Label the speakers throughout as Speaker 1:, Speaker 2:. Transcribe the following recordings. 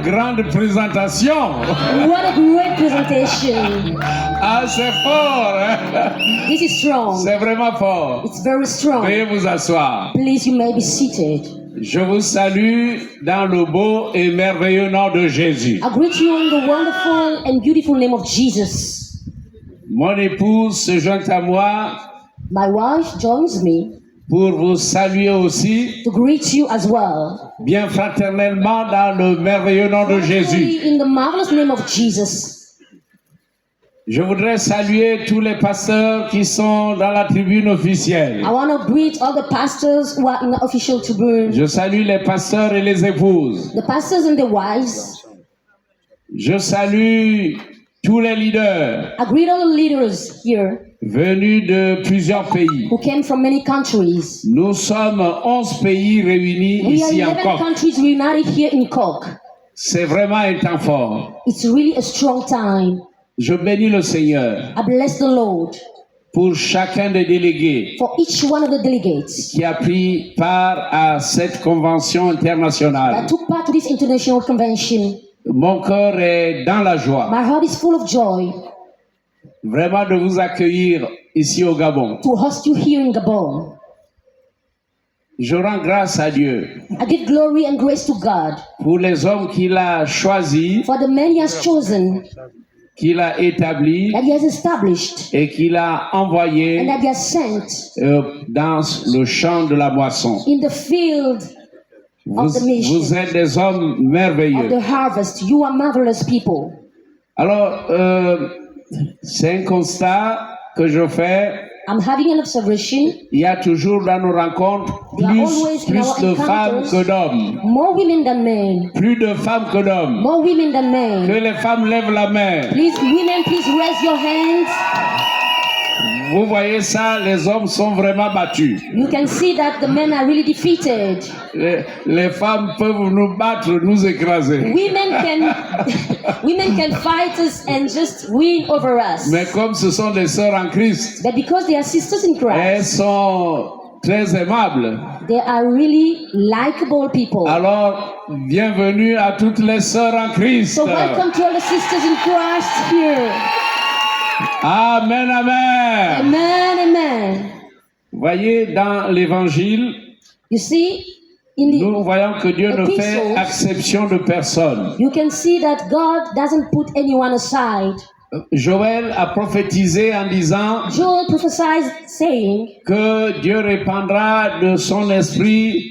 Speaker 1: grande présentation.
Speaker 2: What a great presentation.
Speaker 1: Ah, c'est fort. Hein?
Speaker 2: This is strong.
Speaker 1: C'est vraiment fort.
Speaker 2: It's very strong.
Speaker 1: Veuillez vous asseoir.
Speaker 2: Please, you may be seated.
Speaker 1: Je vous salue dans le beau et merveilleux nom de Jésus.
Speaker 2: I greet you in the wonderful and beautiful name of Jesus.
Speaker 1: Mon épouse se joint à moi
Speaker 2: My wife joins me
Speaker 1: pour vous saluer aussi,
Speaker 2: to greet you as well.
Speaker 1: bien fraternellement dans le merveilleux nom de Jésus.
Speaker 2: In the marvelous name of Jesus.
Speaker 1: Je voudrais saluer tous les pasteurs qui sont dans la tribune officielle.
Speaker 2: I want to greet all the pastors who are in the official tribune.
Speaker 1: Je salue les pasteurs et les épouses.
Speaker 2: The pastors and the wives.
Speaker 1: Je salue tous les leaders
Speaker 2: I greet all the leaders here
Speaker 1: venus de plusieurs pays.
Speaker 2: who came from many countries.
Speaker 1: Nous sommes 11 pays réunis
Speaker 2: We are
Speaker 1: ici en
Speaker 2: 11
Speaker 1: Cork.
Speaker 2: countries united here in Cork.
Speaker 1: C'est vraiment un temps fort.
Speaker 2: It's really a strong time.
Speaker 1: Je bénis le Seigneur
Speaker 2: I bless the Lord
Speaker 1: pour chacun des délégués
Speaker 2: for each one of the delegates
Speaker 1: qui a pris part à cette convention
Speaker 2: that
Speaker 1: internationale.
Speaker 2: took part to this international convention.
Speaker 1: Mon cœur est dans la joie,
Speaker 2: My heart is full of joy
Speaker 1: vraiment de vous accueillir ici au Gabon.
Speaker 2: to host you here in Gabon.
Speaker 1: Je rends grâce à Dieu
Speaker 2: I give glory and grace to God
Speaker 1: pour les hommes qu'il a choisis,
Speaker 2: for the men He has chosen,
Speaker 1: qu'il a établis
Speaker 2: that He has established,
Speaker 1: et qu'il a
Speaker 2: and
Speaker 1: envoyés
Speaker 2: that He has sent
Speaker 1: dans le champ de la moisson.
Speaker 2: in the field
Speaker 1: Vous,
Speaker 2: the mission.
Speaker 1: vous êtes des hommes
Speaker 2: of
Speaker 1: merveilleux.
Speaker 2: the harvest. You are marvelous people.
Speaker 1: Alors, c'est un constat que je fais.
Speaker 2: I'm having an observation.
Speaker 1: Il y a toujours dans nos rencontres
Speaker 2: There are always in our
Speaker 1: plus de femmes
Speaker 2: encounters
Speaker 1: que d'hommes.
Speaker 2: more women than men.
Speaker 1: Plus de femmes que d'hommes.
Speaker 2: More women than men.
Speaker 1: Que les femmes lèvent la main.
Speaker 2: Please, women, please raise your hands.
Speaker 1: Vous voyez ça, les hommes sont vraiment battus.
Speaker 2: You can see that the men are really defeated.
Speaker 1: Les femmes peuvent nous battre, nous écraser.
Speaker 2: Women can fight us and just win over us.
Speaker 1: Mais comme ce sont des sœurs en Christ,
Speaker 2: But because they are sisters in
Speaker 1: elles
Speaker 2: Christ,
Speaker 1: sont très aimables.
Speaker 2: they are really likable people.
Speaker 1: Alors, bienvenue à toutes les sœurs en Christ.
Speaker 2: So welcome to all the sisters in Christ here.
Speaker 1: Amen, amen.
Speaker 2: Amen, amen.
Speaker 1: Voyez, dans l'Évangile,
Speaker 2: You see, in
Speaker 1: nous
Speaker 2: the
Speaker 1: voyons que Dieu ne fait
Speaker 2: epistles,
Speaker 1: exception de personne.
Speaker 2: you can see that God doesn't put anyone aside.
Speaker 1: Joël a prophétisé en disant
Speaker 2: Joel prophesied saying
Speaker 1: que Dieu répandra de son esprit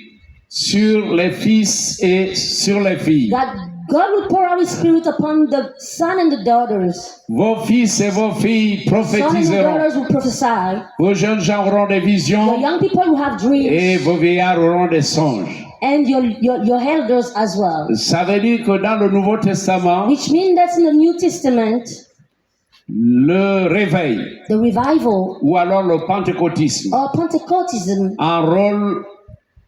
Speaker 1: sur les fils et sur les filles.
Speaker 2: that God will pour out His Spirit upon the son and the daughters.
Speaker 1: Vos fils et vos filles
Speaker 2: Son and the
Speaker 1: prophétiseront.
Speaker 2: daughters will prophesy.
Speaker 1: Vos jeunes gens auront des
Speaker 2: Your
Speaker 1: visions
Speaker 2: young people will have dreams.
Speaker 1: et vos vieillards auront des songes.
Speaker 2: And your elders as well.
Speaker 1: Ça veut dire que dans le Nouveau Testament,
Speaker 2: Which means that in the New Testament,
Speaker 1: le réveil
Speaker 2: the revival
Speaker 1: ou alors le pentecôtisme
Speaker 2: or Pentecostism
Speaker 1: enrôle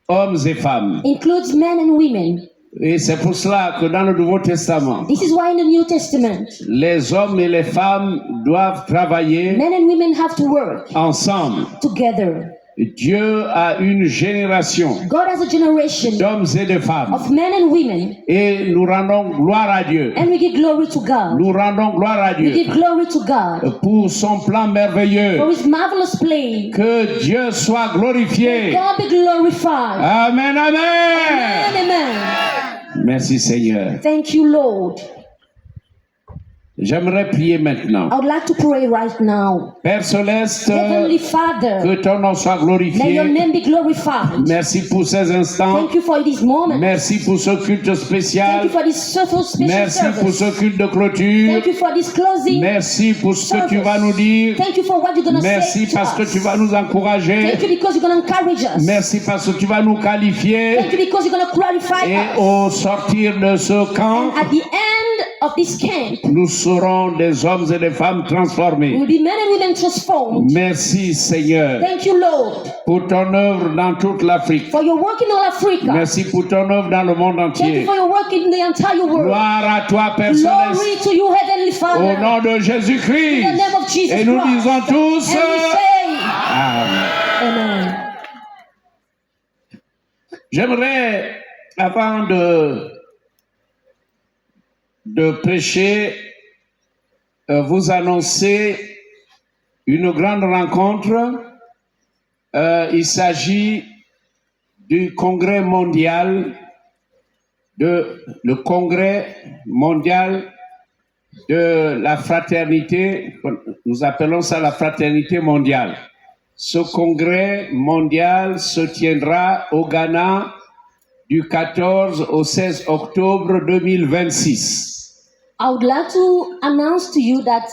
Speaker 1: hommes et femmes.
Speaker 2: includes men and women.
Speaker 1: Et c'est pour cela que dans le Nouveau Testament,
Speaker 2: This is why in the New Testament,
Speaker 1: les hommes et les femmes doivent travailler
Speaker 2: men and women have to work
Speaker 1: ensemble.
Speaker 2: together.
Speaker 1: Dieu a une génération
Speaker 2: God has a generation
Speaker 1: d'hommes et de femmes.
Speaker 2: of men and women,
Speaker 1: Et nous rendons gloire à Dieu.
Speaker 2: and we give glory to God.
Speaker 1: Nous rendons gloire à
Speaker 2: We
Speaker 1: Dieu
Speaker 2: give glory to God
Speaker 1: pour son plan merveilleux.
Speaker 2: for His marvelous plan.
Speaker 1: Que Dieu soit glorifié.
Speaker 2: God be glorified.
Speaker 1: Amen, amen.
Speaker 2: Amen, amen.
Speaker 1: Merci Seigneur.
Speaker 2: Thank you, Lord.
Speaker 1: J'aimerais prier maintenant.
Speaker 2: I would like to pray right now.
Speaker 1: Père Céleste,
Speaker 2: Heavenly Father,
Speaker 1: que ton nom soit
Speaker 2: may your
Speaker 1: glorifié.
Speaker 2: name be glorified.
Speaker 1: Merci pour ces instants.
Speaker 2: Thank you for this moment.
Speaker 1: Merci pour ce culte
Speaker 2: Thank
Speaker 1: spécial.
Speaker 2: you for this special
Speaker 1: Merci pour
Speaker 2: service.
Speaker 1: ce culte de clôture.
Speaker 2: Thank you for this closing.
Speaker 1: Merci pour ce que tu vas nous dire.
Speaker 2: Thank you for what you're going to say
Speaker 1: Merci
Speaker 2: to
Speaker 1: parce que
Speaker 2: us.
Speaker 1: tu vas nous encourager.
Speaker 2: Thank you because you're going to encourage us.
Speaker 1: Merci parce que tu vas nous qualifier.
Speaker 2: Thank you because you're going to clarify
Speaker 1: Et
Speaker 2: us.
Speaker 1: au sortir de ce camp,
Speaker 2: And at the end of this camp,
Speaker 1: nous serons des hommes et des femmes
Speaker 2: we
Speaker 1: transformés.
Speaker 2: will be men and women transformed.
Speaker 1: Merci Seigneur
Speaker 2: Thank you, Lord,
Speaker 1: pour ton œuvre dans toute l'Afrique.
Speaker 2: for your work in all Africa.
Speaker 1: Merci pour ton œuvre dans le monde
Speaker 2: Thank you
Speaker 1: entier.
Speaker 2: for your work in the entire world.
Speaker 1: Gloire à toi, Père Céleste,
Speaker 2: Glory to you, Heavenly
Speaker 1: au
Speaker 2: Father.
Speaker 1: nom de
Speaker 2: In
Speaker 1: Jésus-Christ.
Speaker 2: the name of Jesus
Speaker 1: Et nous
Speaker 2: Christ.
Speaker 1: disons tous
Speaker 2: And we say,
Speaker 1: Amen.
Speaker 2: Amen.
Speaker 1: J'aimerais, avant de prêcher, vous annoncer une grande rencontre. Il s'agit du congrès mondial, le congrès mondial de la fraternité. Nous appelons ça la fraternité mondiale. Ce congrès mondial se tiendra au Ghana du 14 au 16 octobre 2026.
Speaker 2: I would like to announce to you that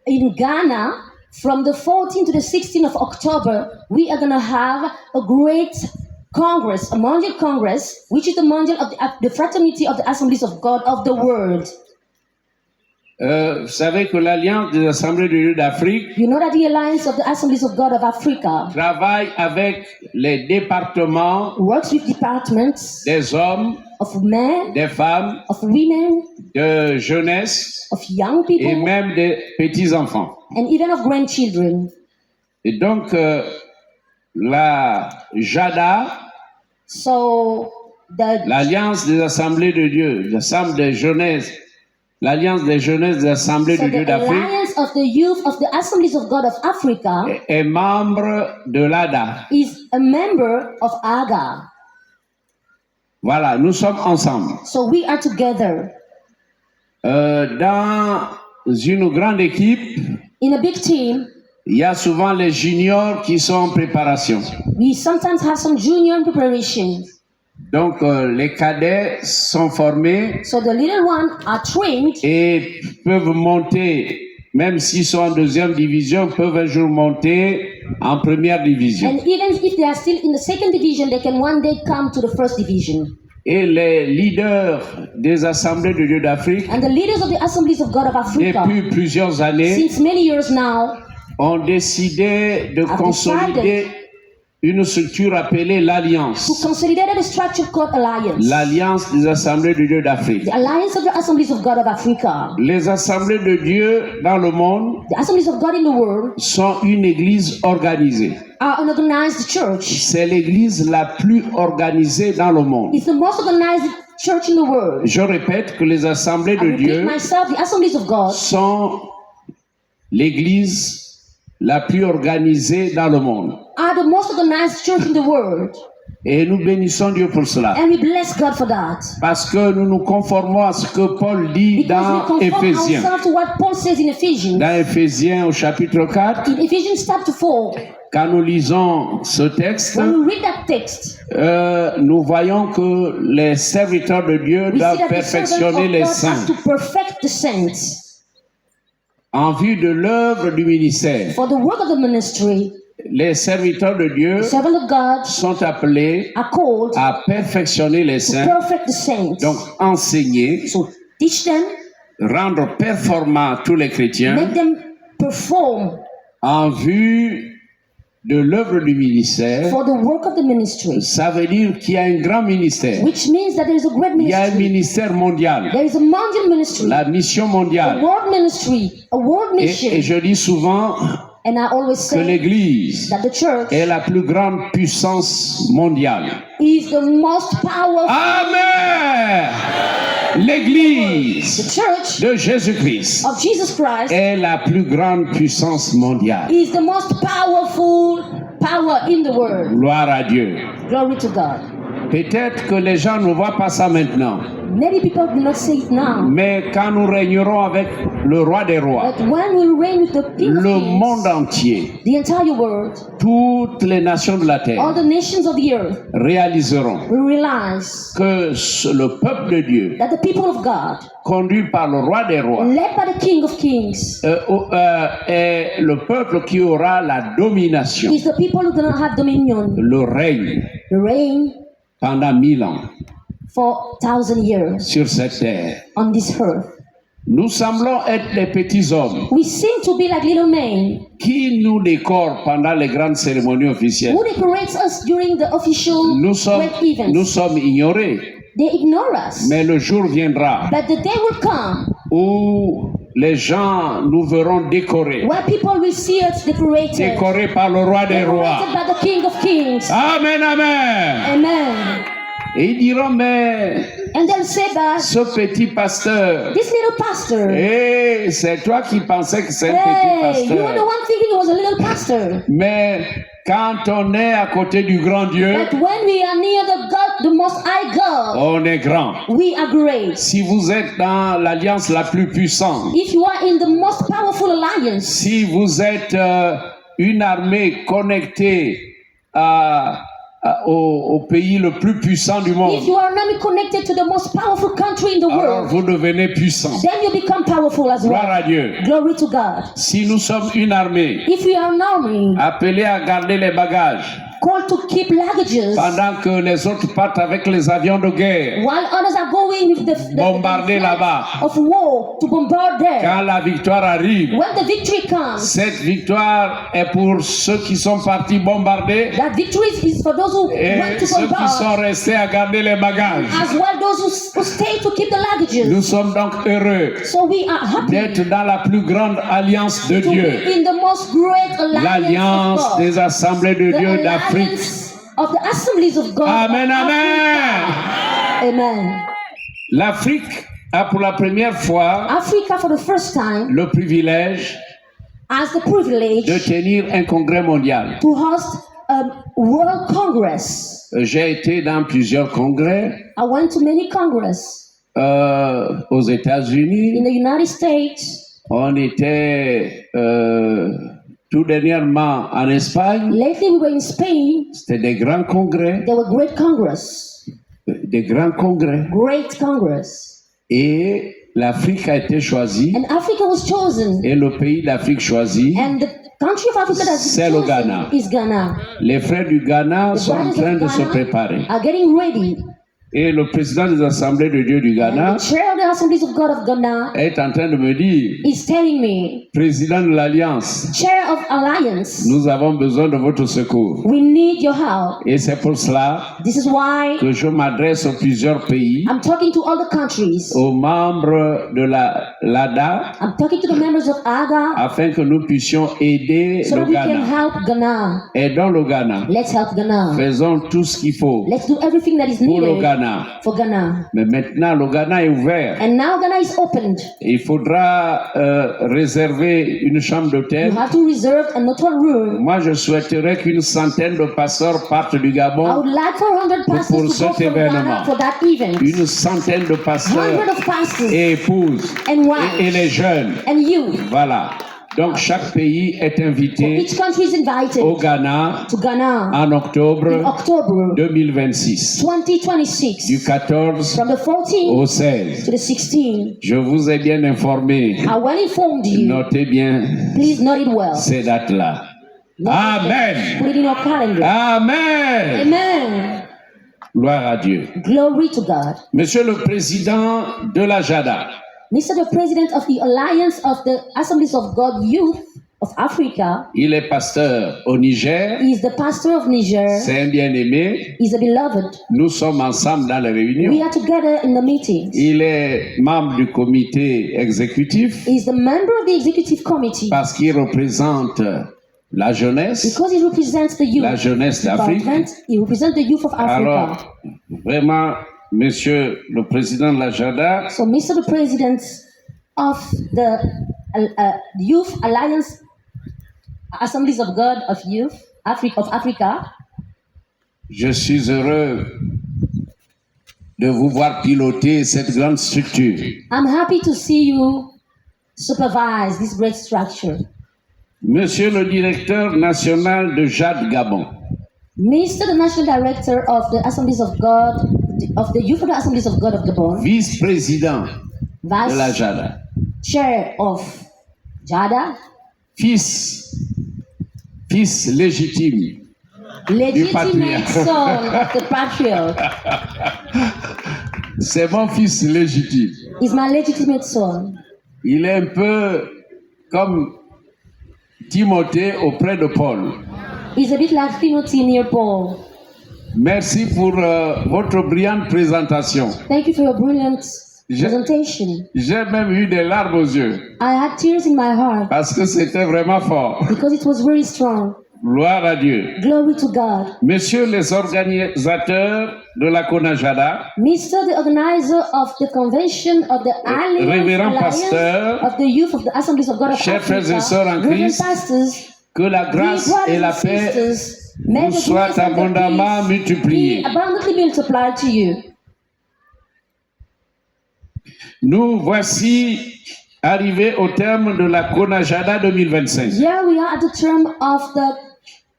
Speaker 2: in Ghana, from the 14th to the 16th of October, we are going to have a great congress, a mondial congress, which is the mondial of the fraternity of the Assemblies of God of the world.
Speaker 1: Vous savez que l'Alliance des Assemblées de Dieu d'Afrique
Speaker 2: You know that the Alliance of the Assemblies of God of Africa
Speaker 1: travaille avec les départements
Speaker 2: works with departments
Speaker 1: des hommes,
Speaker 2: of men,
Speaker 1: des femmes,
Speaker 2: of women,
Speaker 1: de jeunesse
Speaker 2: of young
Speaker 1: et
Speaker 2: people,
Speaker 1: même des petits-enfants.
Speaker 2: and even of grandchildren.
Speaker 1: Et donc, la JADA,
Speaker 2: So the
Speaker 1: l'Alliance des Assemblées de Dieu, l'Assemblée des jeunesses, l'Alliance des jeunesses des Assemblées
Speaker 2: So
Speaker 1: de Dieu
Speaker 2: the
Speaker 1: d'Afrique
Speaker 2: Alliance of the Youth of the Assemblies of God of Africa
Speaker 1: est membre de l'ADA.
Speaker 2: is a member of AGA.
Speaker 1: Voilà, nous sommes ensemble.
Speaker 2: So we are together.
Speaker 1: Dans une grande équipe,
Speaker 2: In a big team,
Speaker 1: il y a souvent les juniors qui sont en préparation.
Speaker 2: we sometimes have some junior preparation.
Speaker 1: Donc, les cadets sont formés
Speaker 2: So the little ones are trained
Speaker 1: et peuvent monter, même s'ils sont en deuxième division, peuvent un jour monter en première division.
Speaker 2: and even if they are still in the second division, they can one day come to the first division.
Speaker 1: Et les leaders des Assemblées de Dieu d'Afrique,
Speaker 2: And the leaders of the Assemblies of God of Africa,
Speaker 1: depuis plusieurs années,
Speaker 2: since many years now,
Speaker 1: ont décidé de consolider une structure appelée l'Alliance.
Speaker 2: who consolidated a structure called Alliance.
Speaker 1: L'Alliance des Assemblées de Dieu d'Afrique.
Speaker 2: The Alliance of the Assemblies of God of Africa.
Speaker 1: Les Assemblées de Dieu dans le monde
Speaker 2: The Assemblies of God in the world
Speaker 1: sont une église organisée.
Speaker 2: are an organized church.
Speaker 1: C'est l'église la plus organisée dans le monde.
Speaker 2: It's the most organized church in the world.
Speaker 1: Je répète que les Assemblées
Speaker 2: I
Speaker 1: de
Speaker 2: repeat
Speaker 1: Dieu
Speaker 2: myself, the Assemblies of God
Speaker 1: sont l'église la plus organisée dans le monde.
Speaker 2: are the most organized church in the world.
Speaker 1: Et nous bénissons Dieu pour cela.
Speaker 2: And we bless God for that.
Speaker 1: Parce que nous nous conformons à ce que Paul dit
Speaker 2: Because we
Speaker 1: dans
Speaker 2: conform
Speaker 1: Éphésiens.
Speaker 2: ourselves to what Paul says in Ephesians.
Speaker 1: Dans Éphésiens au chapitre 4,
Speaker 2: In Ephesians chapter 4,
Speaker 1: quand nous lisons ce texte,
Speaker 2: when we read that text,
Speaker 1: nous voyons que les serviteurs de Dieu
Speaker 2: we see
Speaker 1: doivent
Speaker 2: that the
Speaker 1: perfectionner
Speaker 2: servants of
Speaker 1: les
Speaker 2: God
Speaker 1: saints
Speaker 2: have to perfect the saints
Speaker 1: en vue de l'œuvre du ministère.
Speaker 2: for the work of the ministry.
Speaker 1: Les serviteurs de Dieu
Speaker 2: The servants of God
Speaker 1: sont appelés
Speaker 2: are called
Speaker 1: à perfectionner les
Speaker 2: to
Speaker 1: saints,
Speaker 2: perfect the saints.
Speaker 1: donc enseigner,
Speaker 2: So teach them,
Speaker 1: rendre performants tous les chrétiens
Speaker 2: make them perform
Speaker 1: en vue de l'œuvre du ministère.
Speaker 2: for the work of the ministry,
Speaker 1: Ça veut dire qu'il y a un grand ministère.
Speaker 2: which means that there is a great
Speaker 1: Il y a un
Speaker 2: ministry.
Speaker 1: ministère mondial,
Speaker 2: There is a mondial ministry,
Speaker 1: la mission
Speaker 2: a
Speaker 1: mondiale.
Speaker 2: world ministry, a world
Speaker 1: Et
Speaker 2: mission.
Speaker 1: je dis souvent
Speaker 2: And I always
Speaker 1: que
Speaker 2: say
Speaker 1: l'Église
Speaker 2: that the church
Speaker 1: est la plus grande puissance mondiale.
Speaker 2: is the most powerful.
Speaker 1: Amen.
Speaker 2: The
Speaker 1: L'Église
Speaker 2: church
Speaker 1: de Jésus-Christ
Speaker 2: of Jesus Christ
Speaker 1: est la plus grande puissance mondiale.
Speaker 2: is the most powerful power in the world.
Speaker 1: Gloire à Dieu.
Speaker 2: Glory to God.
Speaker 1: Peut-être que les gens ne voient pas ça maintenant,
Speaker 2: Many people do not say it now,
Speaker 1: mais quand nous régnerons avec le roi des rois,
Speaker 2: but when we reign with the King of
Speaker 1: le
Speaker 2: Kings,
Speaker 1: monde entier,
Speaker 2: the entire world,
Speaker 1: toutes les nations de la
Speaker 2: all
Speaker 1: terre
Speaker 2: the nations of the earth
Speaker 1: réaliseront
Speaker 2: will realize
Speaker 1: que le peuple de Dieu,
Speaker 2: that the people of God,
Speaker 1: conduit par le roi des rois,
Speaker 2: led by the King of Kings,
Speaker 1: est le peuple qui aura la domination,
Speaker 2: is the people who are going to have dominion,
Speaker 1: le règne
Speaker 2: the reign
Speaker 1: pendant 1000 ans
Speaker 2: for 1,000 years
Speaker 1: sur cette terre.
Speaker 2: on this earth.
Speaker 1: Nous semblons être des petits hommes
Speaker 2: We seem to be like little men
Speaker 1: qui nous décorent pendant les grandes cérémonies officielles.
Speaker 2: who decorates us during the official
Speaker 1: Nous sommes
Speaker 2: great events.
Speaker 1: ignorés,
Speaker 2: They ignore us.
Speaker 1: mais le jour viendra
Speaker 2: But the day will come
Speaker 1: où les gens nous verront décorés,
Speaker 2: where people will see us decorated,
Speaker 1: décorés par le roi des rois.
Speaker 2: decorated by the King of Kings.
Speaker 1: Amen, amen.
Speaker 2: Amen.
Speaker 1: Et ils diront, mais
Speaker 2: And they'll say that
Speaker 1: ce petit pasteur,
Speaker 2: this little pastor,
Speaker 1: c'est toi qui pensais que c'est un
Speaker 2: hey,
Speaker 1: petit
Speaker 2: you were the
Speaker 1: pasteur.
Speaker 2: one thinking it was a little pastor.
Speaker 1: Mais quand on est à côté du grand Dieu,
Speaker 2: But when we are near the God, the Most High God,
Speaker 1: on est grand.
Speaker 2: we are great.
Speaker 1: Si vous êtes dans l'alliance la plus puissante,
Speaker 2: If you are in the most powerful alliance,
Speaker 1: si vous êtes une armée connectée au pays le plus puissant du monde,
Speaker 2: if you are not connected to the most powerful country in the
Speaker 1: alors
Speaker 2: world,
Speaker 1: vous devenez puissant.
Speaker 2: then you become powerful as
Speaker 1: Gloire
Speaker 2: well.
Speaker 1: à Dieu.
Speaker 2: Glory to God.
Speaker 1: Si nous sommes une armée
Speaker 2: If we are an army
Speaker 1: appelée à garder les bagages
Speaker 2: called to keep luggages,
Speaker 1: pendant que les autres partent avec les avions de guerre,
Speaker 2: while others are going with the
Speaker 1: bombarder là-bas,
Speaker 2: of war to bombard there,
Speaker 1: quand la victoire arrive,
Speaker 2: when the victory comes,
Speaker 1: cette victoire est pour ceux qui sont partis bombarder
Speaker 2: that victory is for those who went
Speaker 1: et
Speaker 2: to
Speaker 1: ceux qui
Speaker 2: bombard,
Speaker 1: sont restés à garder les bagages.
Speaker 2: as well those who stay to keep the luggages.
Speaker 1: Nous sommes donc heureux
Speaker 2: So we are happy
Speaker 1: d'être dans la plus grande alliance de
Speaker 2: to
Speaker 1: Dieu,
Speaker 2: be in the most great alliance
Speaker 1: l'alliance
Speaker 2: of God.
Speaker 1: des assemblées de
Speaker 2: The
Speaker 1: Dieu d'Afrique.
Speaker 2: alliance of the assemblies of God.
Speaker 1: Amen,
Speaker 2: of
Speaker 1: amen.
Speaker 2: Africa. Amen.
Speaker 1: L'Afrique a pour la première fois
Speaker 2: Africa, for the first time,
Speaker 1: le privilège
Speaker 2: has the privilege
Speaker 1: de tenir un congrès mondial.
Speaker 2: to host a World Congress.
Speaker 1: J'ai été dans plusieurs congrès
Speaker 2: I went to many congress
Speaker 1: aux États-Unis.
Speaker 2: in the United States.
Speaker 1: On était tout dernièrement en Espagne.
Speaker 2: Lately, we were in Spain.
Speaker 1: C'était des grands congrès,
Speaker 2: There were great congress,
Speaker 1: des grands congrès.
Speaker 2: great congress,
Speaker 1: Et l'Afrique a été choisie.
Speaker 2: and Africa was chosen.
Speaker 1: Et le pays d'Afrique choisi,
Speaker 2: And the country of Africa that's
Speaker 1: C'est le
Speaker 2: chosen
Speaker 1: Ghana.
Speaker 2: is Ghana.
Speaker 1: les frères du Ghana
Speaker 2: The
Speaker 1: sont en
Speaker 2: brothers
Speaker 1: train
Speaker 2: of
Speaker 1: de se
Speaker 2: Ghana
Speaker 1: préparer.
Speaker 2: are getting ready.
Speaker 1: Et le président des assemblées de Dieu du Ghana
Speaker 2: And the chair of the Assemblies of God of Ghana
Speaker 1: est en train de me dire,
Speaker 2: is telling me,
Speaker 1: président de l'Alliance,
Speaker 2: Chair of Alliance,
Speaker 1: nous avons besoin de votre secours.
Speaker 2: we need your help.
Speaker 1: Et c'est pour cela
Speaker 2: This is why
Speaker 1: que je m'adresse aux plusieurs pays,
Speaker 2: I'm talking to all the countries.
Speaker 1: aux membres de l'ADA,
Speaker 2: I'm talking to the members of AGA
Speaker 1: afin que nous puissions aider
Speaker 2: so
Speaker 1: le
Speaker 2: that we can
Speaker 1: Ghana.
Speaker 2: help Ghana.
Speaker 1: Aidons le Ghana.
Speaker 2: Let's help Ghana.
Speaker 1: Faisons tout ce qu'il faut
Speaker 2: Let's do everything that is
Speaker 1: pour le
Speaker 2: needed
Speaker 1: Ghana.
Speaker 2: for Ghana.
Speaker 1: Mais maintenant, le Ghana est ouvert.
Speaker 2: And now Ghana is opened.
Speaker 1: Il faudra réserver une chambre
Speaker 2: You
Speaker 1: d'hôtel.
Speaker 2: have to reserve an hotel room.
Speaker 1: Moi, je souhaiterais qu'une centaine de pasteurs partent du
Speaker 2: I
Speaker 1: Gabon.
Speaker 2: would like 400 pastors to go
Speaker 1: cet
Speaker 2: from
Speaker 1: événement.
Speaker 2: Ghana for that event.
Speaker 1: Une centaine de
Speaker 2: 100
Speaker 1: pasteurs
Speaker 2: of pastors
Speaker 1: et épouses
Speaker 2: and
Speaker 1: et
Speaker 2: wives
Speaker 1: les jeunes.
Speaker 2: and youth.
Speaker 1: Voilà. Donc, chaque pays est invité
Speaker 2: Each country is invited
Speaker 1: au Ghana
Speaker 2: to Ghana
Speaker 1: en
Speaker 2: in
Speaker 1: octobre
Speaker 2: October
Speaker 1: 2026, du
Speaker 2: 2026
Speaker 1: 14
Speaker 2: from the 14th
Speaker 1: au 16.
Speaker 2: to the 16th.
Speaker 1: Je vous ai bien informé.
Speaker 2: I well informed you.
Speaker 1: Notez bien
Speaker 2: Please note it well.
Speaker 1: ces dates-là.
Speaker 2: Note it.
Speaker 1: Amen.
Speaker 2: Put it in your calendar.
Speaker 1: Amen.
Speaker 2: Amen.
Speaker 1: Gloire à Dieu.
Speaker 2: Glory to God.
Speaker 1: Monsieur le Président de la JADA,
Speaker 2: Mr. the President of the Alliance of the Assemblies of God Youth of Africa
Speaker 1: il est pasteur au Niger.
Speaker 2: is the pastor of Niger.
Speaker 1: C'est un bien-aimé.
Speaker 2: Is a beloved.
Speaker 1: Nous sommes ensemble dans les
Speaker 2: We
Speaker 1: réunions.
Speaker 2: are together in the meetings.
Speaker 1: Il est membre du comité exécutif
Speaker 2: He is the member of the executive committee
Speaker 1: parce qu'il représente la jeunesse,
Speaker 2: because he represents the youth.
Speaker 1: la jeunesse d'Afrique.
Speaker 2: He represents the youth of Africa.
Speaker 1: Alors, vraiment, Monsieur le Président de la JADA,
Speaker 2: So, Mr. the President of the Youth Alliance Assemblies of God of Youth of Africa,
Speaker 1: je suis heureux de vous voir piloter cette grande structure.
Speaker 2: I'm happy to see you supervise this great structure.
Speaker 1: Monsieur le directeur national de JAD Gabon,
Speaker 2: Mr. the National Director of the Assemblies of God, of the Youth of the Assemblies of God of Gabon,
Speaker 1: vice-président de la
Speaker 2: Vice
Speaker 1: JADA,
Speaker 2: Chair of JADA,
Speaker 1: fils légitime,
Speaker 2: legitimate son of the patriot,
Speaker 1: c'est mon fils légitime.
Speaker 2: is my legitimate son.
Speaker 1: Il est un peu comme Timothée auprès de Paul.
Speaker 2: He's a bit like Timothy near Paul.
Speaker 1: Merci pour votre brillante présentation.
Speaker 2: Thank you for your brilliant presentation.
Speaker 1: J'ai même eu des larmes aux yeux
Speaker 2: I had tears in my heart
Speaker 1: parce que c'était vraiment fort.
Speaker 2: because it was very strong.
Speaker 1: Gloire à Dieu.
Speaker 2: Glory to God.
Speaker 1: Messieurs les organisateurs de la CONAJADA,
Speaker 2: Mr. the organizer of the convention of the
Speaker 1: Révérend
Speaker 2: Alliance
Speaker 1: pasteur,
Speaker 2: of the Youth of the Assemblies of God of
Speaker 1: chers
Speaker 2: Africa,
Speaker 1: frères et sœurs en
Speaker 2: Reverend
Speaker 1: Christ,
Speaker 2: pastors,
Speaker 1: que la
Speaker 2: dear
Speaker 1: grâce
Speaker 2: brothers
Speaker 1: et la
Speaker 2: and
Speaker 1: paix
Speaker 2: sisters, may
Speaker 1: vous
Speaker 2: the
Speaker 1: soient
Speaker 2: grace and the
Speaker 1: abondamment
Speaker 2: peace
Speaker 1: multipliées.
Speaker 2: be abundantly multiplied to you.
Speaker 1: Nous voici arrivés au terme de la CONAJADA 2025.
Speaker 2: Here we are at the term of the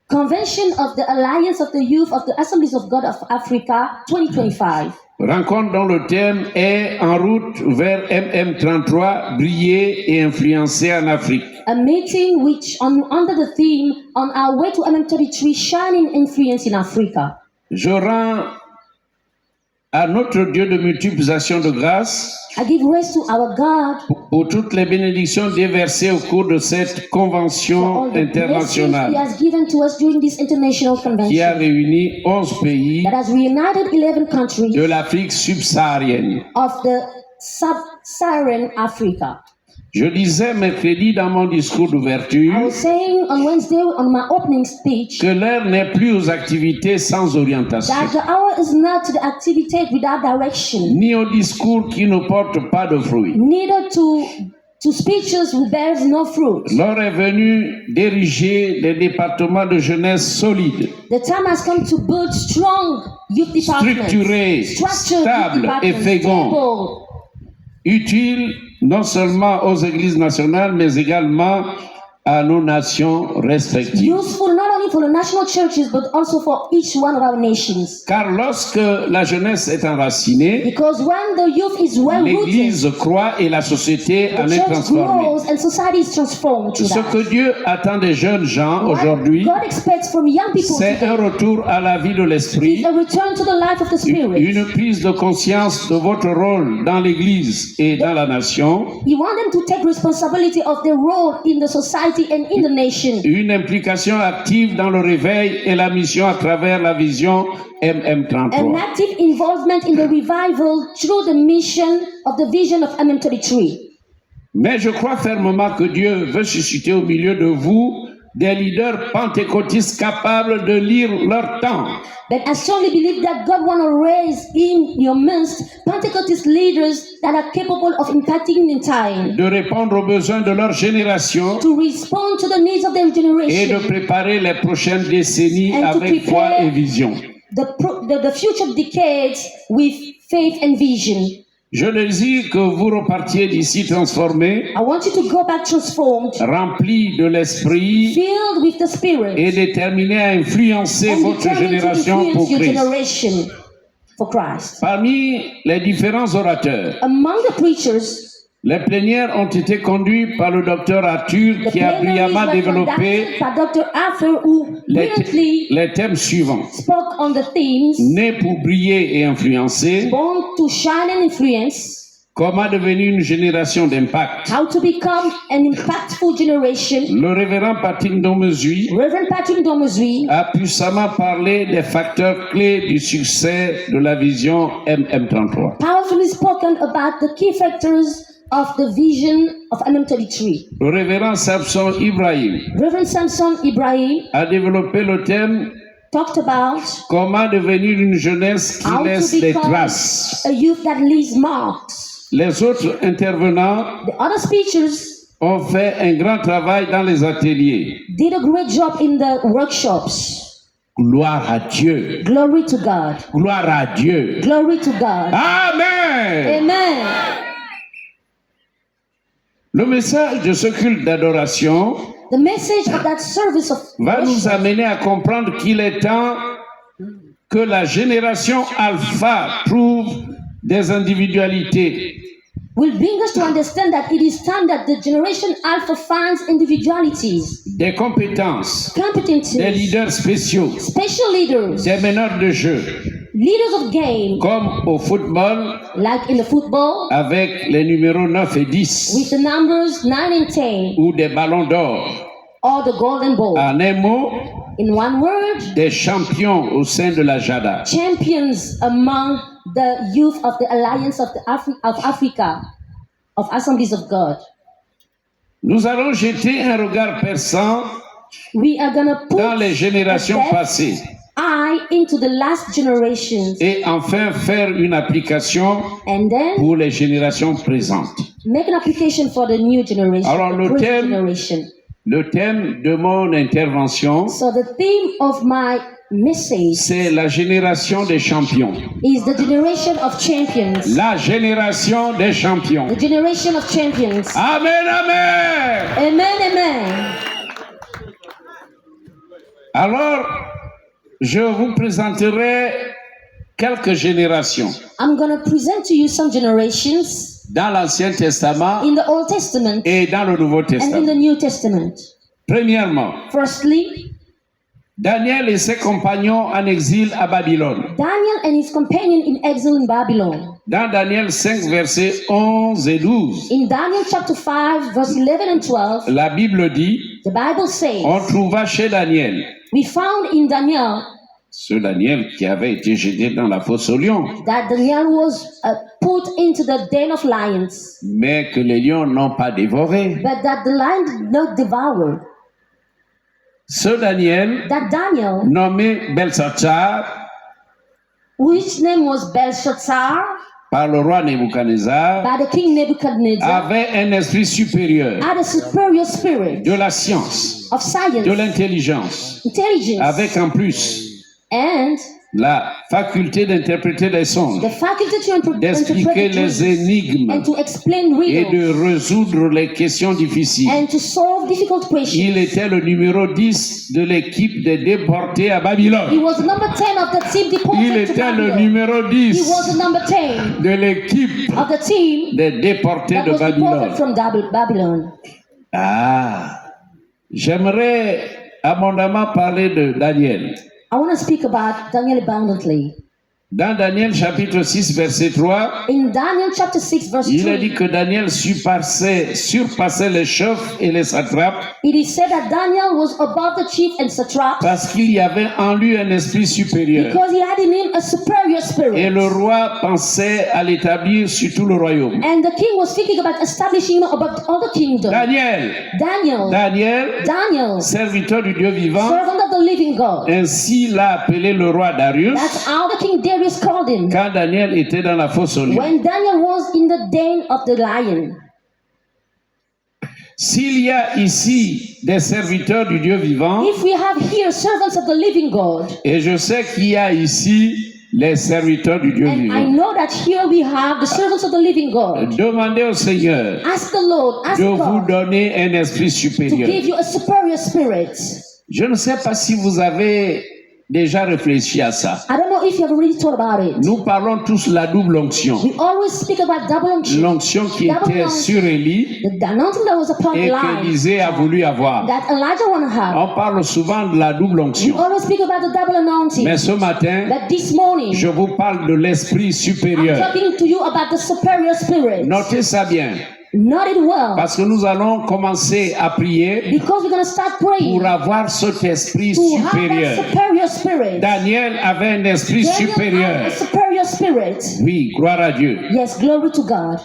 Speaker 2: convention of the Alliance of the Youth of the Assemblies of God of Africa 2025.
Speaker 1: Rencontre dont le thème est En route vers MM33, briller et influencer en Afrique.
Speaker 2: A meeting which under the theme on our way to MM33 shining influence in Africa.
Speaker 1: Je rends à notre Dieu de multiples actions de grâce
Speaker 2: I give grace to our God
Speaker 1: pour toutes les bénédictions déversées au cours de cette
Speaker 2: for
Speaker 1: convention
Speaker 2: all the blessings He
Speaker 1: internationale
Speaker 2: has given to us during this international
Speaker 1: qui a
Speaker 2: convention
Speaker 1: réuni 11 pays
Speaker 2: that has reunited 11 countries
Speaker 1: de l'Afrique subsaharienne.
Speaker 2: of the sub-Saharan Africa.
Speaker 1: Je disais mercredi dans mon discours
Speaker 2: I
Speaker 1: d'ouverture
Speaker 2: was saying on Wednesday on my opening speech
Speaker 1: que l'heure n'est plus aux activités sans orientation,
Speaker 2: that the hour is not to the activity without direction,
Speaker 1: ni aux discours qui ne portent pas de fruits.
Speaker 2: neither to speeches who bears no fruit.
Speaker 1: L'heure est venue d'ériger des départements de jeunesse solides,
Speaker 2: The time has come to build strong youth departments,
Speaker 1: structurés,
Speaker 2: structured youth
Speaker 1: stables et
Speaker 2: departments,
Speaker 1: féconds,
Speaker 2: stable,
Speaker 1: utiles non seulement aux églises nationales, mais également à nos nations respectives.
Speaker 2: useful not only for the national churches but also for each one of our nations.
Speaker 1: Car lorsque la jeunesse est enracinée,
Speaker 2: Because when the youth is well rooted,
Speaker 1: l'Église croît et la société en
Speaker 2: the
Speaker 1: est
Speaker 2: church
Speaker 1: transformée.
Speaker 2: grows and society is transformed to
Speaker 1: Ce
Speaker 2: that.
Speaker 1: que Dieu attend des jeunes gens
Speaker 2: What
Speaker 1: aujourd'hui,
Speaker 2: God expects from young people
Speaker 1: c'est
Speaker 2: today
Speaker 1: un retour à la vie de
Speaker 2: is
Speaker 1: l'esprit,
Speaker 2: a return to the life of the Spirit.
Speaker 1: une prise de conscience de votre rôle dans l'Église et dans la nation,
Speaker 2: You want them to take responsibility of their role in the society and in the nation.
Speaker 1: une implication active dans le réveil et la mission à travers la vision
Speaker 2: An
Speaker 1: MM33.
Speaker 2: active involvement in the revival through the mission of the vision of MM33.
Speaker 1: Mais je crois fermement que Dieu veut susciter au milieu de vous des leaders pentecôtistes capables de lire leur temps,
Speaker 2: But I strongly believe that God want to raise in your midst Pentecostal leaders that are capable of impacting in time,
Speaker 1: de répondre aux besoins de leur génération
Speaker 2: to respond to the needs of their
Speaker 1: et de
Speaker 2: generation,
Speaker 1: préparer les prochaines décennies
Speaker 2: And to
Speaker 1: avec foi
Speaker 2: prepare-
Speaker 1: et vision.
Speaker 2: the future decades with faith and vision.
Speaker 1: Je désire que vous repartiez d'ici transformés,
Speaker 2: I want you to go back transformed,
Speaker 1: remplis de l'esprit
Speaker 2: filled with the Spirit,
Speaker 1: et déterminés à influencer
Speaker 2: and
Speaker 1: votre
Speaker 2: determined to
Speaker 1: génération pour
Speaker 2: influence your
Speaker 1: Christ.
Speaker 2: generation for Christ.
Speaker 1: Parmi les différents orateurs,
Speaker 2: Among the preachers,
Speaker 1: les plénières ont été conduites par le docteur Arthur
Speaker 2: the
Speaker 1: qui a
Speaker 2: plenaries
Speaker 1: brillamment
Speaker 2: were
Speaker 1: développé
Speaker 2: conducted by Dr. Arthur, who brilliantly
Speaker 1: les thèmes suivants.
Speaker 2: spoke on the themes
Speaker 1: Né pour briller et influencer,
Speaker 2: born to shine and influence,
Speaker 1: comment devenir une génération d'impact.
Speaker 2: how to become an impactful generation.
Speaker 1: Le révérend Patrick Domezui
Speaker 2: Reverend Patrick Domezui
Speaker 1: a puissamment parlé des facteurs clés du succès de la vision MM33.
Speaker 2: powerfully spoken about the key factors of the vision of MM33.
Speaker 1: Le révérend Samson Ibrahim
Speaker 2: Reverend Samson Ibrahim
Speaker 1: a développé le thème
Speaker 2: talked about
Speaker 1: comment devenir une jeunesse qui
Speaker 2: how
Speaker 1: laisse
Speaker 2: to
Speaker 1: des
Speaker 2: become
Speaker 1: traces.
Speaker 2: a youth that leaves marks.
Speaker 1: Les autres intervenants
Speaker 2: The other speakers
Speaker 1: ont fait un grand travail dans les ateliers.
Speaker 2: did a great job in the workshops.
Speaker 1: Gloire à Dieu.
Speaker 2: Glory to God.
Speaker 1: Gloire à Dieu.
Speaker 2: Glory to God.
Speaker 1: Amen.
Speaker 2: Amen.
Speaker 1: Le message de ce culte d'adoration
Speaker 2: The message of that service of
Speaker 1: va nous
Speaker 2: worship
Speaker 1: amener à comprendre qu'il est temps que la génération alpha trouve des individualités,
Speaker 2: will bring us to understand that it is time that the generation Alpha finds individualities,
Speaker 1: des compétences, des
Speaker 2: competencies,
Speaker 1: leaders spéciaux,
Speaker 2: special leaders,
Speaker 1: des meneurs de jeu,
Speaker 2: leaders of game,
Speaker 1: comme au football
Speaker 2: like in the football,
Speaker 1: avec les numéros 9 et 10,
Speaker 2: with the numbers 9 and 10,
Speaker 1: ou des ballons d'or.
Speaker 2: or the golden ball.
Speaker 1: En un mot,
Speaker 2: In one word,
Speaker 1: des champions au sein de la JADA.
Speaker 2: champions among the youth of the Alliance of, of Africa, of Assemblies of God.
Speaker 1: Nous allons jeter un regard perçant
Speaker 2: We are going to put
Speaker 1: dans les générations
Speaker 2: the best
Speaker 1: passées
Speaker 2: eye into the last generations
Speaker 1: et enfin faire une application
Speaker 2: and then
Speaker 1: pour les générations présentes.
Speaker 2: make an application for the new generation,
Speaker 1: Alors,
Speaker 2: the
Speaker 1: le
Speaker 2: great
Speaker 1: thème-
Speaker 2: generation.
Speaker 1: Le thème de mon intervention,
Speaker 2: So the theme of my message
Speaker 1: c'est la génération des champions.
Speaker 2: is the generation of champions.
Speaker 1: La génération des champions.
Speaker 2: The generation of champions.
Speaker 1: Amen, amen.
Speaker 2: Amen, amen.
Speaker 1: Alors, je vous présenterai quelques générations.
Speaker 2: I'm going to present to you some generations
Speaker 1: Dans l'Ancien Testament
Speaker 2: in the Old Testament
Speaker 1: et dans le Nouveau
Speaker 2: and in
Speaker 1: Testament.
Speaker 2: the New Testament.
Speaker 1: Premièrement,
Speaker 2: Firstly,
Speaker 1: Daniel et ses compagnons en exil à Babylone.
Speaker 2: Daniel and his companion in exile in Babylon.
Speaker 1: Dans Daniel 5, versets 11 et 12,
Speaker 2: In Daniel chapter 5, verse 11 and 12,
Speaker 1: la Bible dit,
Speaker 2: the Bible says,
Speaker 1: on trouva chez Daniel,
Speaker 2: we found in Daniel
Speaker 1: ce Daniel qui avait été jeté dans la fosse aux lions,
Speaker 2: that Daniel was put into the den of lions,
Speaker 1: mais que les lions n'ont pas dévoré.
Speaker 2: but that the lion did not devour.
Speaker 1: Ce Daniel,
Speaker 2: That Daniel,
Speaker 1: nommé Belshazzar
Speaker 2: which name was Belshazzar,
Speaker 1: par le roi Nebuchadnezzar,
Speaker 2: by the king Nebuchadnezzar,
Speaker 1: avait un esprit supérieur
Speaker 2: had a superior spirit
Speaker 1: de la science,
Speaker 2: of science,
Speaker 1: de l'intelligence,
Speaker 2: intelligence,
Speaker 1: avec en plus
Speaker 2: and
Speaker 1: la faculté d'interpréter les songes,
Speaker 2: the faculty to interpret
Speaker 1: d'expliquer les
Speaker 2: dreams
Speaker 1: énigmes
Speaker 2: and to explain
Speaker 1: et
Speaker 2: riddles
Speaker 1: de résoudre les questions difficiles.
Speaker 2: and to solve difficult questions.
Speaker 1: Il était le numéro 10 de l'équipe des déportés à
Speaker 2: He
Speaker 1: Babylone.
Speaker 2: was the number 10 of the team
Speaker 1: Il
Speaker 2: deported to
Speaker 1: était le
Speaker 2: Babylon.
Speaker 1: numéro
Speaker 2: He
Speaker 1: 10
Speaker 2: was the number 10
Speaker 1: de l'équipe
Speaker 2: of the team
Speaker 1: des déportés
Speaker 2: that
Speaker 1: de
Speaker 2: was deported
Speaker 1: Babylone.
Speaker 2: from Babylon.
Speaker 1: Ah, j'aimerais abondamment parler de Daniel.
Speaker 2: I want to speak about Daniel abundantly.
Speaker 1: Dans Daniel chapitre 6, verset 3,
Speaker 2: In Daniel chapter 6 verse
Speaker 1: il est
Speaker 2: 3,
Speaker 1: dit que Daniel surpassait les chefs et les satrapes
Speaker 2: it is said that Daniel was above the chief and satraps
Speaker 1: parce qu'il y avait en lui un esprit supérieur.
Speaker 2: because he had in him a superior
Speaker 1: Et
Speaker 2: spirit.
Speaker 1: le roi pensait à l'établir sur tout le royaume.
Speaker 2: And the king was thinking about establishing him above all the kingdom.
Speaker 1: Daniel,
Speaker 2: Daniel,
Speaker 1: serviteur du Dieu vivant,
Speaker 2: servant of the living God.
Speaker 1: ainsi l'a appelé le roi Darius,
Speaker 2: That's how the king Darius called him.
Speaker 1: quand Daniel était dans la fosse aux lions.
Speaker 2: When Daniel was in the den of the lion.
Speaker 1: S'il y a ici des serviteurs du Dieu vivant,
Speaker 2: If we have here servants of the living God,
Speaker 1: et je sais qu'il y a ici les serviteurs du Dieu
Speaker 2: and I
Speaker 1: vivant,
Speaker 2: know that here we have the servants of the living God,
Speaker 1: demandez au Seigneur
Speaker 2: ask the Lord, ask
Speaker 1: de vous
Speaker 2: God
Speaker 1: donner un esprit
Speaker 2: to
Speaker 1: supérieur.
Speaker 2: give you a superior spirit.
Speaker 1: Je ne sais pas si vous avez déjà réfléchi à ça.
Speaker 2: I don't know if you have already thought about it.
Speaker 1: Nous parlons tous de la double onction.
Speaker 2: We always speak about double unction,
Speaker 1: L'onction qui était sur Élie
Speaker 2: the anointing that was upon
Speaker 1: et
Speaker 2: Elijah,
Speaker 1: qu'Élisée a voulu avoir.
Speaker 2: that Elijah want to have.
Speaker 1: On parle souvent de la double
Speaker 2: We
Speaker 1: onction.
Speaker 2: always speak about the double anointing.
Speaker 1: Mais ce matin,
Speaker 2: But this morning,
Speaker 1: je vous parle de l'esprit
Speaker 2: I'm
Speaker 1: supérieur.
Speaker 2: talking to you about the superior spirit.
Speaker 1: Notez ça bien,
Speaker 2: Not it well,
Speaker 1: parce que nous allons commencer à prier
Speaker 2: because we're going to start praying
Speaker 1: pour avoir cet esprit
Speaker 2: to have that
Speaker 1: supérieur.
Speaker 2: superior spirit.
Speaker 1: Daniel avait un esprit
Speaker 2: Daniel had
Speaker 1: supérieur.
Speaker 2: a superior spirit.
Speaker 1: Oui, gloire à Dieu.
Speaker 2: Yes, glory to God.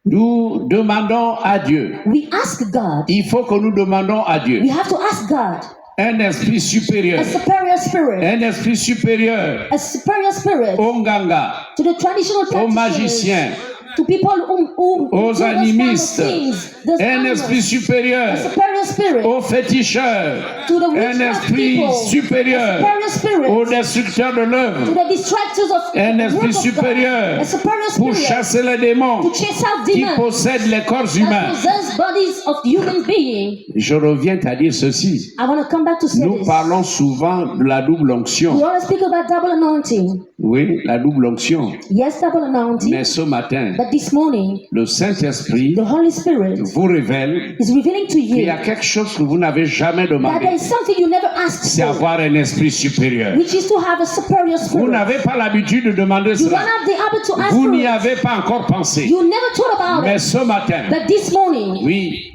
Speaker 1: Nous demandons à Dieu.
Speaker 2: We ask God.
Speaker 1: Il faut que nous demandons à Dieu
Speaker 2: We have to ask God.
Speaker 1: un esprit supérieur.
Speaker 2: A superior spirit.
Speaker 1: Un esprit supérieur
Speaker 2: A superior spirit
Speaker 1: aux nganga,
Speaker 2: to the traditional
Speaker 1: aux
Speaker 2: practitioners,
Speaker 1: magiciens,
Speaker 2: to people who
Speaker 1: aux
Speaker 2: do those kind of
Speaker 1: animistes,
Speaker 2: things, those
Speaker 1: un
Speaker 2: animals.
Speaker 1: esprit supérieur
Speaker 2: A superior spirit
Speaker 1: aux féticheurs,
Speaker 2: to the
Speaker 1: un
Speaker 2: witchcraft
Speaker 1: esprit
Speaker 2: people. A
Speaker 1: supérieur
Speaker 2: superior spirit
Speaker 1: aux destructeurs de
Speaker 2: to
Speaker 1: l'œuvre,
Speaker 2: the distractors of
Speaker 1: un
Speaker 2: the work
Speaker 1: esprit
Speaker 2: of God.
Speaker 1: supérieur
Speaker 2: A superior
Speaker 1: pour
Speaker 2: spirit
Speaker 1: chasser les démons
Speaker 2: to chase out
Speaker 1: qui
Speaker 2: demons
Speaker 1: possèdent les corps
Speaker 2: that
Speaker 1: humains.
Speaker 2: possess bodies of human beings.
Speaker 1: Je reviens à dire ceci.
Speaker 2: I want to come back to say
Speaker 1: Nous
Speaker 2: this.
Speaker 1: parlons souvent de la double
Speaker 2: We
Speaker 1: onction.
Speaker 2: always speak about double anointing.
Speaker 1: Oui, la double onction.
Speaker 2: Yes, double anointing.
Speaker 1: Mais ce matin,
Speaker 2: But this morning,
Speaker 1: le Saint-Esprit
Speaker 2: the Holy Spirit
Speaker 1: vous révèle
Speaker 2: is revealing to
Speaker 1: qu'il y
Speaker 2: you
Speaker 1: a quelque chose que vous n'avez jamais
Speaker 2: that there
Speaker 1: demandé.
Speaker 2: is something you never asked
Speaker 1: C'est
Speaker 2: for,
Speaker 1: avoir un esprit supérieur.
Speaker 2: which is to have a superior
Speaker 1: Vous
Speaker 2: spirit.
Speaker 1: n'avez pas l'habitude de demander
Speaker 2: You don't
Speaker 1: cela.
Speaker 2: have the habit to ask
Speaker 1: Vous
Speaker 2: for
Speaker 1: n'y
Speaker 2: it.
Speaker 1: avez pas encore pensé.
Speaker 2: You never thought about
Speaker 1: Mais
Speaker 2: it.
Speaker 1: ce matin,
Speaker 2: But this morning,
Speaker 1: oui,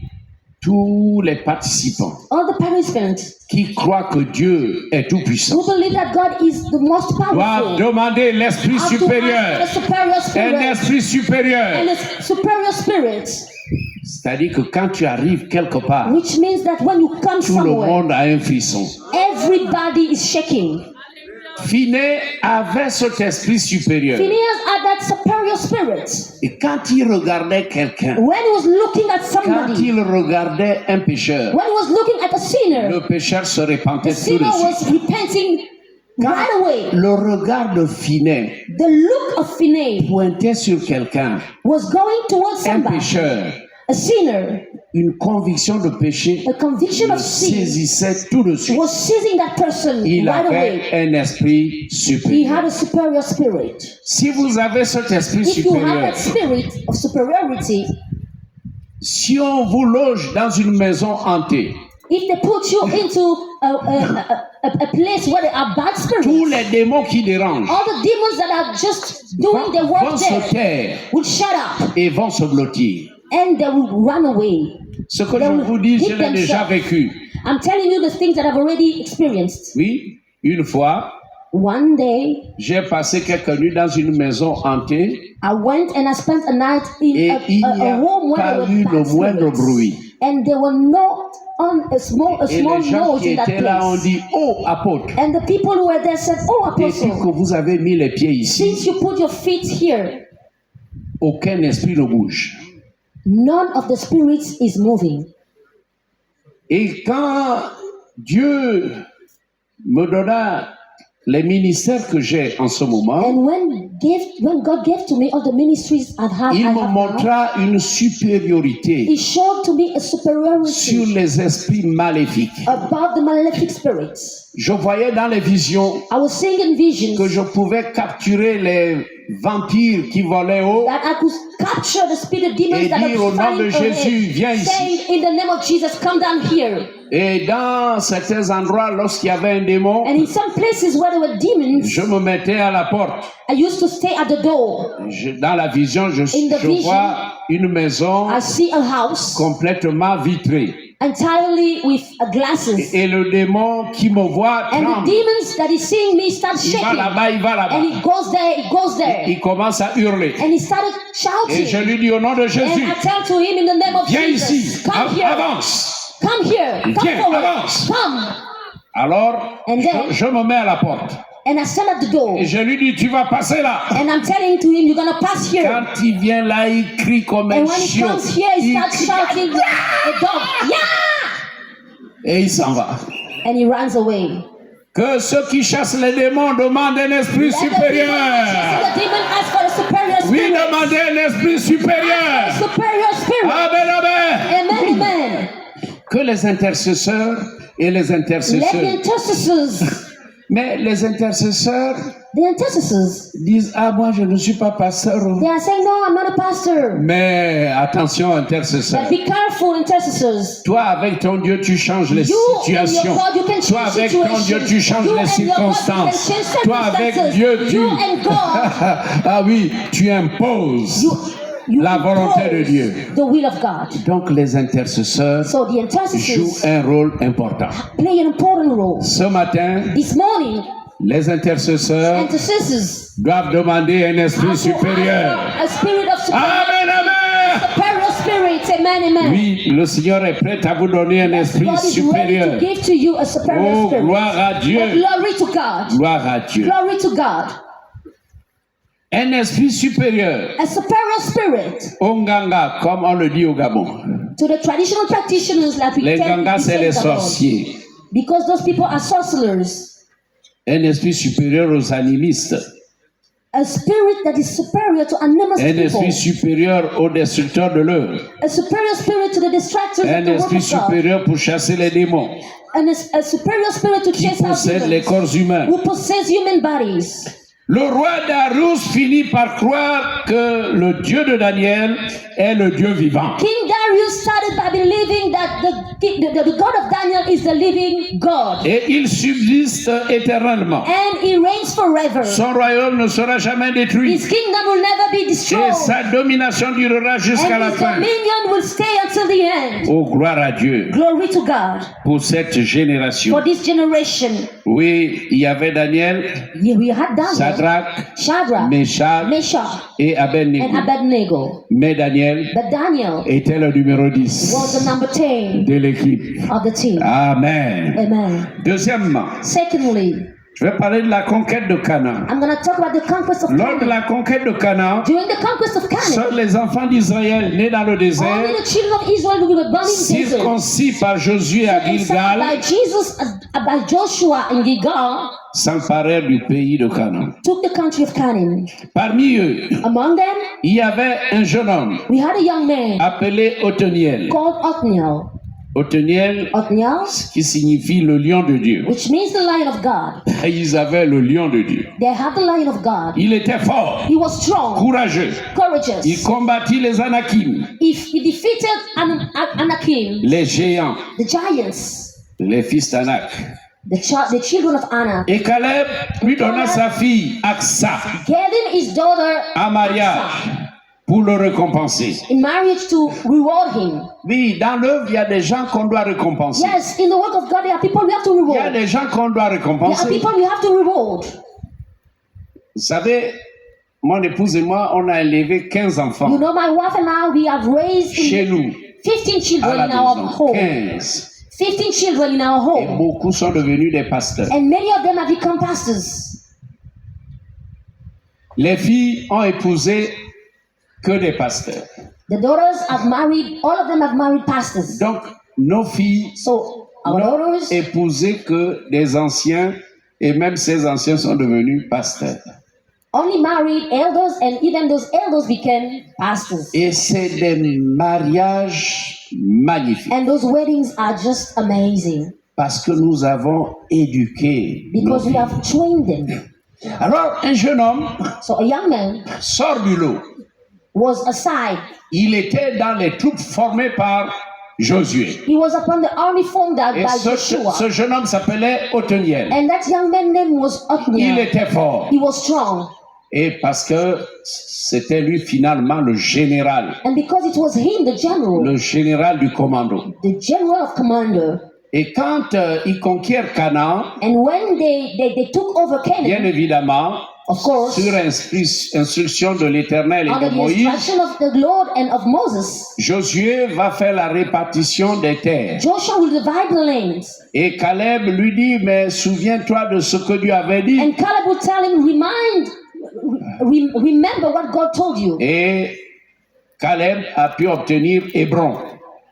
Speaker 1: tous les participants
Speaker 2: all the participants
Speaker 1: qui croient que Dieu est tout-puissant
Speaker 2: who believe that God is the most
Speaker 1: doivent
Speaker 2: powerful
Speaker 1: demander l'esprit
Speaker 2: have to ask for
Speaker 1: supérieur.
Speaker 2: a superior
Speaker 1: Un
Speaker 2: spirit
Speaker 1: esprit supérieur.
Speaker 2: and a superior spirit
Speaker 1: C'est-à-dire que quand tu arrives quelque part,
Speaker 2: which means that when you come
Speaker 1: tout le
Speaker 2: somewhere,
Speaker 1: monde a un frisson.
Speaker 2: everybody is shaking.
Speaker 1: Phiné avait cet esprit supérieur.
Speaker 2: Phineas had that superior spirit.
Speaker 1: Et quand il regardait quelqu'un,
Speaker 2: When he was looking at
Speaker 1: quand
Speaker 2: somebody,
Speaker 1: il regardait un pécheur,
Speaker 2: when he was looking at a sinner,
Speaker 1: le pécheur se
Speaker 2: the
Speaker 1: repentait tout
Speaker 2: sinner
Speaker 1: de suite.
Speaker 2: was repenting right away.
Speaker 1: Le regard de Phiné
Speaker 2: The look of Phineas
Speaker 1: pointait sur quelqu'un,
Speaker 2: was going towards
Speaker 1: un
Speaker 2: somebody,
Speaker 1: pécheur.
Speaker 2: a sinner.
Speaker 1: Une conviction de péché
Speaker 2: A conviction
Speaker 1: le
Speaker 2: of sin
Speaker 1: saisissait tout de suite.
Speaker 2: was seizing that person
Speaker 1: Il
Speaker 2: right
Speaker 1: avait
Speaker 2: away.
Speaker 1: un esprit
Speaker 2: He
Speaker 1: supérieur.
Speaker 2: had a superior spirit.
Speaker 1: Si vous avez cet esprit
Speaker 2: If you have
Speaker 1: supérieur,
Speaker 2: that spirit of superiority,
Speaker 1: si on vous loge dans une maison hantée,
Speaker 2: if they put you into a place where there are bad
Speaker 1: tous
Speaker 2: spirits,
Speaker 1: les démons qui dérangent
Speaker 2: all the demons that are just doing their
Speaker 1: vont
Speaker 2: work
Speaker 1: se
Speaker 2: there
Speaker 1: taire
Speaker 2: will shut up
Speaker 1: et vont se blottir.
Speaker 2: and they will run away.
Speaker 1: Ce que je vous dis, je l'ai déjà vécu.
Speaker 2: I'm telling you the things that I've already experienced.
Speaker 1: Oui, une fois,
Speaker 2: One day,
Speaker 1: j'ai passé quelques nuits dans une maison hantée
Speaker 2: I went and I spent a night in
Speaker 1: et il n'y
Speaker 2: a
Speaker 1: a
Speaker 2: home where
Speaker 1: pas
Speaker 2: there
Speaker 1: eu
Speaker 2: were
Speaker 1: le
Speaker 2: bad
Speaker 1: moindre
Speaker 2: spirits.
Speaker 1: bruit.
Speaker 2: And there were not on a small
Speaker 1: Et les gens
Speaker 2: noise
Speaker 1: qui
Speaker 2: in that
Speaker 1: étaient là ont
Speaker 2: place.
Speaker 1: dit, oh apôtre,
Speaker 2: And the people who were there said, "Oh,
Speaker 1: depuis que
Speaker 2: apostle,
Speaker 1: vous avez mis les pieds ici,
Speaker 2: since you put your feet here,
Speaker 1: aucun esprit ne bouge.
Speaker 2: none of the spirits is moving."
Speaker 1: Et quand Dieu me donna les ministères que j'ai en ce moment,
Speaker 2: And when God gave to me all the ministries I
Speaker 1: il
Speaker 2: have
Speaker 1: me
Speaker 2: now,
Speaker 1: montra une supériorité
Speaker 2: He showed to me a
Speaker 1: sur
Speaker 2: superiority
Speaker 1: les esprits maléfiques.
Speaker 2: about the malefic spirits.
Speaker 1: Je voyais dans les visions
Speaker 2: I was seeing in visions
Speaker 1: que je pouvais capturer les vampires qui volaient haut
Speaker 2: that I could capture the spirit demons
Speaker 1: et
Speaker 2: that
Speaker 1: dire au
Speaker 2: are
Speaker 1: nom de
Speaker 2: flying
Speaker 1: Jésus, viens
Speaker 2: ahead,
Speaker 1: ici.
Speaker 2: saying, "In the name of Jesus, come down here."
Speaker 1: Et dans certains endroits, lorsqu'il y avait un démon,
Speaker 2: And in some places where there were demons,
Speaker 1: je me mettais à la porte.
Speaker 2: I used to stay at the door.
Speaker 1: Dans la vision, je
Speaker 2: vision,
Speaker 1: vois une maison
Speaker 2: I see a house
Speaker 1: complètement vitrée.
Speaker 2: entirely with glasses.
Speaker 1: Et le démon qui me voit
Speaker 2: And the
Speaker 1: tremble.
Speaker 2: demons that is seeing me start
Speaker 1: Il va
Speaker 2: shaking.
Speaker 1: là-bas, il va
Speaker 2: And
Speaker 1: là-bas.
Speaker 2: he goes there, he goes there.
Speaker 1: Il commence à hurler.
Speaker 2: And he started
Speaker 1: Et je
Speaker 2: shouting.
Speaker 1: lui dis au nom de
Speaker 2: And
Speaker 1: Jésus,
Speaker 2: I tell to him in the name of
Speaker 1: viens
Speaker 2: Jesus,
Speaker 1: ici,
Speaker 2: come here,
Speaker 1: avance.
Speaker 2: come here, come
Speaker 1: Viens,
Speaker 2: forward,
Speaker 1: avance.
Speaker 2: come.
Speaker 1: Alors,
Speaker 2: And then-
Speaker 1: je me mets à la porte.
Speaker 2: And I stand at the door.
Speaker 1: Et je lui dis, tu vas passer là.
Speaker 2: And I'm telling to him, you're gonna pass here.
Speaker 1: Quand il vient là, il crie comme un
Speaker 2: And when he
Speaker 1: chiot.
Speaker 2: comes here, he
Speaker 1: Il
Speaker 2: starts
Speaker 1: crie,
Speaker 2: shouting like a dog. Yeah!
Speaker 1: et il s'en va.
Speaker 2: And he runs away.
Speaker 1: Que ceux qui chassent les démons demandent un esprit
Speaker 2: Let the demon
Speaker 1: supérieur.
Speaker 2: chasing the demon ask for a superior
Speaker 1: Oui,
Speaker 2: spirit.
Speaker 1: demandez un esprit supérieur.
Speaker 2: Superior spirit.
Speaker 1: Amen, amen.
Speaker 2: Amen, amen.
Speaker 1: Que les intercesseurs et les
Speaker 2: Let the
Speaker 1: intercesseurs.
Speaker 2: intercessors,
Speaker 1: Mais les intercesseurs
Speaker 2: the intercessors,
Speaker 1: disent, ah, moi, je ne suis pas pasteur.
Speaker 2: they are saying, "No, I'm not a pastor."
Speaker 1: Mais attention, intercesseur.
Speaker 2: But be careful, intercessors.
Speaker 1: Toi, avec ton Dieu, tu changes les
Speaker 2: You and
Speaker 1: situations.
Speaker 2: your God, you can
Speaker 1: Toi,
Speaker 2: change
Speaker 1: avec ton
Speaker 2: situations.
Speaker 1: Dieu, tu changes
Speaker 2: You
Speaker 1: les
Speaker 2: and your God, you can
Speaker 1: circonstances.
Speaker 2: change
Speaker 1: Toi, avec
Speaker 2: circumstances.
Speaker 1: Dieu, tu...
Speaker 2: You and God.
Speaker 1: ah oui, tu imposes
Speaker 2: You
Speaker 1: la volonté de
Speaker 2: impose
Speaker 1: Dieu.
Speaker 2: the will of God.
Speaker 1: Donc, les intercesseurs
Speaker 2: So the
Speaker 1: jouent
Speaker 2: intercessors
Speaker 1: un rôle important.
Speaker 2: play an important role.
Speaker 1: Ce matin,
Speaker 2: This morning,
Speaker 1: les intercesseurs
Speaker 2: intercessors
Speaker 1: doivent demander un esprit supérieur.
Speaker 2: a spirit of
Speaker 1: Amen, amen.
Speaker 2: superior spirit. Amen, amen.
Speaker 1: Oui, le Seigneur est prêt à vous donner un esprit
Speaker 2: God is ready
Speaker 1: supérieur.
Speaker 2: to give to you a superior
Speaker 1: Oh,
Speaker 2: spirit.
Speaker 1: gloire à Dieu.
Speaker 2: Oh, glory to God.
Speaker 1: Gloire à Dieu.
Speaker 2: Glory to God.
Speaker 1: Un esprit supérieur.
Speaker 2: A superior spirit.
Speaker 1: Onganga, comme on le dit au Gabon.
Speaker 2: To the traditional practitioners, like we
Speaker 1: Les
Speaker 2: tell
Speaker 1: gangas, c'est les
Speaker 2: Gabon.
Speaker 1: sorciers.
Speaker 2: Because those people are sorcerers.
Speaker 1: Un esprit supérieur aux animistes.
Speaker 2: A spirit that is superior to animal
Speaker 1: Un
Speaker 2: people.
Speaker 1: esprit supérieur aux destructeurs de l'œuvre.
Speaker 2: A superior spirit to the distractors of
Speaker 1: Un
Speaker 2: the work
Speaker 1: esprit
Speaker 2: of God.
Speaker 1: supérieur pour chasser les démons
Speaker 2: And a superior spirit to
Speaker 1: qui
Speaker 2: chase out
Speaker 1: possèdent les
Speaker 2: demons.
Speaker 1: corps humains.
Speaker 2: Who possess human bodies.
Speaker 1: Le roi Darius finit par croire que le Dieu de Daniel est le Dieu vivant.
Speaker 2: King Darius started by believing that the God of Daniel is the living God.
Speaker 1: Et il subsiste éternellement.
Speaker 2: And he reigns forever.
Speaker 1: Son royaume ne sera jamais détruit.
Speaker 2: His kingdom will never be
Speaker 1: Et
Speaker 2: destroyed.
Speaker 1: sa domination durera jusqu'à
Speaker 2: And
Speaker 1: la
Speaker 2: his
Speaker 1: fin.
Speaker 2: dominion will stay until the end.
Speaker 1: Oh, gloire à Dieu
Speaker 2: Glory to God
Speaker 1: pour cette génération.
Speaker 2: for this generation.
Speaker 1: Oui, il y avait Daniel,
Speaker 2: We had Daniel,
Speaker 1: Sadrach,
Speaker 2: Shadrach,
Speaker 1: Meshach
Speaker 2: Meshach,
Speaker 1: et
Speaker 2: and
Speaker 1: Abednego.
Speaker 2: Abednego.
Speaker 1: Mais Daniel
Speaker 2: But Daniel
Speaker 1: était le numéro
Speaker 2: was
Speaker 1: 10
Speaker 2: the number 10
Speaker 1: de l'équipe.
Speaker 2: of the team.
Speaker 1: Amen.
Speaker 2: Amen.
Speaker 1: Deuxièmement,
Speaker 2: Secondly,
Speaker 1: je vais parler de la conquête de Canaan.
Speaker 2: I'm going to talk about the conquest of
Speaker 1: Lors de
Speaker 2: Canaan.
Speaker 1: la conquête de Canaan,
Speaker 2: During the conquest of Canaan,
Speaker 1: seuls les enfants d'Israël nés dans le désert,
Speaker 2: only the children of Israel who were born in the desert,
Speaker 1: circoncis par Josué à
Speaker 2: by
Speaker 1: Gilgal,
Speaker 2: by Joshua in Gilgal,
Speaker 1: s'emparèrent du pays de Canaan.
Speaker 2: took the country of Canaan.
Speaker 1: Parmi eux,
Speaker 2: Among them,
Speaker 1: il y avait un jeune homme
Speaker 2: we had a young man
Speaker 1: appelé Othniel.
Speaker 2: called Othniel.
Speaker 1: Othniel,
Speaker 2: Othniel,
Speaker 1: qui signifie le lion de Dieu.
Speaker 2: which means the lion of God.
Speaker 1: Ils avaient le lion de Dieu.
Speaker 2: They had the lion of God.
Speaker 1: Il était fort,
Speaker 2: He was strong,
Speaker 1: courageux. Il
Speaker 2: courageous.
Speaker 1: combattit les Anakim,
Speaker 2: He defeated Anakim,
Speaker 1: les géants,
Speaker 2: the giants,
Speaker 1: les fils d'Anak.
Speaker 2: the children of Anak.
Speaker 1: Et Caleb lui donna sa fille Aksa
Speaker 2: Gave him his daughter
Speaker 1: en mariage pour le récompenser.
Speaker 2: in marriage to reward him.
Speaker 1: Oui, dans l'œuvre, il y a des gens qu'on doit récompenser.
Speaker 2: Yes, in the work of God, there are people we have to
Speaker 1: Il y a
Speaker 2: reward.
Speaker 1: des gens qu'on doit
Speaker 2: There are
Speaker 1: récompenser.
Speaker 2: people we have to reward.
Speaker 1: Vous savez, mon épouse et moi, on a élevé 15
Speaker 2: You
Speaker 1: enfants
Speaker 2: know, my wife and I, we have raised
Speaker 1: chez nous,
Speaker 2: 15
Speaker 1: à
Speaker 2: children
Speaker 1: la
Speaker 2: in our
Speaker 1: maison.
Speaker 2: home.
Speaker 1: 15.
Speaker 2: 15 children in our
Speaker 1: Et
Speaker 2: home.
Speaker 1: beaucoup sont devenus des pasteurs.
Speaker 2: And many of them have become pastors.
Speaker 1: Les filles ont épousé que des pasteurs.
Speaker 2: The daughters have married, all of them have married pastors.
Speaker 1: Donc, nos filles
Speaker 2: So, our
Speaker 1: n'ont
Speaker 2: daughters
Speaker 1: épousé que des anciens, et même ces anciens sont devenus pasteurs.
Speaker 2: only married elders, and even those elders became pastors.
Speaker 1: Et c'est des mariages magnifiques.
Speaker 2: And those weddings are just amazing
Speaker 1: Parce que nous avons éduqué nos
Speaker 2: because we
Speaker 1: filles.
Speaker 2: have trained them.
Speaker 1: Alors, un jeune homme
Speaker 2: So a young man
Speaker 1: sort du lot.
Speaker 2: was aside.
Speaker 1: Il était dans les troupes formées par Josué.
Speaker 2: He was upon the army formed out
Speaker 1: Et
Speaker 2: by
Speaker 1: ce
Speaker 2: Joshua.
Speaker 1: jeune homme s'appelait Othniel.
Speaker 2: And that young man's name was
Speaker 1: Il
Speaker 2: Othniel.
Speaker 1: était fort.
Speaker 2: He was strong.
Speaker 1: Et parce que c'était lui finalement le général
Speaker 2: And because it was him,
Speaker 1: le général du commando.
Speaker 2: the general of commander.
Speaker 1: Et quand ils conquièrent Canaan,
Speaker 2: And when they took over
Speaker 1: bien
Speaker 2: Canaan,
Speaker 1: évidemment,
Speaker 2: of course,
Speaker 1: sur instruction de l'Éternel et
Speaker 2: under
Speaker 1: de
Speaker 2: the
Speaker 1: Moïse,
Speaker 2: instruction of the Lord and of Moses,
Speaker 1: Josué va faire la répartition des terres.
Speaker 2: Joshua will divide the lands.
Speaker 1: Et Caleb lui dit, mais souviens-toi de ce que Dieu avait dit.
Speaker 2: And Caleb will tell him, remember what God told you.
Speaker 1: Et Caleb a pu obtenir Hébron.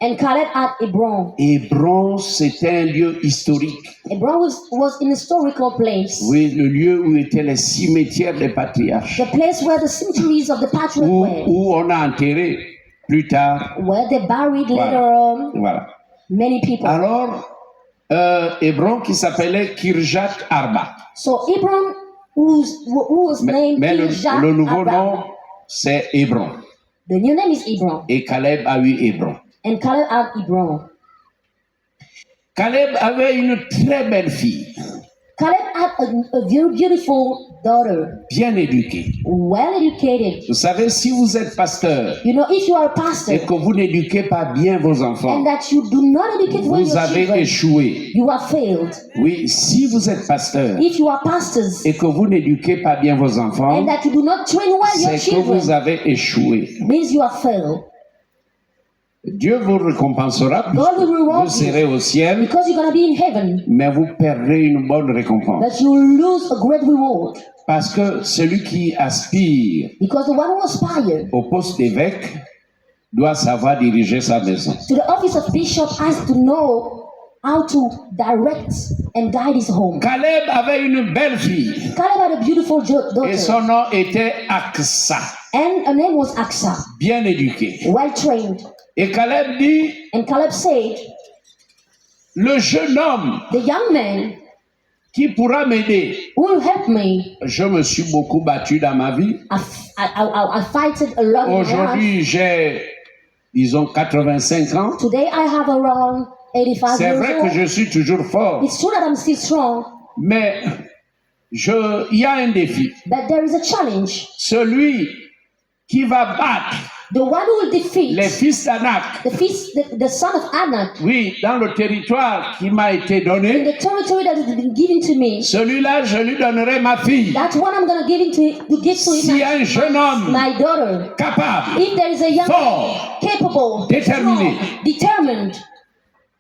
Speaker 2: And Caleb had Hebron.
Speaker 1: Hébron, c'était un lieu historique.
Speaker 2: Hebron was an historical place.
Speaker 1: Oui, le lieu où étaient les cimetières des patriarches.
Speaker 2: The place where the cemeteries of the patriarchs were.
Speaker 1: Où on a enterré plus tard.
Speaker 2: Where they buried later on
Speaker 1: Voilà.
Speaker 2: many people.
Speaker 1: Alors, Hébron qui s'appelait Kirjat Arba.
Speaker 2: So Hebron, who was named
Speaker 1: Mais
Speaker 2: Kirjat
Speaker 1: le nouveau
Speaker 2: Arba.
Speaker 1: nom, c'est Hébron.
Speaker 2: The new name is Hebron.
Speaker 1: Et Caleb a eu Hébron.
Speaker 2: And Caleb had Hebron.
Speaker 1: Caleb avait une très belle fille,
Speaker 2: Caleb had a very beautiful daughter,
Speaker 1: bien éduquée.
Speaker 2: well educated.
Speaker 1: Vous savez, si vous êtes pasteur
Speaker 2: You know, if you are a pastor
Speaker 1: et que vous n'éduquez pas bien vos enfants,
Speaker 2: and that you do not educate well
Speaker 1: vous
Speaker 2: your
Speaker 1: avez
Speaker 2: children,
Speaker 1: échoué.
Speaker 2: you have failed.
Speaker 1: Oui, si vous êtes pasteur
Speaker 2: If you are pastors
Speaker 1: et que vous n'éduquez pas bien vos enfants,
Speaker 2: and that you do not train well your
Speaker 1: c'est que vous
Speaker 2: children,
Speaker 1: avez échoué.
Speaker 2: means you have failed.
Speaker 1: Dieu vous récompensera,
Speaker 2: God will reward
Speaker 1: vous serez au ciel,
Speaker 2: Because you're going to be in heaven,
Speaker 1: mais vous perdrez une bonne récompense.
Speaker 2: but you will lose a great reward.
Speaker 1: Parce que celui qui aspire
Speaker 2: Because the one who aspires
Speaker 1: au poste d'évêque doit savoir diriger sa maison.
Speaker 2: to the office of bishop has to know how to direct and guide his home.
Speaker 1: Caleb avait une belle fille
Speaker 2: Caleb had a beautiful
Speaker 1: et
Speaker 2: daughter,
Speaker 1: son nom était Aksa,
Speaker 2: and her name was Aksa,
Speaker 1: bien éduquée.
Speaker 2: well trained.
Speaker 1: Et Caleb dit,
Speaker 2: And Caleb said,
Speaker 1: le jeune homme
Speaker 2: the young man
Speaker 1: qui pourra m'aider.
Speaker 2: who will help me.
Speaker 1: Je me suis beaucoup battu dans ma vie.
Speaker 2: I fight it a lot in my life.
Speaker 1: Aujourd'hui, j'ai, disons, 85 ans.
Speaker 2: Today I have around 85
Speaker 1: C'est
Speaker 2: years
Speaker 1: vrai que
Speaker 2: old.
Speaker 1: je suis toujours fort,
Speaker 2: It's true that I'm still strong,
Speaker 1: mais il y a un défi.
Speaker 2: but there is a challenge.
Speaker 1: Celui qui va battre
Speaker 2: The one who will defeat
Speaker 1: les fils d'Anak.
Speaker 2: the son of Anak
Speaker 1: Oui, dans le territoire qui m'a été
Speaker 2: in
Speaker 1: donné,
Speaker 2: the territory that has been given to me.
Speaker 1: celui-là, je lui donnerai ma fille.
Speaker 2: That's what I'm going to give to
Speaker 1: S'il y a un jeune homme
Speaker 2: my daughter.
Speaker 1: capable
Speaker 2: If there is a young
Speaker 1: fort,
Speaker 2: man capable,
Speaker 1: déterminé,
Speaker 2: strong, determined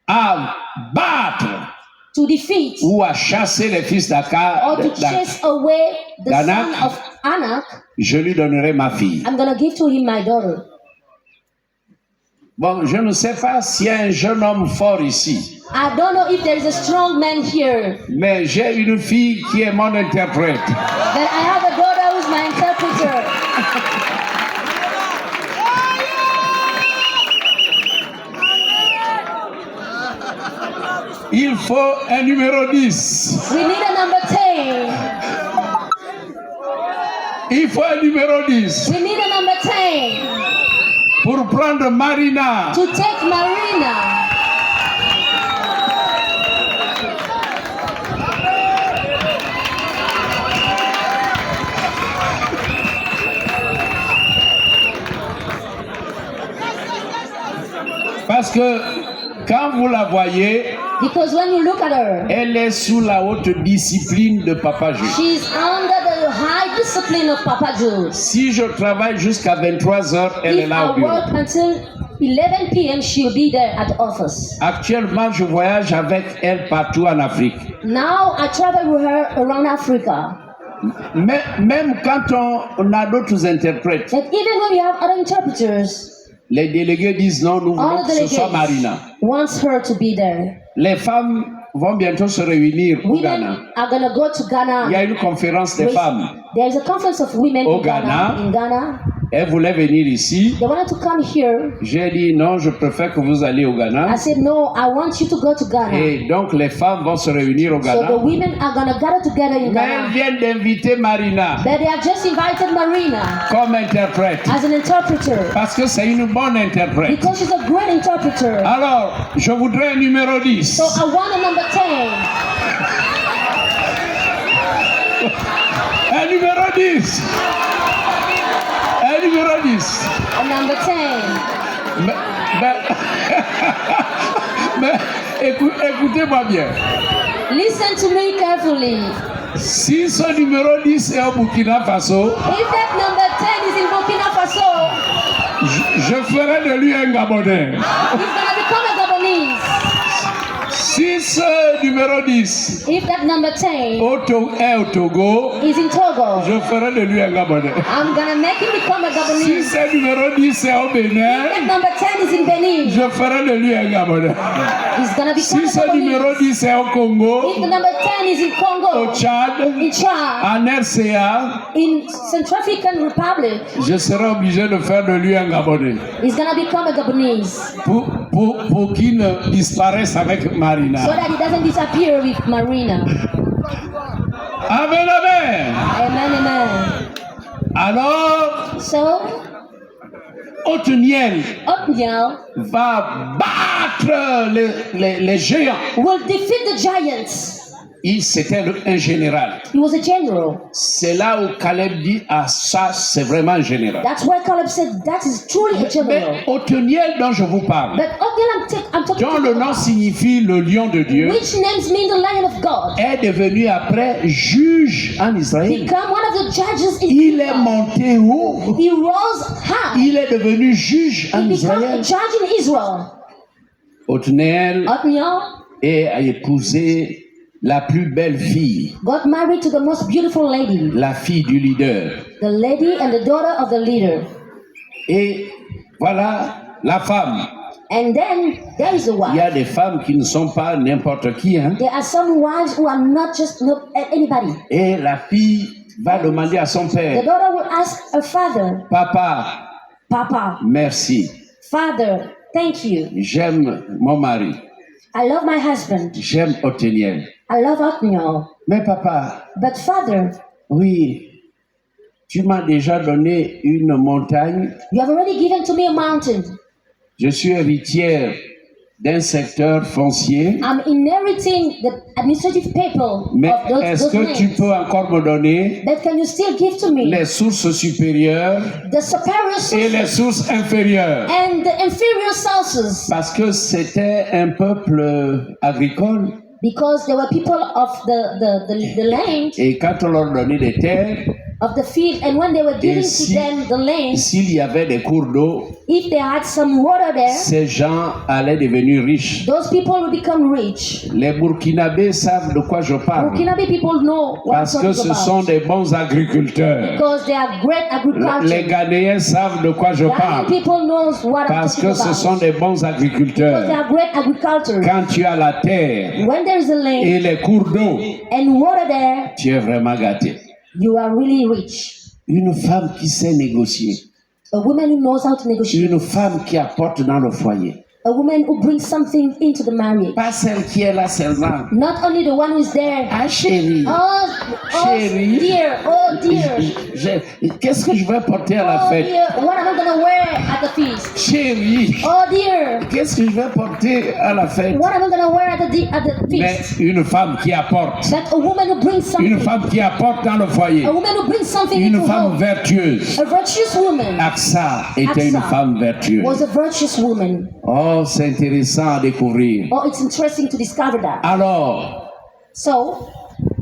Speaker 1: à battre
Speaker 2: to defeat
Speaker 1: ou à chasser les fils
Speaker 2: or to
Speaker 1: d'Anak,
Speaker 2: chase away the
Speaker 1: d'Anak,
Speaker 2: son of Anak,
Speaker 1: je lui donnerai ma fille.
Speaker 2: I'm going to give to him my daughter.
Speaker 1: Bon, je ne sais pas s'il y a un jeune homme fort ici,
Speaker 2: I don't know if there is a strong man here,
Speaker 1: mais j'ai une fille qui est mon interprète.
Speaker 2: but I have a daughter who's my interpreter.
Speaker 1: Il faut un numéro 10.
Speaker 2: We need a number 10.
Speaker 1: Il faut un numéro 10
Speaker 2: We need a number 10
Speaker 1: pour prendre Marina.
Speaker 2: to take Marina.
Speaker 1: Parce que quand vous la voyez,
Speaker 2: Because when you look at her,
Speaker 1: elle est sous la haute discipline de Papa Jules.
Speaker 2: she's under the high discipline of Papa Jules.
Speaker 1: Si je travaille jusqu'à 23 heures, elle est
Speaker 2: If
Speaker 1: là au
Speaker 2: I
Speaker 1: bureau.
Speaker 2: work until 11 p.m., she'll be there at the office.
Speaker 1: Actuellement, je voyage avec elle partout en Afrique.
Speaker 2: Now I travel with her around Africa.
Speaker 1: Mais même quand on a d'autres interprètes,
Speaker 2: But even when we have other interpreters,
Speaker 1: les délégués disent non, nous voulons
Speaker 2: all
Speaker 1: que
Speaker 2: the
Speaker 1: ce soit
Speaker 2: delegates
Speaker 1: Marina.
Speaker 2: wants her to be there.
Speaker 1: Les femmes vont bientôt se réunir au Ghana.
Speaker 2: Women are going to go to
Speaker 1: Il y a
Speaker 2: Ghana.
Speaker 1: une conférence des femmes.
Speaker 2: There is a conference of women
Speaker 1: Au
Speaker 2: in Ghana.
Speaker 1: Ghana.
Speaker 2: In Ghana.
Speaker 1: Elles voulaient venir ici.
Speaker 2: They wanted to come here.
Speaker 1: J'ai dit non, je préfère que vous alliez au
Speaker 2: I
Speaker 1: Ghana.
Speaker 2: said, no, I want you to go to Ghana.
Speaker 1: Et donc les femmes vont se réunir au
Speaker 2: So the
Speaker 1: Ghana.
Speaker 2: women are going to gather together in
Speaker 1: Mais elles
Speaker 2: Ghana.
Speaker 1: viennent d'inviter Marina
Speaker 2: But they have just invited Marina
Speaker 1: comme interprète.
Speaker 2: as an interpreter
Speaker 1: Parce que c'est une bonne interprète.
Speaker 2: because she's a great interpreter.
Speaker 1: Alors, je voudrais un numéro 10.
Speaker 2: So I want a number 10.
Speaker 1: Un numéro 10. Un numéro 10.
Speaker 2: A number 10.
Speaker 1: Mais écoutez-moi bien.
Speaker 2: Listen to me carefully.
Speaker 1: Si ce numéro 10 est au Burkina Faso,
Speaker 2: If that number 10 is in Burkina Faso,
Speaker 1: je ferai de lui un Gabonais.
Speaker 2: he's going to become a Gabonese.
Speaker 1: Si ce numéro 10
Speaker 2: If that number 10
Speaker 1: est au Togo,
Speaker 2: is in Togo,
Speaker 1: je ferai de lui un Gabonais.
Speaker 2: I'm going to make him become a
Speaker 1: Si
Speaker 2: Gabonese.
Speaker 1: ce numéro 10 est au
Speaker 2: If
Speaker 1: Bénin,
Speaker 2: that number 10 is in Benin,
Speaker 1: je ferai de lui un Gabonais.
Speaker 2: he's going to become
Speaker 1: Si
Speaker 2: a
Speaker 1: ce numéro
Speaker 2: Gabonese.
Speaker 1: 10 est au Congo,
Speaker 2: If the number 10 is in
Speaker 1: au
Speaker 2: Congo,
Speaker 1: Tchad,
Speaker 2: in Chad,
Speaker 1: en RCA,
Speaker 2: in Central African Republic,
Speaker 1: je serai obligé de faire de lui un Gabonais
Speaker 2: he's going to become a Gabonese
Speaker 1: pour qu'il ne disparaisse avec Marina.
Speaker 2: so that he doesn't disappear with Marina.
Speaker 1: Amen, amen.
Speaker 2: Amen, amen.
Speaker 1: Alors,
Speaker 2: So,
Speaker 1: Othniel
Speaker 2: Othniel
Speaker 1: va battre les géants.
Speaker 2: will defeat the giants.
Speaker 1: C'était un général.
Speaker 2: He was a general.
Speaker 1: C'est là où Caleb dit, ah ça c'est vraiment un général.
Speaker 2: That's why Caleb said that is truly a general.
Speaker 1: Mais Othniel dont je vous parle,
Speaker 2: But Othniel, I'm talking
Speaker 1: dont le nom
Speaker 2: about,
Speaker 1: signifie le lion de Dieu,
Speaker 2: which names mean the Lion of God,
Speaker 1: est devenu après juge en Israël.
Speaker 2: become one of the judges in
Speaker 1: Il est
Speaker 2: Israel.
Speaker 1: monté haut.
Speaker 2: He rose high.
Speaker 1: Il est devenu juge en
Speaker 2: He became a
Speaker 1: Israël.
Speaker 2: judge in Israel.
Speaker 1: Othniel
Speaker 2: Othniel
Speaker 1: a épousé la plus belle fille,
Speaker 2: got married to the most beautiful lady,
Speaker 1: la fille du leader.
Speaker 2: the lady and the daughter of the leader.
Speaker 1: Et voilà la femme.
Speaker 2: And then there is the
Speaker 1: Il y
Speaker 2: wife.
Speaker 1: a des femmes qui ne sont pas n'importe qui, hein.
Speaker 2: There are some wives who are not just anybody.
Speaker 1: Et la fille va demander à son
Speaker 2: The
Speaker 1: père,
Speaker 2: daughter will ask her father,
Speaker 1: papa,
Speaker 2: Papa,
Speaker 1: merci,
Speaker 2: Father, thank you.
Speaker 1: j'aime mon mari,
Speaker 2: I love my husband.
Speaker 1: j'aime Othniel.
Speaker 2: I love Othniel.
Speaker 1: Mais papa,
Speaker 2: But Father,
Speaker 1: oui, tu m'as déjà donné une montagne,
Speaker 2: you have already given to me a mountain.
Speaker 1: je suis héritière d'un secteur foncier.
Speaker 2: I'm inheriting the administrative people
Speaker 1: Mais
Speaker 2: of
Speaker 1: est-ce
Speaker 2: those
Speaker 1: que tu
Speaker 2: lands.
Speaker 1: peux encore me donner
Speaker 2: But can you still give to me
Speaker 1: les sources supérieures
Speaker 2: the superior
Speaker 1: et
Speaker 2: sources
Speaker 1: les sources inférieures?
Speaker 2: and the inferior sources?
Speaker 1: Parce que c'était un peuple agricole.
Speaker 2: Because there were people of the land,
Speaker 1: Et quand on leur donnait des terres,
Speaker 2: of the field, and when they were giving
Speaker 1: si-
Speaker 2: to them the land,
Speaker 1: s'il y avait des cours d'eau,
Speaker 2: if they had some water there,
Speaker 1: ces gens allaient devenir riches.
Speaker 2: those people will become rich.
Speaker 1: Les Burkinabés savent de quoi je parle.
Speaker 2: Burkinabe people know what I'm
Speaker 1: Parce que
Speaker 2: talking
Speaker 1: ce
Speaker 2: about.
Speaker 1: sont des bons agriculteurs.
Speaker 2: Because they are great
Speaker 1: Les
Speaker 2: agriculture.
Speaker 1: Ghanéens savent de quoi je
Speaker 2: Ghanaian
Speaker 1: parle.
Speaker 2: people knows what I'm
Speaker 1: Parce
Speaker 2: talking
Speaker 1: que ce
Speaker 2: about.
Speaker 1: sont des bons
Speaker 2: Because they
Speaker 1: agriculteurs.
Speaker 2: are great agriculture.
Speaker 1: Quand tu as la terre
Speaker 2: When there is a land
Speaker 1: et les cours d'eau,
Speaker 2: and water there,
Speaker 1: tu es vraiment gâté.
Speaker 2: you are really rich.
Speaker 1: Une femme qui sait négocier.
Speaker 2: A woman who knows how to negotiate.
Speaker 1: Une femme qui apporte dans le foyer.
Speaker 2: A woman who brings something into the marriage.
Speaker 1: Pas celle qui est là seulement.
Speaker 2: Not only the one who is there.
Speaker 1: Ah chérie,
Speaker 2: Oh
Speaker 1: Chérie.
Speaker 2: dear, oh dear.
Speaker 1: Qu'est-ce que je vais porter à la
Speaker 2: Oh
Speaker 1: fête?
Speaker 2: dear, what am I gonna wear at the feast?
Speaker 1: Chérie,
Speaker 2: Oh dear,
Speaker 1: qu'est-ce que je vais porter à la fête?
Speaker 2: what am I gonna wear at the
Speaker 1: Mais
Speaker 2: feast?
Speaker 1: une femme qui apporte.
Speaker 2: That a woman who brings something.
Speaker 1: Une femme qui apporte dans le foyer.
Speaker 2: A woman who brings something
Speaker 1: Une
Speaker 2: into
Speaker 1: femme
Speaker 2: home.
Speaker 1: vertueuse.
Speaker 2: A virtuous woman
Speaker 1: Aksa était une
Speaker 2: Aksa
Speaker 1: femme vertueuse.
Speaker 2: was a virtuous woman.
Speaker 1: Oh, c'est intéressant à découvrir.
Speaker 2: Oh, it's interesting to discover that.
Speaker 1: Alors,
Speaker 2: So,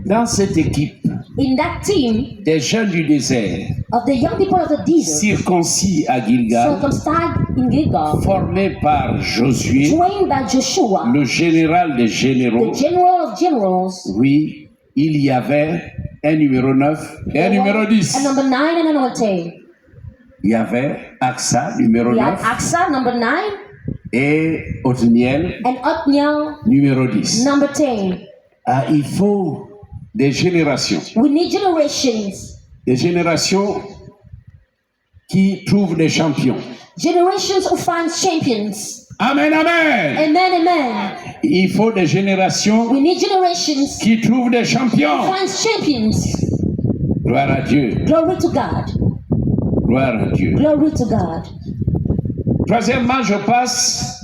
Speaker 1: dans cette équipe
Speaker 2: in that team
Speaker 1: des jeunes du désert,
Speaker 2: of the young people of the desert,
Speaker 1: circoncis à Gilgal,
Speaker 2: circumcised in Gilgal,
Speaker 1: formés par Josué,
Speaker 2: trained by Joshua,
Speaker 1: le général des généraux,
Speaker 2: the general of generals,
Speaker 1: oui, il y avait un numéro 9 et un numéro 10.
Speaker 2: a number 9 and a number 10.
Speaker 1: Il y avait Aksa, numéro
Speaker 2: We had
Speaker 1: 9,
Speaker 2: Aksa, number 9,
Speaker 1: et Othniel,
Speaker 2: and Othniel,
Speaker 1: numéro 10.
Speaker 2: number 10.
Speaker 1: Ah, il faut des générations.
Speaker 2: We need generations.
Speaker 1: Des générations qui trouvent des champions.
Speaker 2: Generations who find champions.
Speaker 1: Amen, amen.
Speaker 2: Amen, amen.
Speaker 1: Il faut des générations
Speaker 2: We need generations
Speaker 1: qui trouvent des
Speaker 2: who
Speaker 1: champions.
Speaker 2: find champions.
Speaker 1: Gloire à Dieu.
Speaker 2: Glory to God.
Speaker 1: Gloire à Dieu.
Speaker 2: Glory to God.
Speaker 1: Troisièmement, je passe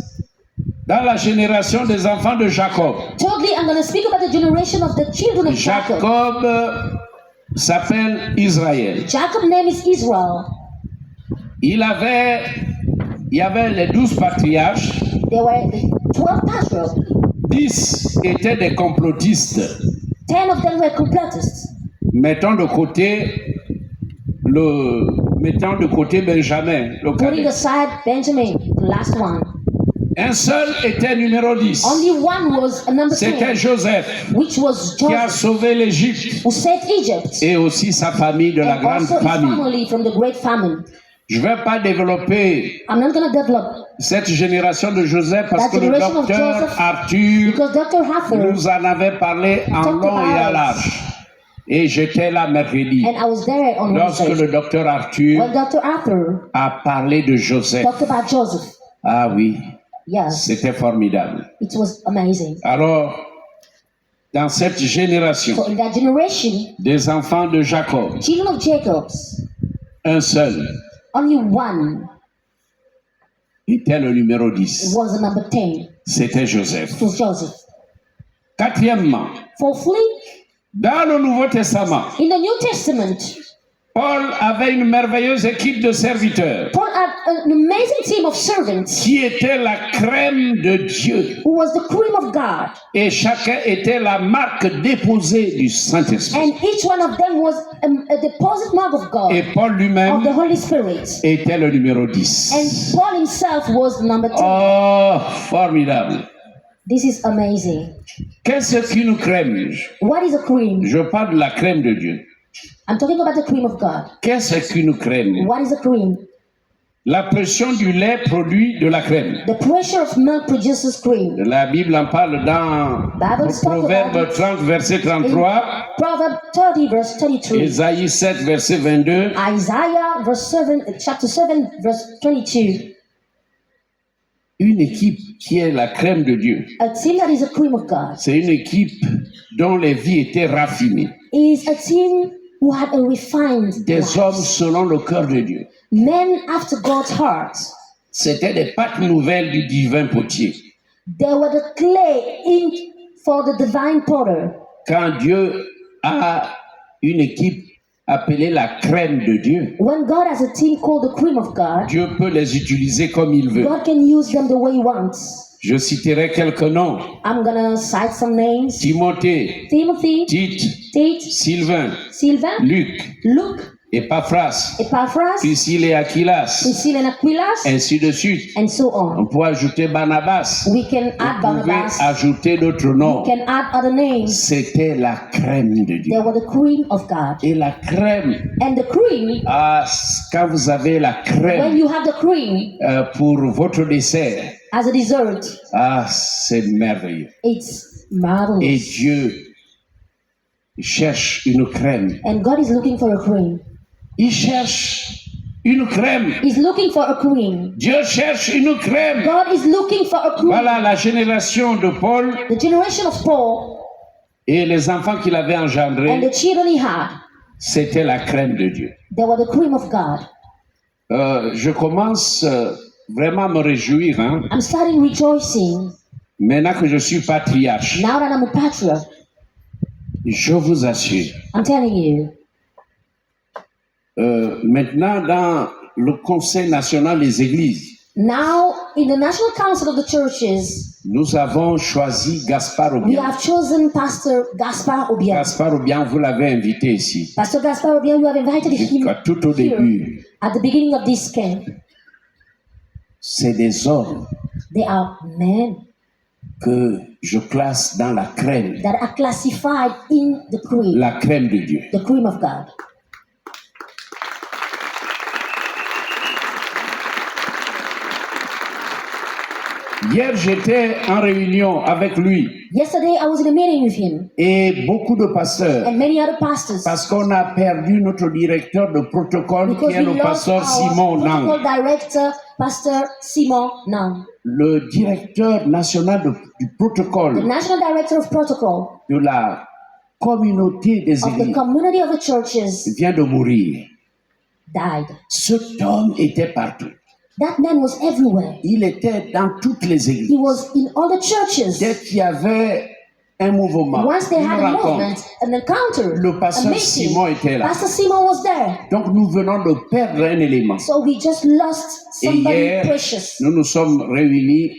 Speaker 1: dans la génération des enfants de Jacob.
Speaker 2: Thirdly, I'm going to speak about the generation of the children of Jacob.
Speaker 1: Jacob s'appelle Israël.
Speaker 2: Jacob's name is Israel.
Speaker 1: Il y avait les 12 patriarches.
Speaker 2: There were the 12 patriarchs.
Speaker 1: 10 étaient des complotistes.
Speaker 2: 10 of them were complotists.
Speaker 1: Mettons de côté Benjamin, le
Speaker 2: Putting
Speaker 1: cadet.
Speaker 2: aside Benjamin, the last one.
Speaker 1: Un seul était numéro 10.
Speaker 2: Only one was a number
Speaker 1: C'était
Speaker 2: 10,
Speaker 1: Joseph
Speaker 2: which was
Speaker 1: qui a
Speaker 2: Joseph,
Speaker 1: sauvé l'Égypte
Speaker 2: who saved Egypt,
Speaker 1: et aussi sa famille de la
Speaker 2: and
Speaker 1: grande
Speaker 2: also his
Speaker 1: famille.
Speaker 2: family from the great famine.
Speaker 1: Je ne vais pas développer
Speaker 2: I'm not going to develop
Speaker 1: cette génération de Joseph parce
Speaker 2: That
Speaker 1: que le
Speaker 2: generation of
Speaker 1: docteur
Speaker 2: Joseph,
Speaker 1: Arthur
Speaker 2: because Dr. Hafer,
Speaker 1: nous en avait parlé en
Speaker 2: Dr.
Speaker 1: long et à
Speaker 2: Alex.
Speaker 1: large. Et j'étais là mercredi
Speaker 2: and I was there on
Speaker 1: lorsque
Speaker 2: Wednesday.
Speaker 1: le docteur Arthur
Speaker 2: When Dr. Arthur
Speaker 1: a parlé de Joseph.
Speaker 2: talked about Joseph,
Speaker 1: Ah oui,
Speaker 2: yes,
Speaker 1: c'était formidable.
Speaker 2: it was amazing.
Speaker 1: Alors, dans cette génération
Speaker 2: So in that generation,
Speaker 1: des enfants de Jacob,
Speaker 2: children of Jacob's,
Speaker 1: un seul
Speaker 2: only one
Speaker 1: était le numéro 10.
Speaker 2: was the number 10.
Speaker 1: C'était Joseph.
Speaker 2: It was Joseph.
Speaker 1: Quatrièmement,
Speaker 2: Fourthly,
Speaker 1: dans le Nouveau Testament,
Speaker 2: in the New Testament,
Speaker 1: Paul avait une merveilleuse équipe de serviteurs
Speaker 2: Paul had an amazing team of servants
Speaker 1: qui était la crème de Dieu.
Speaker 2: who was the cream of God,
Speaker 1: Et chacun était la marque déposée du Saint-Esprit.
Speaker 2: and each one of them was a deposit mark of God,
Speaker 1: Et Paul
Speaker 2: of
Speaker 1: lui-même
Speaker 2: the Holy Spirit.
Speaker 1: était le numéro 10.
Speaker 2: And Paul himself was the number 10.
Speaker 1: Oh, formidable.
Speaker 2: This is amazing.
Speaker 1: Qu'est-ce qu'une crème?
Speaker 2: What is a cream?
Speaker 1: Je parle de la crème de Dieu.
Speaker 2: I'm talking about the cream of God.
Speaker 1: Qu'est-ce qu'une crème?
Speaker 2: What is a cream?
Speaker 1: La pression du lait produit de la crème.
Speaker 2: The pressure of milk produces cream.
Speaker 1: La Bible en parle dans
Speaker 2: Bible
Speaker 1: le
Speaker 2: talk about
Speaker 1: Proverbe
Speaker 2: it.
Speaker 1: 30, verset 33,
Speaker 2: Proverbs 30, verse 33.
Speaker 1: Ésaïe 7, verset 22.
Speaker 2: Isaiah chapter 7, verse 22.
Speaker 1: Une équipe qui est la crème de Dieu,
Speaker 2: A team that is a cream of God
Speaker 1: c'est une équipe dont les vies étaient raffinées.
Speaker 2: is a team who had a refined
Speaker 1: Des
Speaker 2: life.
Speaker 1: hommes selon le cœur de Dieu.
Speaker 2: Men after God's heart.
Speaker 1: C'était des pâtes nouvelles du divin potier.
Speaker 2: They were the clay in for the divine potter.
Speaker 1: Quand Dieu a une équipe appelée la crème de Dieu,
Speaker 2: When God has a team called the cream of God,
Speaker 1: Dieu peut les utiliser comme il veut.
Speaker 2: God can use them the way He wants.
Speaker 1: Je citerai quelques noms.
Speaker 2: I'm gonna cite some names:
Speaker 1: Timothée,
Speaker 2: Timothy,
Speaker 1: Tite,
Speaker 2: Tate,
Speaker 1: Sylvain,
Speaker 2: Sylvain,
Speaker 1: Luc,
Speaker 2: Luke,
Speaker 1: Epaphras,
Speaker 2: Epaphras,
Speaker 1: Priscille et Aquilas,
Speaker 2: Priscilla and Aquilas,
Speaker 1: ainsi de suite.
Speaker 2: and so on.
Speaker 1: On peut ajouter Barnabas.
Speaker 2: We can add
Speaker 1: Vous pouvez
Speaker 2: Barnabas.
Speaker 1: ajouter d'autres noms.
Speaker 2: We can add other names.
Speaker 1: C'était la crème de
Speaker 2: They
Speaker 1: Dieu.
Speaker 2: were the cream of God.
Speaker 1: Et la crème,
Speaker 2: And the cream,
Speaker 1: quand vous avez la
Speaker 2: when
Speaker 1: crème
Speaker 2: you have the cream
Speaker 1: pour votre dessert,
Speaker 2: as a dessert,
Speaker 1: c'est merveilleux.
Speaker 2: it's
Speaker 1: Et
Speaker 2: marvelous.
Speaker 1: Dieu cherche une crème.
Speaker 2: And God is looking for a cream.
Speaker 1: Il cherche une crème.
Speaker 2: He's looking for a cream.
Speaker 1: Dieu cherche une crème.
Speaker 2: God is looking for a cream.
Speaker 1: Voilà la génération de Paul
Speaker 2: The generation of Paul
Speaker 1: et les enfants qu'il avait
Speaker 2: and
Speaker 1: engendrés,
Speaker 2: the children he had,
Speaker 1: c'était la crème de Dieu.
Speaker 2: they were the cream of God.
Speaker 1: Je commence vraiment à me réjouir, hein,
Speaker 2: I'm starting rejoicing
Speaker 1: maintenant que je suis patriarche.
Speaker 2: now that I'm a patriarch.
Speaker 1: Je vous assure.
Speaker 2: I'm telling you.
Speaker 1: Maintenant, dans le Conseil national des églises,
Speaker 2: Now, in the National Council of the Churches,
Speaker 1: nous avons choisi Gaspard
Speaker 2: we
Speaker 1: Obiang.
Speaker 2: have chosen Pastor Gaspar Obiang.
Speaker 1: Gaspard Obiang, vous l'avez invité ici.
Speaker 2: Pastor Gaspar Obiang, you have invited him
Speaker 1: Tout au
Speaker 2: here
Speaker 1: début,
Speaker 2: at the beginning of this camp.
Speaker 1: c'est des hommes
Speaker 2: They are men
Speaker 1: que je classe dans la crème,
Speaker 2: that are classified in the cream,
Speaker 1: la crème de Dieu.
Speaker 2: the cream of God.
Speaker 1: Hier, j'étais en réunion avec lui
Speaker 2: Yesterday, I was in a meeting with him
Speaker 1: et beaucoup de pasteurs
Speaker 2: and many other pastors
Speaker 1: parce qu'on a perdu notre directeur de protocole qui
Speaker 2: because
Speaker 1: est
Speaker 2: we
Speaker 1: le
Speaker 2: lost
Speaker 1: pasteur
Speaker 2: our
Speaker 1: Simon Nang.
Speaker 2: protocol director, Pastor Simon Nang,
Speaker 1: Le directeur national du
Speaker 2: the
Speaker 1: protocole
Speaker 2: national director of protocol
Speaker 1: de la communauté des
Speaker 2: of the
Speaker 1: églises
Speaker 2: community of the churches,
Speaker 1: vient de mourir.
Speaker 2: died.
Speaker 1: Cet homme était partout.
Speaker 2: That man was everywhere.
Speaker 1: Il était dans toutes les
Speaker 2: He
Speaker 1: églises.
Speaker 2: was in all the churches.
Speaker 1: Dès qu'il y avait un mouvement,
Speaker 2: Once they
Speaker 1: une
Speaker 2: had a
Speaker 1: rencontre,
Speaker 2: movement, an encounter,
Speaker 1: le
Speaker 2: a
Speaker 1: pasteur
Speaker 2: meeting,
Speaker 1: Simon était là.
Speaker 2: Pastor Simon was there.
Speaker 1: Donc nous venons de perdre un élément.
Speaker 2: So we just lost
Speaker 1: Et
Speaker 2: somebody
Speaker 1: hier,
Speaker 2: precious.
Speaker 1: nous nous sommes réunis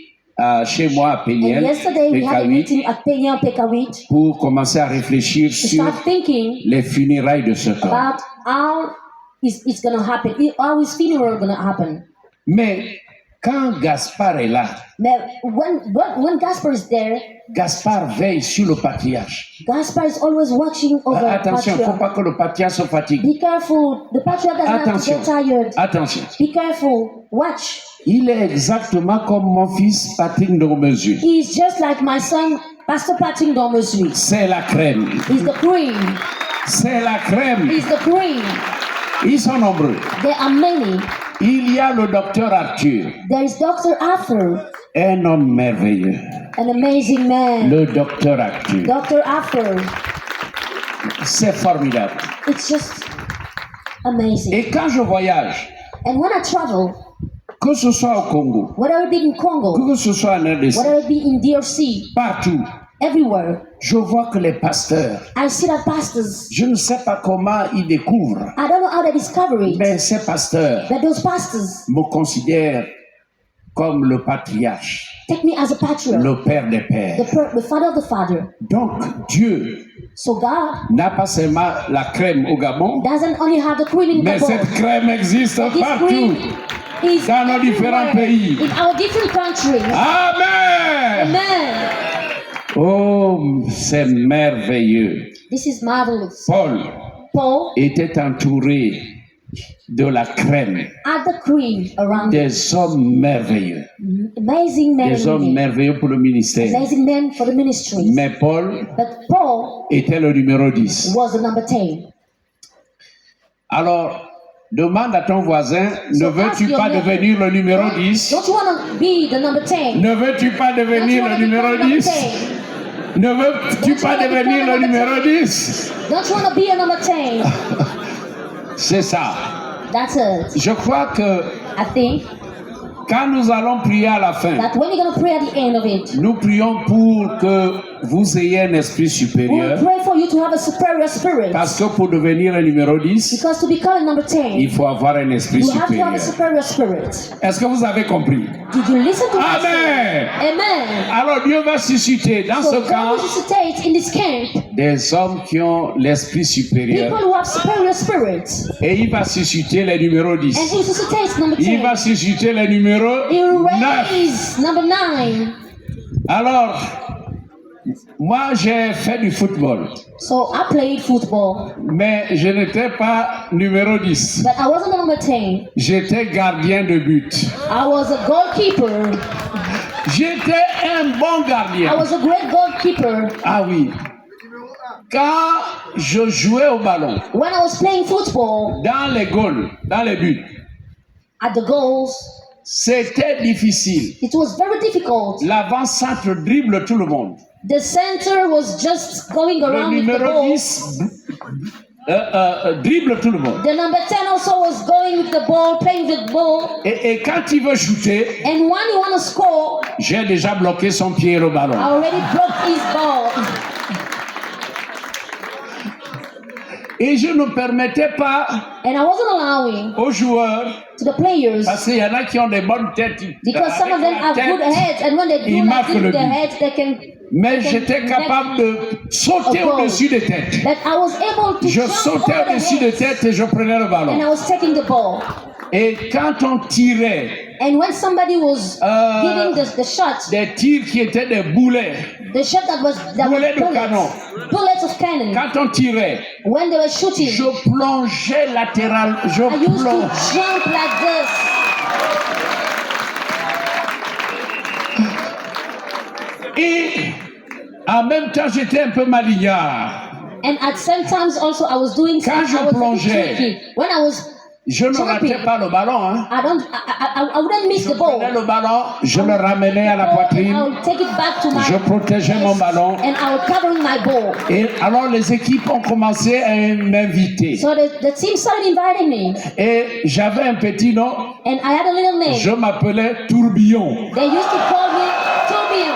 Speaker 1: chez moi à
Speaker 2: And
Speaker 1: Péniel,
Speaker 2: yesterday we had a
Speaker 1: Pécahuit,
Speaker 2: meeting at Peña Pekawit
Speaker 1: pour commencer à réfléchir
Speaker 2: to
Speaker 1: sur
Speaker 2: start thinking
Speaker 1: les funérailles de cet homme.
Speaker 2: about how it's going to happen, how his funeral going to happen.
Speaker 1: Mais quand Gaspard est là,
Speaker 2: Now, when Gaspar is there,
Speaker 1: Gaspard veille sur le patriarche.
Speaker 2: Gaspar is always watching over
Speaker 1: Attention, il ne faut
Speaker 2: patriarch.
Speaker 1: pas que le patriarche se fatigue.
Speaker 2: Be careful. The patriarch doesn't have to
Speaker 1: Attention.
Speaker 2: get tired.
Speaker 1: Attention.
Speaker 2: Be careful. Watch.
Speaker 1: Il est exactement comme mon fils Patrick Ndormezu.
Speaker 2: He's just like my son, Pastor Patrick Dormesu.
Speaker 1: C'est la crème.
Speaker 2: He's the cream.
Speaker 1: C'est la crème.
Speaker 2: He's the cream.
Speaker 1: Ils sont nombreux.
Speaker 2: There are many.
Speaker 1: Il y a le docteur Arthur,
Speaker 2: There is Dr. Arthur,
Speaker 1: un homme merveilleux.
Speaker 2: an amazing man.
Speaker 1: Le docteur Arthur.
Speaker 2: Dr. Arthur.
Speaker 1: C'est formidable.
Speaker 2: It's just amazing.
Speaker 1: Et quand je voyage,
Speaker 2: And when I travel,
Speaker 1: que ce soit au Congo,
Speaker 2: whether it be in Congo,
Speaker 1: que ce soit en RDC,
Speaker 2: whether it be in DRC,
Speaker 1: partout,
Speaker 2: everywhere,
Speaker 1: je vois que les pasteurs,
Speaker 2: I see that pastors,
Speaker 1: je ne sais pas comment ils découvrent,
Speaker 2: I don't know how they discover it,
Speaker 1: mais ces pasteurs
Speaker 2: but those pastors
Speaker 1: me considèrent comme le patriarche,
Speaker 2: take me as a patriarch,
Speaker 1: le père des pères.
Speaker 2: the father of the father.
Speaker 1: Donc Dieu
Speaker 2: So God
Speaker 1: n'a pas seulement la crème au Gabon,
Speaker 2: doesn't only have the cream in
Speaker 1: mais
Speaker 2: Gabon.
Speaker 1: cette crème existe
Speaker 2: This
Speaker 1: partout.
Speaker 2: cream is
Speaker 1: Dans nos différents
Speaker 2: everywhere
Speaker 1: pays.
Speaker 2: in our different countries.
Speaker 1: Amen.
Speaker 2: Amen.
Speaker 1: Oh, c'est merveilleux.
Speaker 2: This is marvelous.
Speaker 1: Paul
Speaker 2: Paul
Speaker 1: était entouré de la crème,
Speaker 2: had the cream around him.
Speaker 1: des hommes merveilleux,
Speaker 2: Amazing men,
Speaker 1: des hommes merveilleux pour le ministère.
Speaker 2: amazing men for the ministry.
Speaker 1: Mais Paul
Speaker 2: But Paul
Speaker 1: était le numéro 10.
Speaker 2: was the number 10.
Speaker 1: Alors, demande à ton voisin, ne
Speaker 2: So
Speaker 1: veux-tu
Speaker 2: ask your
Speaker 1: pas
Speaker 2: neighbor.
Speaker 1: devenir le numéro 10?
Speaker 2: Don't you want to be the number 10?
Speaker 1: Ne veux-tu pas
Speaker 2: Don't you
Speaker 1: devenir
Speaker 2: want
Speaker 1: le
Speaker 2: to become
Speaker 1: numéro
Speaker 2: number
Speaker 1: 10?
Speaker 2: 10?
Speaker 1: Ne veux-tu pas devenir le numéro 10?
Speaker 2: Don't you want to be a number 10?
Speaker 1: C'est ça.
Speaker 2: That's it.
Speaker 1: Je crois que
Speaker 2: I think
Speaker 1: quand nous allons prier à la fin,
Speaker 2: that when you're going to pray at the end of it,
Speaker 1: nous prions pour que vous ayez un esprit
Speaker 2: we
Speaker 1: supérieur.
Speaker 2: will pray for you to have a superior spirit.
Speaker 1: Parce que pour devenir un numéro 10,
Speaker 2: Because to become a number 10,
Speaker 1: il faut avoir un esprit
Speaker 2: you have to have a
Speaker 1: supérieur.
Speaker 2: superior spirit.
Speaker 1: Est-ce que vous avez compris?
Speaker 2: Did you listen to what I
Speaker 1: Amen.
Speaker 2: said? Amen.
Speaker 1: Alors Dieu va susciter dans
Speaker 2: So
Speaker 1: ce
Speaker 2: God
Speaker 1: camp
Speaker 2: will suscitate in this camp
Speaker 1: des hommes qui ont l'esprit supérieur.
Speaker 2: people who have superior spirits.
Speaker 1: Et il va susciter les numéros 10.
Speaker 2: And he suscitates number
Speaker 1: Il
Speaker 2: 10.
Speaker 1: va susciter les numéros
Speaker 2: He
Speaker 1: 9.
Speaker 2: raised number 9.
Speaker 1: Alors, moi j'ai fait du football,
Speaker 2: So I played football,
Speaker 1: mais je n'étais pas numéro 10.
Speaker 2: but I wasn't the number 10.
Speaker 1: J'étais gardien de but.
Speaker 2: I was a goalkeeper.
Speaker 1: J'étais un bon
Speaker 2: I
Speaker 1: gardien.
Speaker 2: was a great goalkeeper.
Speaker 1: Ah oui. Quand je jouais au ballon,
Speaker 2: When I was playing football,
Speaker 1: dans les goals, dans les buts,
Speaker 2: at the goals,
Speaker 1: c'était difficile.
Speaker 2: it was very difficult.
Speaker 1: L'avant-centre dribble tout le monde.
Speaker 2: The center was just going
Speaker 1: Le
Speaker 2: around with the
Speaker 1: numéro
Speaker 2: ball.
Speaker 1: 10 dribble tout le monde.
Speaker 2: The number 10 also was going with the ball, playing with the ball.
Speaker 1: Et quand il veut shooter,
Speaker 2: And when you want to score,
Speaker 1: j'ai déjà bloqué son pied au ballon.
Speaker 2: I already blocked his ball.
Speaker 1: Et je ne permettais pas
Speaker 2: And I wasn't allowing
Speaker 1: aux joueurs,
Speaker 2: to the players,
Speaker 1: parce qu'il y en a qui ont des bonnes têtes,
Speaker 2: because some of them have good heads, and when they do
Speaker 1: ils
Speaker 2: like
Speaker 1: marquent
Speaker 2: this
Speaker 1: le
Speaker 2: with their
Speaker 1: but.
Speaker 2: heads, they can.
Speaker 1: Mais j'étais capable de sauter
Speaker 2: A goal.
Speaker 1: au-dessus des têtes.
Speaker 2: That I was able to
Speaker 1: Je
Speaker 2: jump
Speaker 1: sautais
Speaker 2: over the
Speaker 1: au-dessus des
Speaker 2: heads,
Speaker 1: têtes et je prenais le
Speaker 2: and
Speaker 1: ballon.
Speaker 2: I was taking the ball.
Speaker 1: Et quand on tirait
Speaker 2: And when somebody was giving the shot,
Speaker 1: des tirs qui étaient des boulets,
Speaker 2: the shot that was
Speaker 1: Boulet de canon.
Speaker 2: bullets of cannon,
Speaker 1: quand on tirait,
Speaker 2: when they were shooting,
Speaker 1: je plongeais latéral, je
Speaker 2: I used to
Speaker 1: plongeais.
Speaker 2: jump like this.
Speaker 1: Et en même temps, j'étais un peu malignard.
Speaker 2: And at some times also I was doing
Speaker 1: Quand je
Speaker 2: I was a bit
Speaker 1: plongeais,
Speaker 2: tricky. When I was
Speaker 1: Je ne ratais
Speaker 2: jumping,
Speaker 1: pas le ballon. Hein.
Speaker 2: I wouldn't miss
Speaker 1: Je
Speaker 2: the ball.
Speaker 1: prenais le ballon, je le ramenais à la
Speaker 2: I
Speaker 1: poitrine,
Speaker 2: would take it back to my
Speaker 1: je protégeais mon ballon.
Speaker 2: and I would cover my ball.
Speaker 1: Et alors les équipes ont commencé à m'inviter.
Speaker 2: So the team started inviting me,
Speaker 1: Et j'avais un petit nom,
Speaker 2: and I had a little name.
Speaker 1: je m'appelais Tourbillon.
Speaker 2: They used to call me Tourbillon.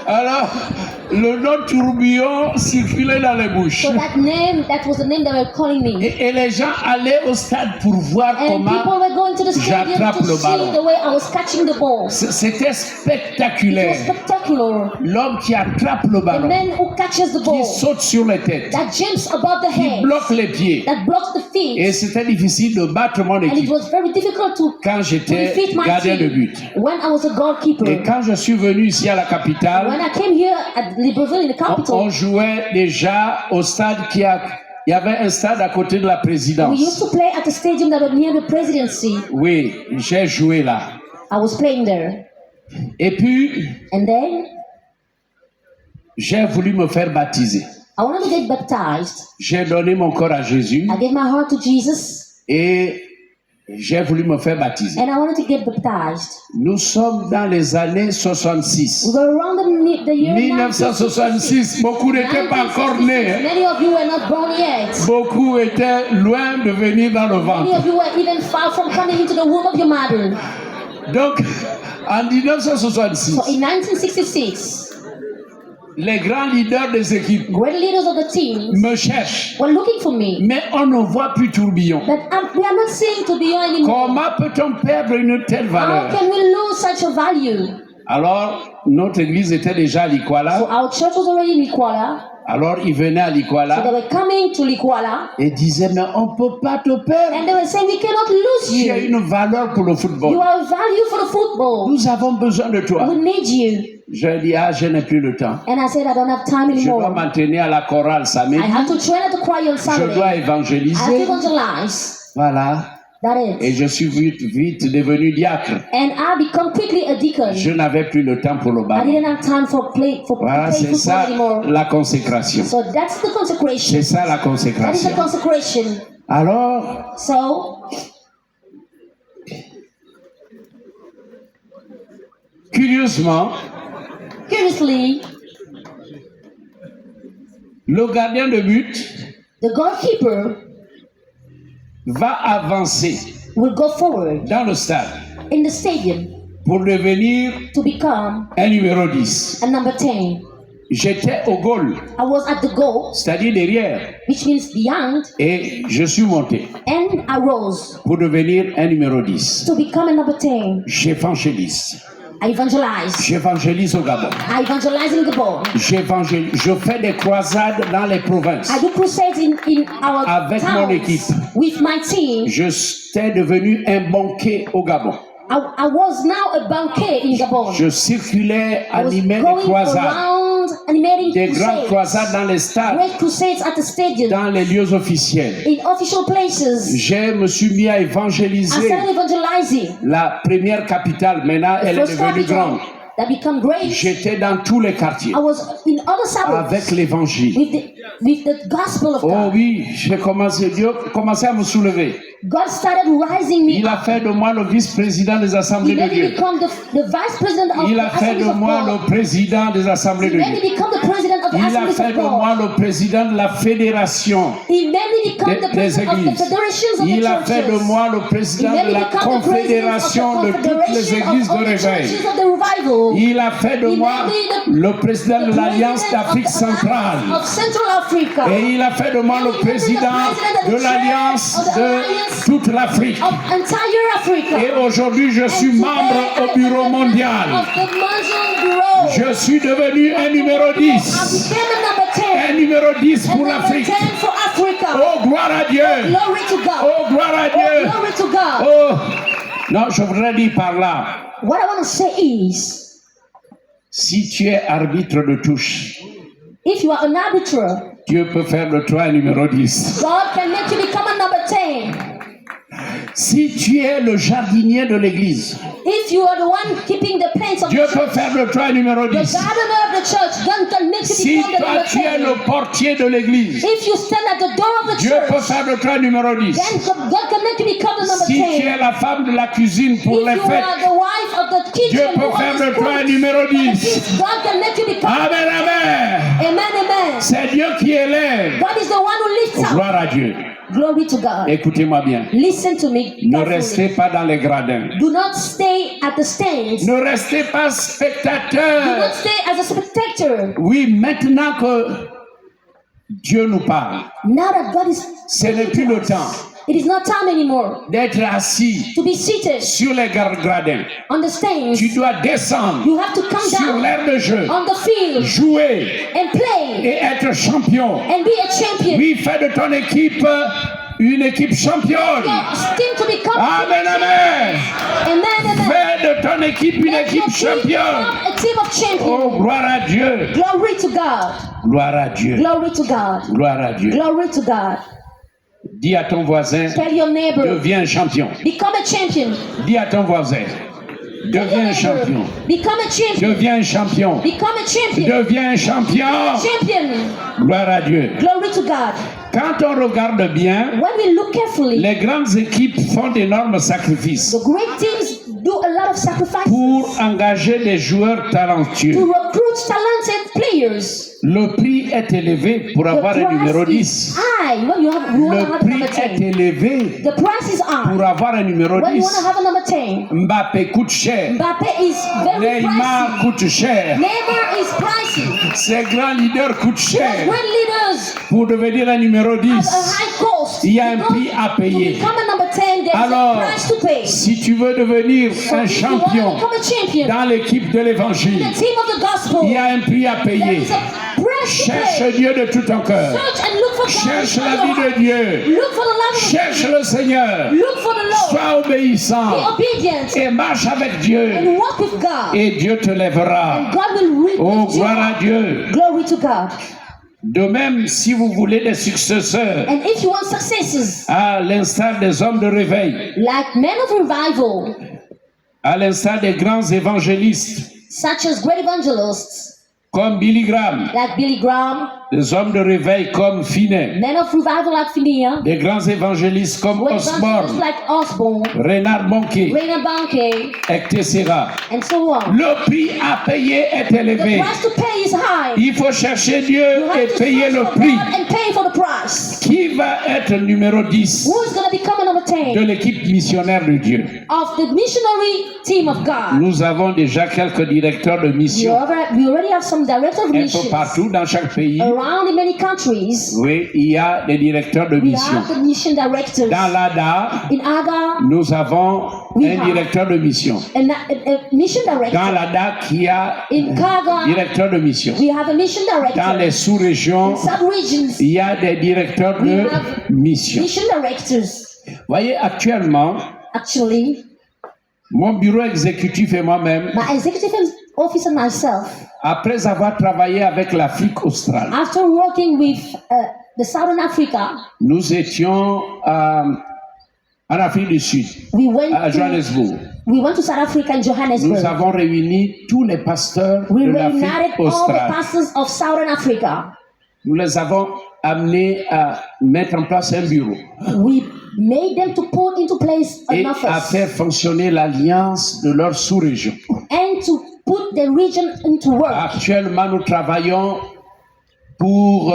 Speaker 1: Alors, le nom Tourbillon circulait dans les bouches.
Speaker 2: So that was the name they were calling me.
Speaker 1: Et les gens allaient au stade pour voir
Speaker 2: And people
Speaker 1: comment
Speaker 2: were going to the stadium
Speaker 1: j'attrape
Speaker 2: to
Speaker 1: le
Speaker 2: see
Speaker 1: ballon.
Speaker 2: the way I was catching the ball.
Speaker 1: C'était
Speaker 2: It was
Speaker 1: spectaculaire.
Speaker 2: spectacular.
Speaker 1: L'homme qui attrape le
Speaker 2: The
Speaker 1: ballon,
Speaker 2: man who catches the
Speaker 1: qui
Speaker 2: ball,
Speaker 1: saute sur les têtes,
Speaker 2: that jumps above the
Speaker 1: qui
Speaker 2: head,
Speaker 1: bloque les pieds.
Speaker 2: that blocks the feet.
Speaker 1: Et c'était difficile de battre mon
Speaker 2: And it
Speaker 1: équipe
Speaker 2: was very difficult to
Speaker 1: quand j'étais
Speaker 2: defeat my
Speaker 1: gardien de
Speaker 2: team
Speaker 1: but.
Speaker 2: when I was a goalkeeper.
Speaker 1: Et quand je suis venu ici à la
Speaker 2: When
Speaker 1: capitale,
Speaker 2: I came here at Libreville in the
Speaker 1: on
Speaker 2: capital,
Speaker 1: jouait déjà au stade il y avait un stade à côté de la
Speaker 2: we used
Speaker 1: présidence.
Speaker 2: to play at a stadium that was near the presidency.
Speaker 1: Oui, j'ai joué là.
Speaker 2: I was playing there.
Speaker 1: Et puis,
Speaker 2: And then
Speaker 1: j'ai voulu me faire baptiser.
Speaker 2: I wanted to get baptized.
Speaker 1: J'ai donné mon corps à Jésus
Speaker 2: I gave my heart to Jesus
Speaker 1: et j'ai voulu me faire baptiser.
Speaker 2: and I wanted to get baptized.
Speaker 1: Nous sommes dans les années 66.
Speaker 2: We were around the year
Speaker 1: 1966, beaucoup n'étaient pas encore
Speaker 2: 1966.
Speaker 1: nés. Hein.
Speaker 2: Many of you were not born yet.
Speaker 1: Beaucoup étaient loin de venir dans le
Speaker 2: Many
Speaker 1: ventre.
Speaker 2: of you were even far from coming into the womb of your mother.
Speaker 1: Donc, en 1966,
Speaker 2: So in 1966,
Speaker 1: les grands leaders des équipes
Speaker 2: great leaders of the team
Speaker 1: me cherchent.
Speaker 2: were looking for me.
Speaker 1: Mais on ne voit plus Tourbillon.
Speaker 2: But we are not seeing Tourbillon anymore.
Speaker 1: Comment peut-on perdre une telle
Speaker 2: How
Speaker 1: valeur?
Speaker 2: can we lose such a value?
Speaker 1: Alors, notre église était déjà à
Speaker 2: So
Speaker 1: Likwala.
Speaker 2: our church was already in Likwala.
Speaker 1: Alors, ils venaient à
Speaker 2: So they
Speaker 1: Likwala
Speaker 2: were coming to Likwala.
Speaker 1: et disaient, mais on ne peut pas te
Speaker 2: And
Speaker 1: perdre.
Speaker 2: they were saying, we cannot lose
Speaker 1: Tu as
Speaker 2: you.
Speaker 1: une valeur pour le
Speaker 2: You
Speaker 1: football.
Speaker 2: are of value for the football.
Speaker 1: Nous avons besoin de toi.
Speaker 2: We need you.
Speaker 1: Je dis, je n'ai plus le temps.
Speaker 2: And I said, I don't have time
Speaker 1: Je dois
Speaker 2: anymore.
Speaker 1: m'entraîner à la chorale samedi.
Speaker 2: I have to train at the choir on
Speaker 1: Je
Speaker 2: Saturday.
Speaker 1: dois
Speaker 2: I have to
Speaker 1: évangéliser.
Speaker 2: evangelize.
Speaker 1: Voilà.
Speaker 2: That
Speaker 1: Et
Speaker 2: is.
Speaker 1: je suis vite devenu diacre.
Speaker 2: And I become quickly a deacon.
Speaker 1: Je n'avais plus le temps pour le
Speaker 2: I
Speaker 1: ballon.
Speaker 2: didn't have time for
Speaker 1: Voilà,
Speaker 2: play
Speaker 1: c'est
Speaker 2: football
Speaker 1: ça
Speaker 2: anymore.
Speaker 1: la consécration.
Speaker 2: So that's the consecration.
Speaker 1: C'est ça la
Speaker 2: That is
Speaker 1: consécration.
Speaker 2: the consecration.
Speaker 1: Alors,
Speaker 2: So
Speaker 1: curieusement,
Speaker 2: curiously,
Speaker 1: le gardien de but
Speaker 2: the goalkeeper
Speaker 1: va avancer
Speaker 2: will go forward
Speaker 1: dans le stade
Speaker 2: in the stadium
Speaker 1: pour devenir
Speaker 2: to become
Speaker 1: un numéro 10.
Speaker 2: a number 10.
Speaker 1: J'étais au goal,
Speaker 2: I was at the goal,
Speaker 1: c'est-à-dire derrière,
Speaker 2: which means beyond,
Speaker 1: et je suis monté
Speaker 2: and I rose
Speaker 1: pour devenir un numéro 10.
Speaker 2: to become a number 10.
Speaker 1: J'évangélise.
Speaker 2: I evangelize.
Speaker 1: J'évangélise au Gabon.
Speaker 2: I evangelize in Gabon.
Speaker 1: Je fais des croisades dans les provinces.
Speaker 2: I do crusades in our
Speaker 1: Avec mon
Speaker 2: towns
Speaker 1: équipe.
Speaker 2: with my team.
Speaker 1: J'étais devenu un banquier au Gabon.
Speaker 2: I was now a banquet in Gabon.
Speaker 1: Je circulais,
Speaker 2: I was
Speaker 1: animais des
Speaker 2: going
Speaker 1: croisades,
Speaker 2: around animating
Speaker 1: des grandes
Speaker 2: crusades,
Speaker 1: croisades dans les stades,
Speaker 2: great crusades at the stadium,
Speaker 1: dans les lieux officiels.
Speaker 2: in official places.
Speaker 1: Je me suis mis à
Speaker 2: I
Speaker 1: évangéliser
Speaker 2: started evangelizing.
Speaker 1: la première capitale. Maintenant,
Speaker 2: The
Speaker 1: elle est
Speaker 2: first
Speaker 1: devenue grande.
Speaker 2: capital that become great.
Speaker 1: J'étais dans tous les quartiers
Speaker 2: I was in other suburbs
Speaker 1: avec l'évangile.
Speaker 2: with the gospel of
Speaker 1: Oh
Speaker 2: God.
Speaker 1: oui, Dieu commençait à me soulever.
Speaker 2: God started rising me
Speaker 1: Il a
Speaker 2: up.
Speaker 1: fait de moi le vice-président des
Speaker 2: He
Speaker 1: assemblées de
Speaker 2: made me
Speaker 1: Dieu.
Speaker 2: become the vice president of
Speaker 1: Il
Speaker 2: the
Speaker 1: a fait
Speaker 2: Assemblies
Speaker 1: de
Speaker 2: of
Speaker 1: moi
Speaker 2: God.
Speaker 1: le président des assemblées
Speaker 2: He
Speaker 1: de
Speaker 2: made me
Speaker 1: Dieu.
Speaker 2: become the president of the
Speaker 1: Il a
Speaker 2: Assemblies
Speaker 1: fait
Speaker 2: of
Speaker 1: de moi
Speaker 2: God.
Speaker 1: le président de la fédération
Speaker 2: He made me become the
Speaker 1: des
Speaker 2: president of the
Speaker 1: églises.
Speaker 2: federations of the
Speaker 1: Il a fait de
Speaker 2: churches.
Speaker 1: moi le président
Speaker 2: He made
Speaker 1: de
Speaker 2: me
Speaker 1: la
Speaker 2: become the
Speaker 1: confédération de
Speaker 2: president
Speaker 1: toutes
Speaker 2: of the
Speaker 1: les
Speaker 2: confederation
Speaker 1: églises
Speaker 2: of
Speaker 1: de
Speaker 2: all the
Speaker 1: réveil.
Speaker 2: churches of the revival.
Speaker 1: Il a fait de
Speaker 2: He
Speaker 1: moi
Speaker 2: made me
Speaker 1: le président de l'Alliance d'Afrique centrale.
Speaker 2: Of Central Africa.
Speaker 1: Et il a fait de moi le président de l'Alliance de toute l'Afrique.
Speaker 2: Of entire Africa.
Speaker 1: Et aujourd'hui, je suis membre au bureau mondial.
Speaker 2: Of the Muslim Bureau.
Speaker 1: Je suis devenu un numéro 10.
Speaker 2: I became a number 10.
Speaker 1: Un numéro 10
Speaker 2: And
Speaker 1: pour
Speaker 2: number
Speaker 1: l'Afrique.
Speaker 2: 10 for Africa.
Speaker 1: Oh, gloire à Dieu.
Speaker 2: Glory to God.
Speaker 1: Oh, gloire à Dieu.
Speaker 2: Glory to God.
Speaker 1: Oh, non, je voudrais dire par là,
Speaker 2: What I want to say is,
Speaker 1: si tu es arbitre de touche,
Speaker 2: if you are an arbiter,
Speaker 1: Dieu peut faire de toi un numéro 10.
Speaker 2: God can make you become a number 10.
Speaker 1: Si tu es le jardinier de l'église,
Speaker 2: If you are the one keeping the plants of
Speaker 1: Dieu
Speaker 2: the
Speaker 1: peut
Speaker 2: church,
Speaker 1: faire de toi un numéro
Speaker 2: the
Speaker 1: 10.
Speaker 2: gardener of the church, God can make you
Speaker 1: Si
Speaker 2: become the
Speaker 1: toi
Speaker 2: number
Speaker 1: tu es
Speaker 2: 10.
Speaker 1: le portier de l'église,
Speaker 2: If you stand at the door of the
Speaker 1: Dieu peut
Speaker 2: church,
Speaker 1: faire de toi un numéro 10.
Speaker 2: then God can make you become the number
Speaker 1: Si
Speaker 2: 10.
Speaker 1: tu es la femme de la cuisine pour
Speaker 2: If
Speaker 1: les
Speaker 2: you
Speaker 1: fêtes,
Speaker 2: are the wife of the
Speaker 1: Dieu
Speaker 2: kitchen,
Speaker 1: peut
Speaker 2: who
Speaker 1: faire de
Speaker 2: always
Speaker 1: toi un
Speaker 2: cooks,
Speaker 1: numéro 10.
Speaker 2: God can make you become.
Speaker 1: Amen, amen.
Speaker 2: Amen, amen.
Speaker 1: C'est Dieu qui élève.
Speaker 2: God is the one who lifts up.
Speaker 1: Gloire à Dieu.
Speaker 2: Glory to God.
Speaker 1: Écoutez-moi bien.
Speaker 2: Listen to me
Speaker 1: Ne
Speaker 2: carefully.
Speaker 1: restez pas dans les gradins.
Speaker 2: Do not stay at the stands.
Speaker 1: Ne restez pas
Speaker 2: Do
Speaker 1: spectateurs.
Speaker 2: not stay as a spectator.
Speaker 1: Oui, maintenant que Dieu nous parle,
Speaker 2: Now that God is,
Speaker 1: ce n'est plus le temps
Speaker 2: it is not time anymore
Speaker 1: d'être assis
Speaker 2: to be seated
Speaker 1: sur les gradins.
Speaker 2: on the stands.
Speaker 1: Tu dois descendre
Speaker 2: You have to come
Speaker 1: sur
Speaker 2: down
Speaker 1: l'aire de jeu,
Speaker 2: on the field
Speaker 1: jouer
Speaker 2: and play
Speaker 1: et être champion.
Speaker 2: and be a champion.
Speaker 1: Oui, fais de ton équipe une équipe championne.
Speaker 2: Your team to become.
Speaker 1: Amen, amen.
Speaker 2: Amen, amen.
Speaker 1: Fais de ton équipe une
Speaker 2: Let your
Speaker 1: équipe
Speaker 2: team
Speaker 1: championne.
Speaker 2: become a team of champions.
Speaker 1: Oh, gloire à Dieu.
Speaker 2: Glory to God.
Speaker 1: Gloire à Dieu.
Speaker 2: Glory to God.
Speaker 1: Gloire à Dieu.
Speaker 2: Glory to God.
Speaker 1: Dis à ton voisin,
Speaker 2: Tell your neighbor,
Speaker 1: deviens champion.
Speaker 2: become a champion.
Speaker 1: Dis à ton voisin,
Speaker 2: Tell your
Speaker 1: deviens
Speaker 2: neighbor,
Speaker 1: champion.
Speaker 2: become a champion.
Speaker 1: Deviens champion.
Speaker 2: Become a champion.
Speaker 1: Deviens champion.
Speaker 2: Champion.
Speaker 1: Gloire à Dieu.
Speaker 2: Glory to God.
Speaker 1: Quand on regarde bien,
Speaker 2: When we look carefully,
Speaker 1: les grandes équipes font d'énormes sacrifices
Speaker 2: the great teams do a lot of sacrifices
Speaker 1: pour engager des joueurs
Speaker 2: to
Speaker 1: talentueux.
Speaker 2: recruit talented players.
Speaker 1: Le prix est élevé pour avoir un numéro
Speaker 2: The price
Speaker 1: 10.
Speaker 2: is high when you want
Speaker 1: Le
Speaker 2: to have
Speaker 1: prix
Speaker 2: number
Speaker 1: est
Speaker 2: 10.
Speaker 1: élevé
Speaker 2: The price is high
Speaker 1: pour avoir un numéro
Speaker 2: when you want
Speaker 1: 10.
Speaker 2: to have a number 10.
Speaker 1: Mbappé coûte cher.
Speaker 2: Mbappe is very
Speaker 1: Neymar
Speaker 2: pricey.
Speaker 1: coûte cher.
Speaker 2: Neymar is pricey.
Speaker 1: Ces grands leaders coûtent cher.
Speaker 2: Great leaders
Speaker 1: Pour devenir un numéro
Speaker 2: have
Speaker 1: 10,
Speaker 2: a high cost.
Speaker 1: il y a un
Speaker 2: Because
Speaker 1: prix à
Speaker 2: to
Speaker 1: payer.
Speaker 2: become a number 10, there's
Speaker 1: Alors,
Speaker 2: a price to pay.
Speaker 1: si tu veux devenir un
Speaker 2: If you want
Speaker 1: champion
Speaker 2: to become a champion,
Speaker 1: dans l'équipe de l'évangile,
Speaker 2: the team of the gospel,
Speaker 1: il y a un prix à
Speaker 2: there
Speaker 1: payer.
Speaker 2: is a price to
Speaker 1: Cherche
Speaker 2: pay.
Speaker 1: Dieu de tout ton cœur.
Speaker 2: Search and look for God.
Speaker 1: Cherche
Speaker 2: with
Speaker 1: la
Speaker 2: all
Speaker 1: vie
Speaker 2: your
Speaker 1: de
Speaker 2: heart.
Speaker 1: Dieu.
Speaker 2: Look for the love of
Speaker 1: Cherche
Speaker 2: God.
Speaker 1: le Seigneur.
Speaker 2: Look for the Lord.
Speaker 1: Sois obéissant
Speaker 2: Be obedient
Speaker 1: et marche avec Dieu.
Speaker 2: and walk with God.
Speaker 1: Et Dieu te lèvera.
Speaker 2: And God will lift
Speaker 1: Oh,
Speaker 2: you
Speaker 1: gloire
Speaker 2: up.
Speaker 1: à Dieu.
Speaker 2: Glory to God.
Speaker 1: De même, si vous voulez des successeurs,
Speaker 2: And if you want successes,
Speaker 1: à l'instar des hommes de réveil,
Speaker 2: like men of revival,
Speaker 1: à l'instar des grands évangélistes,
Speaker 2: such as great evangelists,
Speaker 1: comme Billy Graham,
Speaker 2: like Billy Graham,
Speaker 1: des hommes de réveil comme Finney,
Speaker 2: men of revival like Phineas,
Speaker 1: des grands évangélistes comme
Speaker 2: great evangelists
Speaker 1: Osborne,
Speaker 2: like Osborne,
Speaker 1: Renard Bonnke,
Speaker 2: Rainer Banke,
Speaker 1: etc.
Speaker 2: and so on.
Speaker 1: Le prix à payer est
Speaker 2: The
Speaker 1: élevé.
Speaker 2: price to pay is is high.
Speaker 1: Il faut chercher Dieu
Speaker 2: You have
Speaker 1: et
Speaker 2: to
Speaker 1: payer
Speaker 2: search
Speaker 1: le
Speaker 2: for
Speaker 1: prix.
Speaker 2: God and pay for the price.
Speaker 1: Qui va être numéro 10
Speaker 2: Who is going to become number
Speaker 1: de
Speaker 2: 10
Speaker 1: l'équipe missionnaire de Dieu?
Speaker 2: of the missionary team of God?
Speaker 1: Nous avons déjà quelques directeurs de mission
Speaker 2: We already have some director of
Speaker 1: un peu
Speaker 2: missions
Speaker 1: partout dans chaque pays.
Speaker 2: around in many countries.
Speaker 1: Oui, il y a des directeurs de
Speaker 2: We
Speaker 1: mission.
Speaker 2: have the mission directors.
Speaker 1: Dans l'ADA,
Speaker 2: In Aga,
Speaker 1: nous avons
Speaker 2: We
Speaker 1: un
Speaker 2: have
Speaker 1: directeur de mission.
Speaker 2: a mission
Speaker 1: Dans
Speaker 2: director.
Speaker 1: l'ADA, il y a
Speaker 2: In
Speaker 1: un
Speaker 2: Kaga,
Speaker 1: directeur de mission.
Speaker 2: we have a mission
Speaker 1: Dans
Speaker 2: director.
Speaker 1: les sous-régions,
Speaker 2: In sub-regions,
Speaker 1: il y a des directeurs
Speaker 2: we
Speaker 1: de
Speaker 2: have
Speaker 1: mission.
Speaker 2: mission directors.
Speaker 1: Voyez, actuellement,
Speaker 2: Actually,
Speaker 1: mon bureau exécutif et moi-même,
Speaker 2: my executive office and myself,
Speaker 1: après avoir travaillé avec l'Afrique australe,
Speaker 2: after working with the Southern Africa,
Speaker 1: nous étions en Afrique du Sud,
Speaker 2: we went
Speaker 1: à
Speaker 2: to
Speaker 1: Johannesburg.
Speaker 2: South Africa and
Speaker 1: Nous
Speaker 2: Johannesburg.
Speaker 1: avons réuni tous les pasteurs
Speaker 2: We
Speaker 1: de
Speaker 2: reunited
Speaker 1: l'Afrique
Speaker 2: all the
Speaker 1: australe.
Speaker 2: pastors of Southern Africa.
Speaker 1: Nous les avons amenés à mettre en place un bureau
Speaker 2: We made them to put into place
Speaker 1: et
Speaker 2: an
Speaker 1: à
Speaker 2: office
Speaker 1: faire fonctionner l'alliance de leur sous-région.
Speaker 2: and to put the region into work.
Speaker 1: Actuellement, nous travaillons pour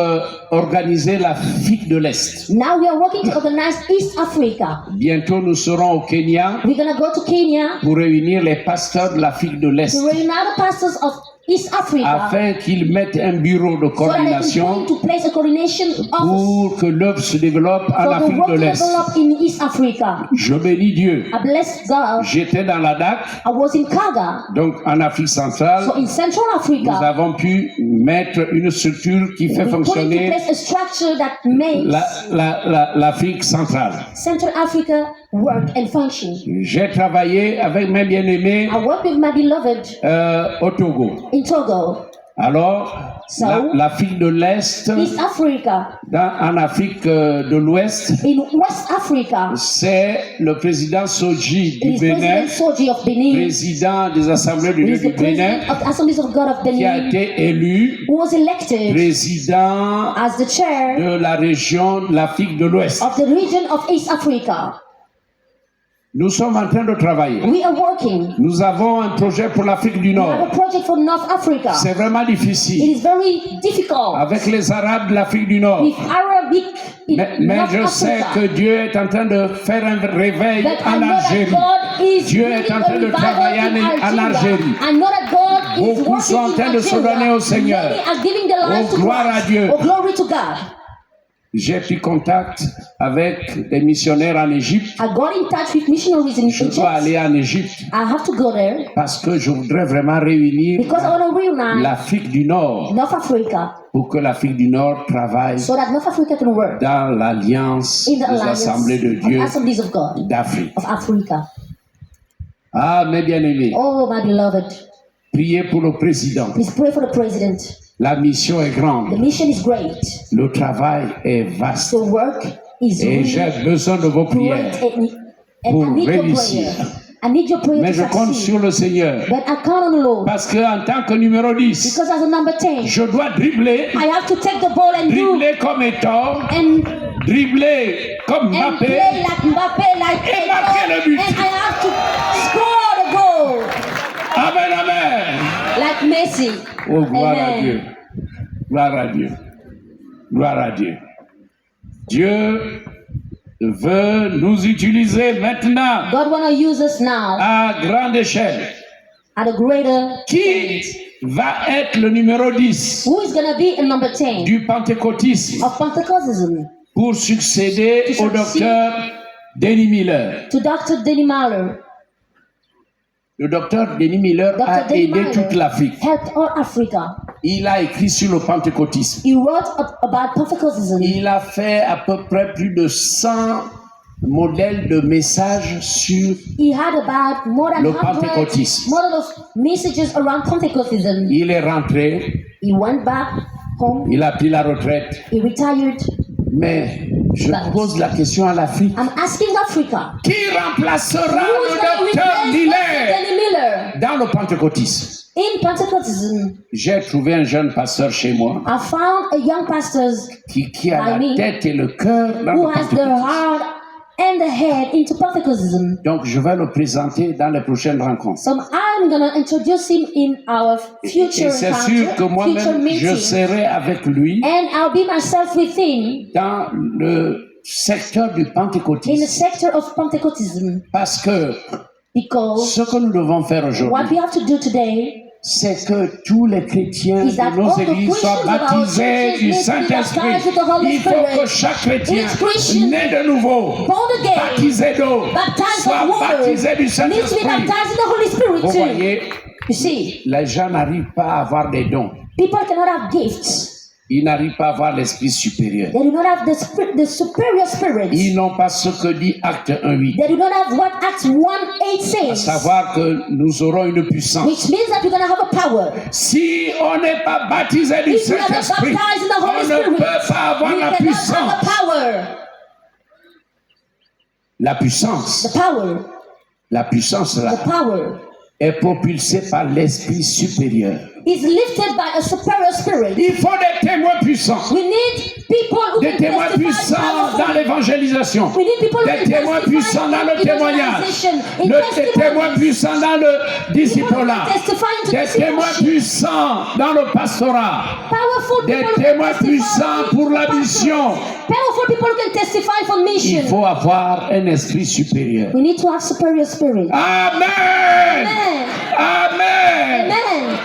Speaker 1: organiser l'Afrique de l'Est.
Speaker 2: Now we are working to organize East Africa.
Speaker 1: Bientôt, nous serons au Kenya
Speaker 2: We're going to go to Kenya
Speaker 1: pour réunir les pasteurs de l'Afrique de l'Est
Speaker 2: to reunite the pastors of East Africa
Speaker 1: afin qu'ils mettent un bureau de
Speaker 2: so that they can
Speaker 1: coordination
Speaker 2: put into place a coordination office
Speaker 1: pour que l'œuvre se développe en
Speaker 2: for the
Speaker 1: Afrique
Speaker 2: work
Speaker 1: de
Speaker 2: to
Speaker 1: l'Est.
Speaker 2: develop in East Africa.
Speaker 1: Je bénis Dieu.
Speaker 2: I bless God.
Speaker 1: J'étais dans la DAC,
Speaker 2: I was in Kaga,
Speaker 1: donc en Afrique centrale.
Speaker 2: so in Central
Speaker 1: Nous
Speaker 2: Africa.
Speaker 1: avons pu mettre une structure qui fait
Speaker 2: We put into
Speaker 1: fonctionner
Speaker 2: place a structure that makes
Speaker 1: l'Afrique centrale.
Speaker 2: Central Africa work and function.
Speaker 1: J'ai travaillé avec mes bien-aimés
Speaker 2: I work with my beloved
Speaker 1: au Togo.
Speaker 2: in Togo,
Speaker 1: Alors,
Speaker 2: So,
Speaker 1: l'Afrique de l'Est,
Speaker 2: East Africa,
Speaker 1: en Afrique de l'Ouest,
Speaker 2: in West Africa.
Speaker 1: c'est le président Soji
Speaker 2: It
Speaker 1: du
Speaker 2: is
Speaker 1: Bénin,
Speaker 2: President Soji of Benin.
Speaker 1: président des Assemblées de
Speaker 2: He
Speaker 1: Dieu
Speaker 2: is
Speaker 1: du
Speaker 2: the
Speaker 1: Bénin,
Speaker 2: president of the Assemblies of God of
Speaker 1: qui a
Speaker 2: Benin,
Speaker 1: été élu
Speaker 2: who was elected
Speaker 1: président
Speaker 2: as the chair
Speaker 1: de la région de l'Afrique de l'Ouest.
Speaker 2: of the region of East Africa.
Speaker 1: Nous sommes en train de travailler.
Speaker 2: We are working.
Speaker 1: Nous avons un projet pour l'Afrique du
Speaker 2: We have
Speaker 1: Nord.
Speaker 2: a project for North Africa.
Speaker 1: C'est vraiment
Speaker 2: It
Speaker 1: difficile
Speaker 2: is very difficult
Speaker 1: avec les Arabes de l'Afrique du Nord.
Speaker 2: with Arabic in
Speaker 1: Mais
Speaker 2: North
Speaker 1: je sais
Speaker 2: Africa.
Speaker 1: que Dieu est en train de faire un réveil
Speaker 2: But I
Speaker 1: en
Speaker 2: know that
Speaker 1: Algérie.
Speaker 2: God is
Speaker 1: Dieu
Speaker 2: bringing
Speaker 1: est en
Speaker 2: a
Speaker 1: train de
Speaker 2: revival
Speaker 1: travailler
Speaker 2: in
Speaker 1: en
Speaker 2: Algeria.
Speaker 1: Algérie.
Speaker 2: I know that God is
Speaker 1: Beaucoup sont en
Speaker 2: working
Speaker 1: train
Speaker 2: in
Speaker 1: de se
Speaker 2: Algeria.
Speaker 1: donner au Seigneur.
Speaker 2: Many are giving their lives
Speaker 1: Oh,
Speaker 2: to
Speaker 1: gloire à
Speaker 2: Christ.
Speaker 1: Dieu.
Speaker 2: Oh, glory to God.
Speaker 1: J'ai pris contact avec des missionnaires en Égypte.
Speaker 2: I got in touch with missionaries in
Speaker 1: Je
Speaker 2: Egypt.
Speaker 1: dois aller en Égypte
Speaker 2: I have to go there
Speaker 1: parce que je voudrais vraiment réunir
Speaker 2: because I want to reunite
Speaker 1: l'Afrique du Nord
Speaker 2: North Africa
Speaker 1: pour que l'Afrique du Nord travaille
Speaker 2: so that North Africa can work
Speaker 1: dans l'alliance
Speaker 2: in the
Speaker 1: des
Speaker 2: alliance
Speaker 1: assemblées de
Speaker 2: of
Speaker 1: Dieu
Speaker 2: Assemblies of God
Speaker 1: d'Afrique.
Speaker 2: of Africa.
Speaker 1: Ah, mes bien-aimés,
Speaker 2: Oh, my beloved,
Speaker 1: priez pour le président.
Speaker 2: please pray for the president.
Speaker 1: La mission est
Speaker 2: The
Speaker 1: grande,
Speaker 2: mission is great.
Speaker 1: le travail est vaste
Speaker 2: The work is
Speaker 1: et
Speaker 2: really
Speaker 1: j'ai besoin de vos prières.
Speaker 2: great, and I
Speaker 1: pour
Speaker 2: need your
Speaker 1: réussir.
Speaker 2: prayer. I need your prayer
Speaker 1: Mais
Speaker 2: to
Speaker 1: je compte
Speaker 2: succeed.
Speaker 1: sur le Seigneur
Speaker 2: But I count on the Lord
Speaker 1: parce qu'en tant que numéro 10,
Speaker 2: because as a number 10,
Speaker 1: je dois dribbler,
Speaker 2: I have to take the ball and do
Speaker 1: dribbler comme Eto'o,
Speaker 2: and
Speaker 1: dribbler comme
Speaker 2: and
Speaker 1: Mbappé.
Speaker 2: play like Mbappé, like
Speaker 1: Et marquer le
Speaker 2: Eto'o,
Speaker 1: but.
Speaker 2: and I have to score the goal
Speaker 1: Amen, amen.
Speaker 2: like Messi.
Speaker 1: Oh, gloire à
Speaker 2: Amen.
Speaker 1: Dieu. Gloire à Dieu. Gloire à Dieu. Dieu veut nous utiliser maintenant
Speaker 2: God wanna use us now
Speaker 1: à grande échelle.
Speaker 2: at a greater.
Speaker 1: Qui va être le numéro 10
Speaker 2: Who is gonna be in number 10
Speaker 1: du pentecôtisme
Speaker 2: of Pentecostalism?
Speaker 1: pour succéder au docteur Denis Miller?
Speaker 2: To Dr. Denny Mahler.
Speaker 1: Le docteur Denis Miller
Speaker 2: Dr.
Speaker 1: a
Speaker 2: Denny
Speaker 1: aidé toute
Speaker 2: Mahler
Speaker 1: l'Afrique.
Speaker 2: helped all Africa.
Speaker 1: Il a écrit sur le pentecôtisme.
Speaker 2: He wrote about Pentecostalism.
Speaker 1: Il a fait à peu près plus de 100 modèles de messages sur.
Speaker 2: He had about more than
Speaker 1: Le
Speaker 2: 100
Speaker 1: pentecôtisme.
Speaker 2: model of messages around Pentecostalism.
Speaker 1: Il est rentré,
Speaker 2: He went back home.
Speaker 1: il a pris la retraite.
Speaker 2: He retired.
Speaker 1: Mais je pose la question à l'Afrique.
Speaker 2: I'm asking Africa.
Speaker 1: Qui remplacera
Speaker 2: Who is
Speaker 1: le
Speaker 2: going to
Speaker 1: docteur
Speaker 2: replace
Speaker 1: Miller
Speaker 2: Denny Miller
Speaker 1: dans le pentecôtisme?
Speaker 2: in Pentecostalism?
Speaker 1: J'ai trouvé un jeune pasteur chez moi
Speaker 2: I found a young pastor
Speaker 1: qui a
Speaker 2: By
Speaker 1: la
Speaker 2: me.
Speaker 1: tête et le cœur dans
Speaker 2: who
Speaker 1: le
Speaker 2: has the
Speaker 1: pentecôtisme.
Speaker 2: heart and the head into Pentecostalism.
Speaker 1: Donc, je vais le présenter dans les prochaines rencontres.
Speaker 2: So I'm going to introduce him in our future
Speaker 1: Et c'est sûr que
Speaker 2: encounter, future
Speaker 1: moi-même, je
Speaker 2: meeting.
Speaker 1: serai avec lui
Speaker 2: And I'll be myself with him
Speaker 1: dans le secteur du
Speaker 2: in the
Speaker 1: pentecôtisme.
Speaker 2: sector of Pentecostalism.
Speaker 1: Parce que
Speaker 2: Because
Speaker 1: ce que nous devons faire
Speaker 2: what
Speaker 1: aujourd'hui,
Speaker 2: we have to do today
Speaker 1: c'est que tous les chrétiens
Speaker 2: is that
Speaker 1: de nos
Speaker 2: all the
Speaker 1: églises soient
Speaker 2: Christians of our
Speaker 1: baptisés
Speaker 2: churches
Speaker 1: du
Speaker 2: need to be
Speaker 1: Saint-Esprit.
Speaker 2: baptized with the Holy
Speaker 1: Il faut
Speaker 2: Spirit.
Speaker 1: que chaque chrétien
Speaker 2: Each Christian
Speaker 1: né de nouveau,
Speaker 2: born again,
Speaker 1: baptisé d'eau,
Speaker 2: baptized
Speaker 1: soit
Speaker 2: with water,
Speaker 1: baptisé du
Speaker 2: needs to be
Speaker 1: Saint-Esprit.
Speaker 2: baptized in the Holy Spirit
Speaker 1: Vous
Speaker 2: too.
Speaker 1: voyez,
Speaker 2: You see,
Speaker 1: les gens n'arrivent pas à avoir des dons.
Speaker 2: people cannot have gifts.
Speaker 1: Ils n'arrivent pas à avoir l'esprit supérieur.
Speaker 2: They do not have the superior spirit.
Speaker 1: Ils n'ont pas ce que dit Acte 1:8.
Speaker 2: They do not have what Acts 1:8
Speaker 1: À
Speaker 2: says,
Speaker 1: savoir que nous aurons une puissance.
Speaker 2: which means that we're going to have a power.
Speaker 1: Si on n'est pas baptisé du
Speaker 2: If we are not
Speaker 1: Saint-Esprit,
Speaker 2: baptized in the
Speaker 1: on
Speaker 2: Holy
Speaker 1: ne
Speaker 2: Spirit,
Speaker 1: peut pas avoir
Speaker 2: we
Speaker 1: la
Speaker 2: cannot have
Speaker 1: puissance.
Speaker 2: the power.
Speaker 1: La puissance,
Speaker 2: The power.
Speaker 1: la puissance là,
Speaker 2: The power
Speaker 1: est propulsée par l'esprit supérieur.
Speaker 2: is lifted by a superior spirit.
Speaker 1: Il faut des témoins puissants.
Speaker 2: We need people who
Speaker 1: Des
Speaker 2: can
Speaker 1: témoins
Speaker 2: testify
Speaker 1: puissants dans
Speaker 2: powerfully.
Speaker 1: l'évangélisation.
Speaker 2: We need people who
Speaker 1: Des
Speaker 2: can
Speaker 1: témoins
Speaker 2: testify
Speaker 1: puissants dans le
Speaker 2: in
Speaker 1: témoignage.
Speaker 2: evangelization, in
Speaker 1: Des
Speaker 2: testimony.
Speaker 1: témoins puissants dans le discipulat.
Speaker 2: testify into
Speaker 1: Des témoins
Speaker 2: discipleship.
Speaker 1: puissants dans le pastorat.
Speaker 2: Powerful
Speaker 1: Des
Speaker 2: people who can
Speaker 1: témoins
Speaker 2: testify
Speaker 1: puissants pour la
Speaker 2: in
Speaker 1: mission.
Speaker 2: Powerful people who can testify for
Speaker 1: Il
Speaker 2: mission.
Speaker 1: faut avoir un esprit supérieur.
Speaker 2: We need to have superior spirit.
Speaker 1: Amen.
Speaker 2: Amen.
Speaker 1: Amen.
Speaker 2: Amen.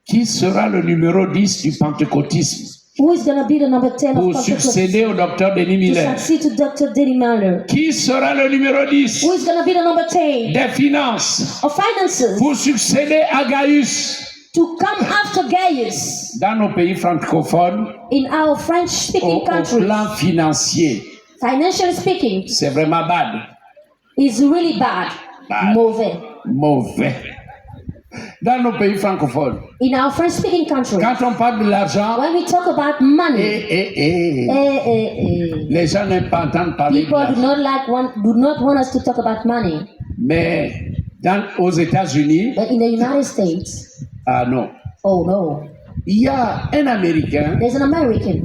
Speaker 1: Qui sera le numéro 10 du pentecôtisme
Speaker 2: Who is going to be the number 10 of
Speaker 1: pour
Speaker 2: Pentecost
Speaker 1: succéder au docteur Denis
Speaker 2: to
Speaker 1: Miller?
Speaker 2: succeed to Dr. Denny Miller?
Speaker 1: Qui sera le numéro 10
Speaker 2: Who is going to be the number 10
Speaker 1: des finances
Speaker 2: of finances
Speaker 1: pour succéder à Gaius
Speaker 2: to come after Gaius
Speaker 1: dans nos pays francophones
Speaker 2: in our French-speaking
Speaker 1: au
Speaker 2: countries?
Speaker 1: plan financier?
Speaker 2: Financially speaking,
Speaker 1: C'est vraiment bad,
Speaker 2: is really bad.
Speaker 1: Bad.
Speaker 2: Mauvais.
Speaker 1: mauvais. Dans nos pays francophones,
Speaker 2: In our French-speaking countries,
Speaker 1: quand on parle de l'argent,
Speaker 2: when we talk about money,
Speaker 1: les gens n'aiment pas entendre parler de
Speaker 2: people do
Speaker 1: l'argent.
Speaker 2: not want us to talk about money.
Speaker 1: Mais aux États-Unis,
Speaker 2: But in the United States,
Speaker 1: ah non,
Speaker 2: oh no,
Speaker 1: il y a un Américain
Speaker 2: there's an American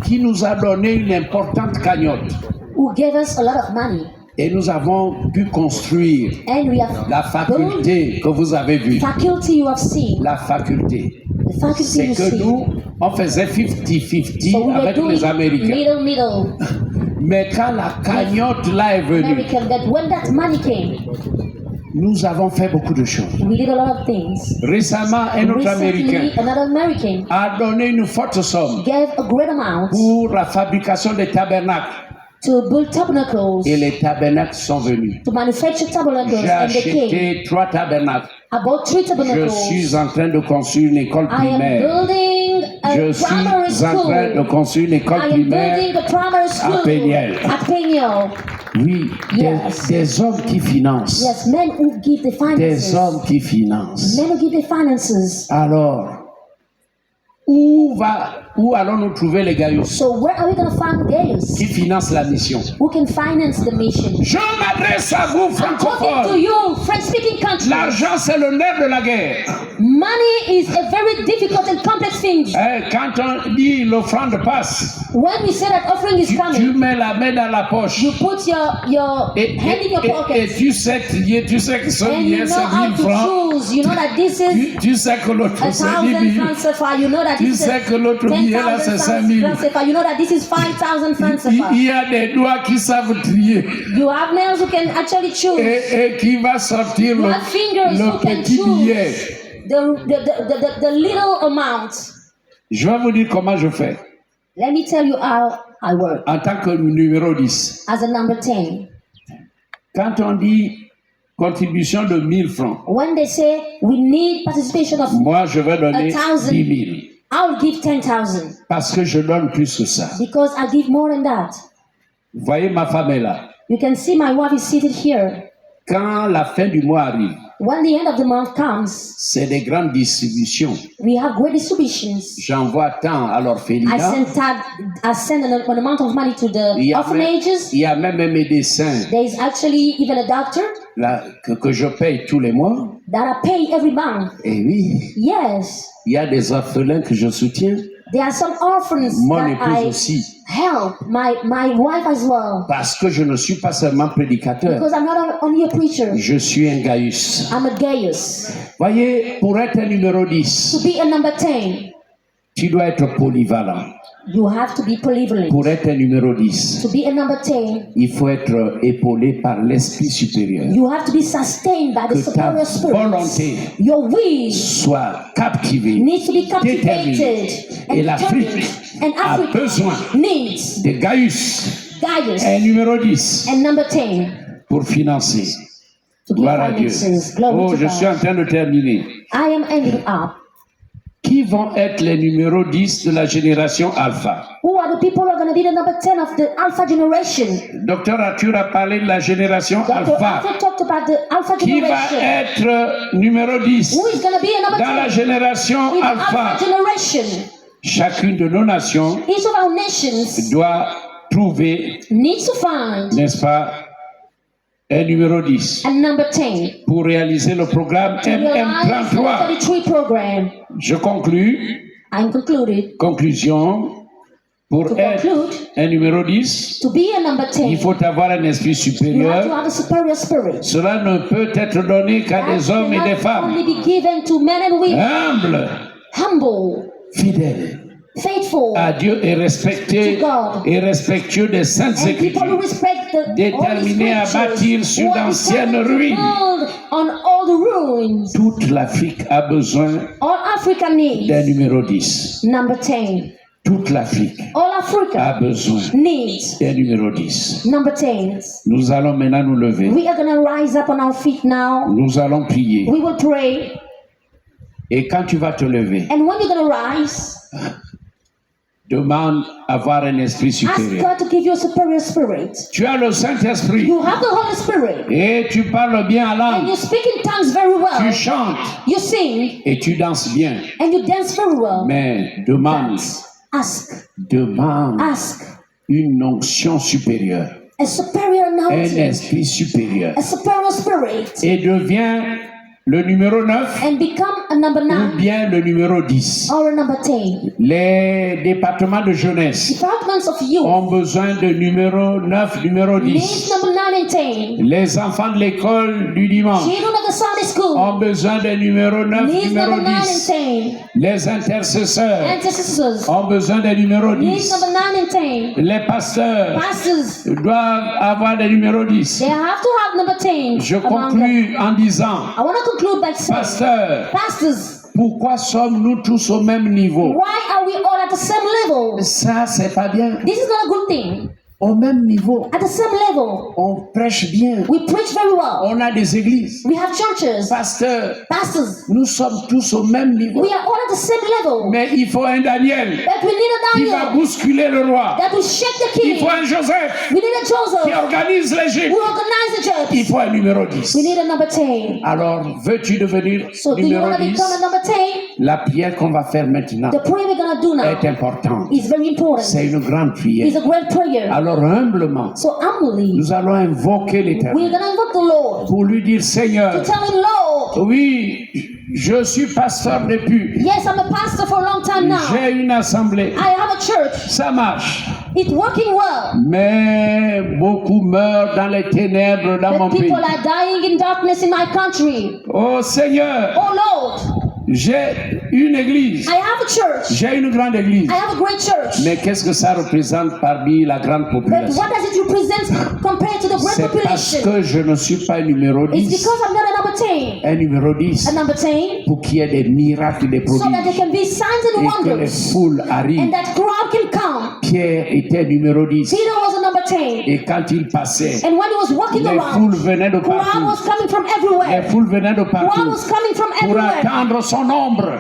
Speaker 1: qui nous a donné une importante cagnotte
Speaker 2: who gave us a lot of money,
Speaker 1: et nous avons pu construire
Speaker 2: and we have
Speaker 1: la
Speaker 2: built
Speaker 1: faculté que vous avez vue.
Speaker 2: faculty you have seen,
Speaker 1: La faculté.
Speaker 2: the faculty
Speaker 1: C'est
Speaker 2: you
Speaker 1: que
Speaker 2: see.
Speaker 1: nous, on faisait 50-50
Speaker 2: So we were
Speaker 1: avec
Speaker 2: doing
Speaker 1: les Américains.
Speaker 2: middle,
Speaker 1: Mais quand la cagnotte là est venue,
Speaker 2: American. That when that money came,
Speaker 1: nous avons fait beaucoup de choses.
Speaker 2: we did a lot of things.
Speaker 1: Récemment, un autre
Speaker 2: Recently,
Speaker 1: Américain
Speaker 2: another American
Speaker 1: a donné une forte somme
Speaker 2: gave a great amount
Speaker 1: pour la fabrication des tabernacles.
Speaker 2: to build tabernacles,
Speaker 1: Et les tabernacles sont venus.
Speaker 2: to manufacture tabernacles,
Speaker 1: J'ai
Speaker 2: and they came.
Speaker 1: acheté 3 tabernacles.
Speaker 2: About 3
Speaker 1: Je
Speaker 2: tabernacles.
Speaker 1: suis en train de construire une école
Speaker 2: I am
Speaker 1: primaire.
Speaker 2: building a
Speaker 1: Je
Speaker 2: primary
Speaker 1: suis en
Speaker 2: school.
Speaker 1: train de construire une
Speaker 2: I
Speaker 1: école
Speaker 2: am building
Speaker 1: primaire.
Speaker 2: a primary school
Speaker 1: Péniel.
Speaker 2: at Péniel.
Speaker 1: Oui,
Speaker 2: Yes.
Speaker 1: des hommes qui financent.
Speaker 2: Yes, men who give the
Speaker 1: Des
Speaker 2: finances.
Speaker 1: hommes qui financent.
Speaker 2: Men who give the finances.
Speaker 1: Alors, où allons-nous trouver les Gaius
Speaker 2: So where are we going to find Gaius
Speaker 1: qui financent la mission?
Speaker 2: who can finance the mission?
Speaker 1: Je m'adresse à vous,
Speaker 2: I'm talking to
Speaker 1: francophones.
Speaker 2: you, French-speaking countries.
Speaker 1: L'argent, c'est le nerf de la guerre.
Speaker 2: Money is a very difficult and complex thing.
Speaker 1: Quand on dit l'offrande passe,
Speaker 2: When we say that offering is
Speaker 1: tu
Speaker 2: coming,
Speaker 1: mets la main dans la poche.
Speaker 2: you put your hand in your
Speaker 1: Et
Speaker 2: pocket,
Speaker 1: tu sais trier, tu sais que ce
Speaker 2: and
Speaker 1: billet
Speaker 2: you know
Speaker 1: c'est
Speaker 2: how
Speaker 1: 1000
Speaker 2: to
Speaker 1: francs.
Speaker 2: choose. You know that this is
Speaker 1: Tu sais que l'autre c'est 10
Speaker 2: 1,000
Speaker 1: 000.
Speaker 2: francs CFA. You know that
Speaker 1: Tu
Speaker 2: this is
Speaker 1: sais que l'autre billet là c'est 5 000.
Speaker 2: francs CFA. You know that this is 5,000 francs
Speaker 1: Il
Speaker 2: CFA.
Speaker 1: y a des doigts qui savent trier
Speaker 2: You have nails who can actually choose.
Speaker 1: et qui va sortir
Speaker 2: You have fingers who
Speaker 1: le
Speaker 2: can
Speaker 1: petit billet.
Speaker 2: choose the little amount.
Speaker 1: Je vais vous dire comment je fais
Speaker 2: Let me tell you how I work
Speaker 1: en tant que numéro 10.
Speaker 2: as a number 10.
Speaker 1: Quand on dit contribution de 1000 francs,
Speaker 2: When they say we need participation of,
Speaker 1: moi je vais donner
Speaker 2: 1,000.
Speaker 1: 10 000
Speaker 2: I'll give 10,000
Speaker 1: parce que je donne plus que ça.
Speaker 2: because I give more than that.
Speaker 1: Vous voyez, ma femme est là.
Speaker 2: You can see my wife is seated here.
Speaker 1: Quand la fin du mois arrive,
Speaker 2: When the end of the month comes,
Speaker 1: c'est des grandes distributions.
Speaker 2: we have great distributions.
Speaker 1: J'envoie tant à
Speaker 2: I
Speaker 1: l'orphelinat.
Speaker 2: send an amount of money to
Speaker 1: Il
Speaker 2: the
Speaker 1: y a
Speaker 2: orphanages.
Speaker 1: il y a même un médecin
Speaker 2: There is actually even a doctor
Speaker 1: là, que je paye tous les mois.
Speaker 2: that I pay every month.
Speaker 1: Et oui,
Speaker 2: Yes,
Speaker 1: il y a des orphelins que je soutiens.
Speaker 2: There are some orphans
Speaker 1: Mon
Speaker 2: that
Speaker 1: épouse
Speaker 2: I
Speaker 1: aussi.
Speaker 2: help, my wife as well.
Speaker 1: Parce que je ne suis pas seulement prédicateur.
Speaker 2: Because I'm not only a preacher,
Speaker 1: Je suis un Gaius.
Speaker 2: I'm a Gaius.
Speaker 1: Voyez, pour être un numéro
Speaker 2: To
Speaker 1: 10,
Speaker 2: be a number 10,
Speaker 1: tu dois être polyvalent.
Speaker 2: you have to be polyvalent.
Speaker 1: Pour être un numéro 10,
Speaker 2: To be a number 10,
Speaker 1: il faut être épaulé par l'esprit supérieur.
Speaker 2: you have to be sustained by the
Speaker 1: Que ta
Speaker 2: superior spirit.
Speaker 1: volonté
Speaker 2: Your will
Speaker 1: soit captivée,
Speaker 2: needs to be
Speaker 1: déterminée.
Speaker 2: captivated and
Speaker 1: Et l'Afrique
Speaker 2: determined. And
Speaker 1: a
Speaker 2: Africa
Speaker 1: besoin
Speaker 2: needs
Speaker 1: de Gaius,
Speaker 2: Gaius
Speaker 1: un numéro 10,
Speaker 2: and number 10
Speaker 1: pour financer.
Speaker 2: to give
Speaker 1: Gloire à Dieu.
Speaker 2: finances. Glory
Speaker 1: Oh,
Speaker 2: to
Speaker 1: je suis en
Speaker 2: God.
Speaker 1: train de terminer.
Speaker 2: I am ending up.
Speaker 1: Qui vont être les numéros 10 de la génération Alpha?
Speaker 2: Who are the people who are going to be the number 10 of the Alpha generation?
Speaker 1: Docteur Arthur a parlé de la génération
Speaker 2: Dr.
Speaker 1: Alpha.
Speaker 2: Arthur talked about the Alpha
Speaker 1: Qui va
Speaker 2: generation.
Speaker 1: être numéro 10
Speaker 2: Who is going to be a number
Speaker 1: dans la
Speaker 2: 10
Speaker 1: génération
Speaker 2: in the
Speaker 1: Alpha?
Speaker 2: Alpha generation?
Speaker 1: Chacune de nos nations
Speaker 2: Each of our nations
Speaker 1: doit trouver,
Speaker 2: needs to find
Speaker 1: n'est-ce pas, un numéro 10
Speaker 2: a number 10
Speaker 1: pour réaliser le programme
Speaker 2: to realize the
Speaker 1: MM33.
Speaker 2: 33 program.
Speaker 1: Je conclus.
Speaker 2: I'm concluded.
Speaker 1: Conclusion. Pour
Speaker 2: To
Speaker 1: être
Speaker 2: conclude,
Speaker 1: un numéro 10,
Speaker 2: to be a number 10,
Speaker 1: il faut avoir un esprit
Speaker 2: you have to
Speaker 1: supérieur.
Speaker 2: have a superior spirit.
Speaker 1: Cela ne peut être donné qu'à
Speaker 2: That
Speaker 1: des hommes et des
Speaker 2: cannot only
Speaker 1: femmes
Speaker 2: be given to men and women,
Speaker 1: humbles,
Speaker 2: humble,
Speaker 1: fidèles
Speaker 2: faithful,
Speaker 1: à Dieu et respectés
Speaker 2: To God.
Speaker 1: et respectueux des saintes
Speaker 2: and people who
Speaker 1: écritures.
Speaker 2: respect the
Speaker 1: Déterminés à
Speaker 2: Holy Scriptures,
Speaker 1: bâtir sur
Speaker 2: who are
Speaker 1: d'anciennes
Speaker 2: determined to
Speaker 1: ruines.
Speaker 2: build on all the ruins.
Speaker 1: Toute l'Afrique a besoin
Speaker 2: All Africa needs
Speaker 1: d'un numéro 10.
Speaker 2: number 10.
Speaker 1: Toute l'Afrique
Speaker 2: All
Speaker 1: a
Speaker 2: Africa
Speaker 1: besoin
Speaker 2: needs
Speaker 1: d'un numéro 10.
Speaker 2: number 10s.
Speaker 1: Nous allons maintenant nous lever.
Speaker 2: We are going to rise up on our feet now.
Speaker 1: Nous allons prier.
Speaker 2: We will pray.
Speaker 1: Et quand tu vas te lever,
Speaker 2: And when you're going to rise,
Speaker 1: demande à avoir un esprit
Speaker 2: ask
Speaker 1: supérieur.
Speaker 2: God to give you a superior spirit.
Speaker 1: Tu as le Saint-Esprit
Speaker 2: You have the Holy Spirit.
Speaker 1: et tu parles bien à
Speaker 2: And
Speaker 1: langue.
Speaker 2: you speak in tongues very
Speaker 1: Tu
Speaker 2: well.
Speaker 1: chantes
Speaker 2: You sing
Speaker 1: et tu danses bien.
Speaker 2: and you dance very well.
Speaker 1: Mais demande, demande
Speaker 2: Ask
Speaker 1: une onction supérieure,
Speaker 2: a superior
Speaker 1: un
Speaker 2: anointing,
Speaker 1: esprit supérieur.
Speaker 2: a superior spirit,
Speaker 1: Et deviens le numéro 9
Speaker 2: and become a number
Speaker 1: ou
Speaker 2: 9
Speaker 1: bien le numéro 10.
Speaker 2: or a number 10.
Speaker 1: Les départements de jeunesse
Speaker 2: Departments of youth
Speaker 1: ont besoin de numéro 9, numéro
Speaker 2: needs
Speaker 1: 10.
Speaker 2: number 9 and 10.
Speaker 1: Les enfants de l'école du dimanche
Speaker 2: Children of the Sunday school
Speaker 1: ont besoin de numéro 9,
Speaker 2: needs
Speaker 1: numéro
Speaker 2: number 9 and
Speaker 1: 10.
Speaker 2: 10.
Speaker 1: Les intercesseurs
Speaker 2: Intercessors
Speaker 1: ont besoin de numéro
Speaker 2: needs
Speaker 1: 10.
Speaker 2: number 9 and 10.
Speaker 1: Les pasteurs
Speaker 2: Pastors,
Speaker 1: doivent avoir des numéros 10.
Speaker 2: they have to have number 10.
Speaker 1: Je
Speaker 2: among them.
Speaker 1: conclus en disant,
Speaker 2: I want to conclude by saying,
Speaker 1: pasteur,
Speaker 2: pastors,
Speaker 1: pourquoi sommes-nous tous au même niveau?
Speaker 2: why are we all at the same level?
Speaker 1: Ça, c'est pas bien.
Speaker 2: This is not a good thing.
Speaker 1: Au même niveau,
Speaker 2: At the same level,
Speaker 1: on prêche bien.
Speaker 2: we preach very well.
Speaker 1: On a des églises.
Speaker 2: We have churches,
Speaker 1: Pasteur,
Speaker 2: pastors.
Speaker 1: nous sommes tous au même niveau.
Speaker 2: We are all at the same level.
Speaker 1: Mais il faut un Daniel
Speaker 2: But we need a
Speaker 1: qui va
Speaker 2: Daniel
Speaker 1: bousculer le roi.
Speaker 2: that will shake the
Speaker 1: Il
Speaker 2: king.
Speaker 1: faut un Joseph
Speaker 2: We need a
Speaker 1: qui
Speaker 2: Joseph
Speaker 1: organise l'Égypte.
Speaker 2: who organize the
Speaker 1: Il
Speaker 2: church.
Speaker 1: faut un numéro
Speaker 2: We
Speaker 1: 10.
Speaker 2: need a number 10.
Speaker 1: Alors, veux-tu devenir
Speaker 2: So do you
Speaker 1: numéro
Speaker 2: want to
Speaker 1: 10?
Speaker 2: become a number 10?
Speaker 1: La prière qu'on va faire maintenant
Speaker 2: The prayer we're going to do now
Speaker 1: est importante.
Speaker 2: is very important.
Speaker 1: C'est une grande
Speaker 2: It's
Speaker 1: prière.
Speaker 2: a great prayer.
Speaker 1: Alors, humblement,
Speaker 2: So humbly,
Speaker 1: nous allons invoquer
Speaker 2: we're
Speaker 1: l'Éternel
Speaker 2: going to invoke the Lord
Speaker 1: pour lui dire,
Speaker 2: to
Speaker 1: Seigneur,
Speaker 2: tell him, Lord,
Speaker 1: oui, je suis pasteur depuis.
Speaker 2: yes, I'm a pastor for a long time now.
Speaker 1: J'ai une assemblée.
Speaker 2: I have a church.
Speaker 1: Ça marche.
Speaker 2: It's working well.
Speaker 1: Mais beaucoup meurent dans les ténèbres dans mon
Speaker 2: But
Speaker 1: pays.
Speaker 2: people are dying in darkness in my country.
Speaker 1: Oh Seigneur,
Speaker 2: Oh Lord,
Speaker 1: j'ai une église.
Speaker 2: I have a church.
Speaker 1: J'ai une grande église.
Speaker 2: I have a great church.
Speaker 1: Mais qu'est-ce que ça représente parmi la grande
Speaker 2: But
Speaker 1: population?
Speaker 2: what does it represent compared to the great
Speaker 1: C'est parce
Speaker 2: population?
Speaker 1: que je ne suis pas un numéro
Speaker 2: It's
Speaker 1: 10.
Speaker 2: because I'm not a number 10.
Speaker 1: Un numéro 10
Speaker 2: A number 10,
Speaker 1: pour qu'il y ait des miracles, des
Speaker 2: so that there
Speaker 1: prodiges.
Speaker 2: can be signs and
Speaker 1: Et que les
Speaker 2: wonders.
Speaker 1: foules
Speaker 2: And
Speaker 1: arrivent.
Speaker 2: that crowd can come.
Speaker 1: Pierre était numéro 10.
Speaker 2: Peter was a number 10.
Speaker 1: Et quand il passait,
Speaker 2: And when he was walking
Speaker 1: les
Speaker 2: around,
Speaker 1: foules venaient de
Speaker 2: crowd
Speaker 1: partout.
Speaker 2: was coming from
Speaker 1: Les
Speaker 2: everywhere.
Speaker 1: foules venaient de
Speaker 2: Crowd
Speaker 1: partout
Speaker 2: was coming from
Speaker 1: pour
Speaker 2: everywhere.
Speaker 1: attendre son ombre.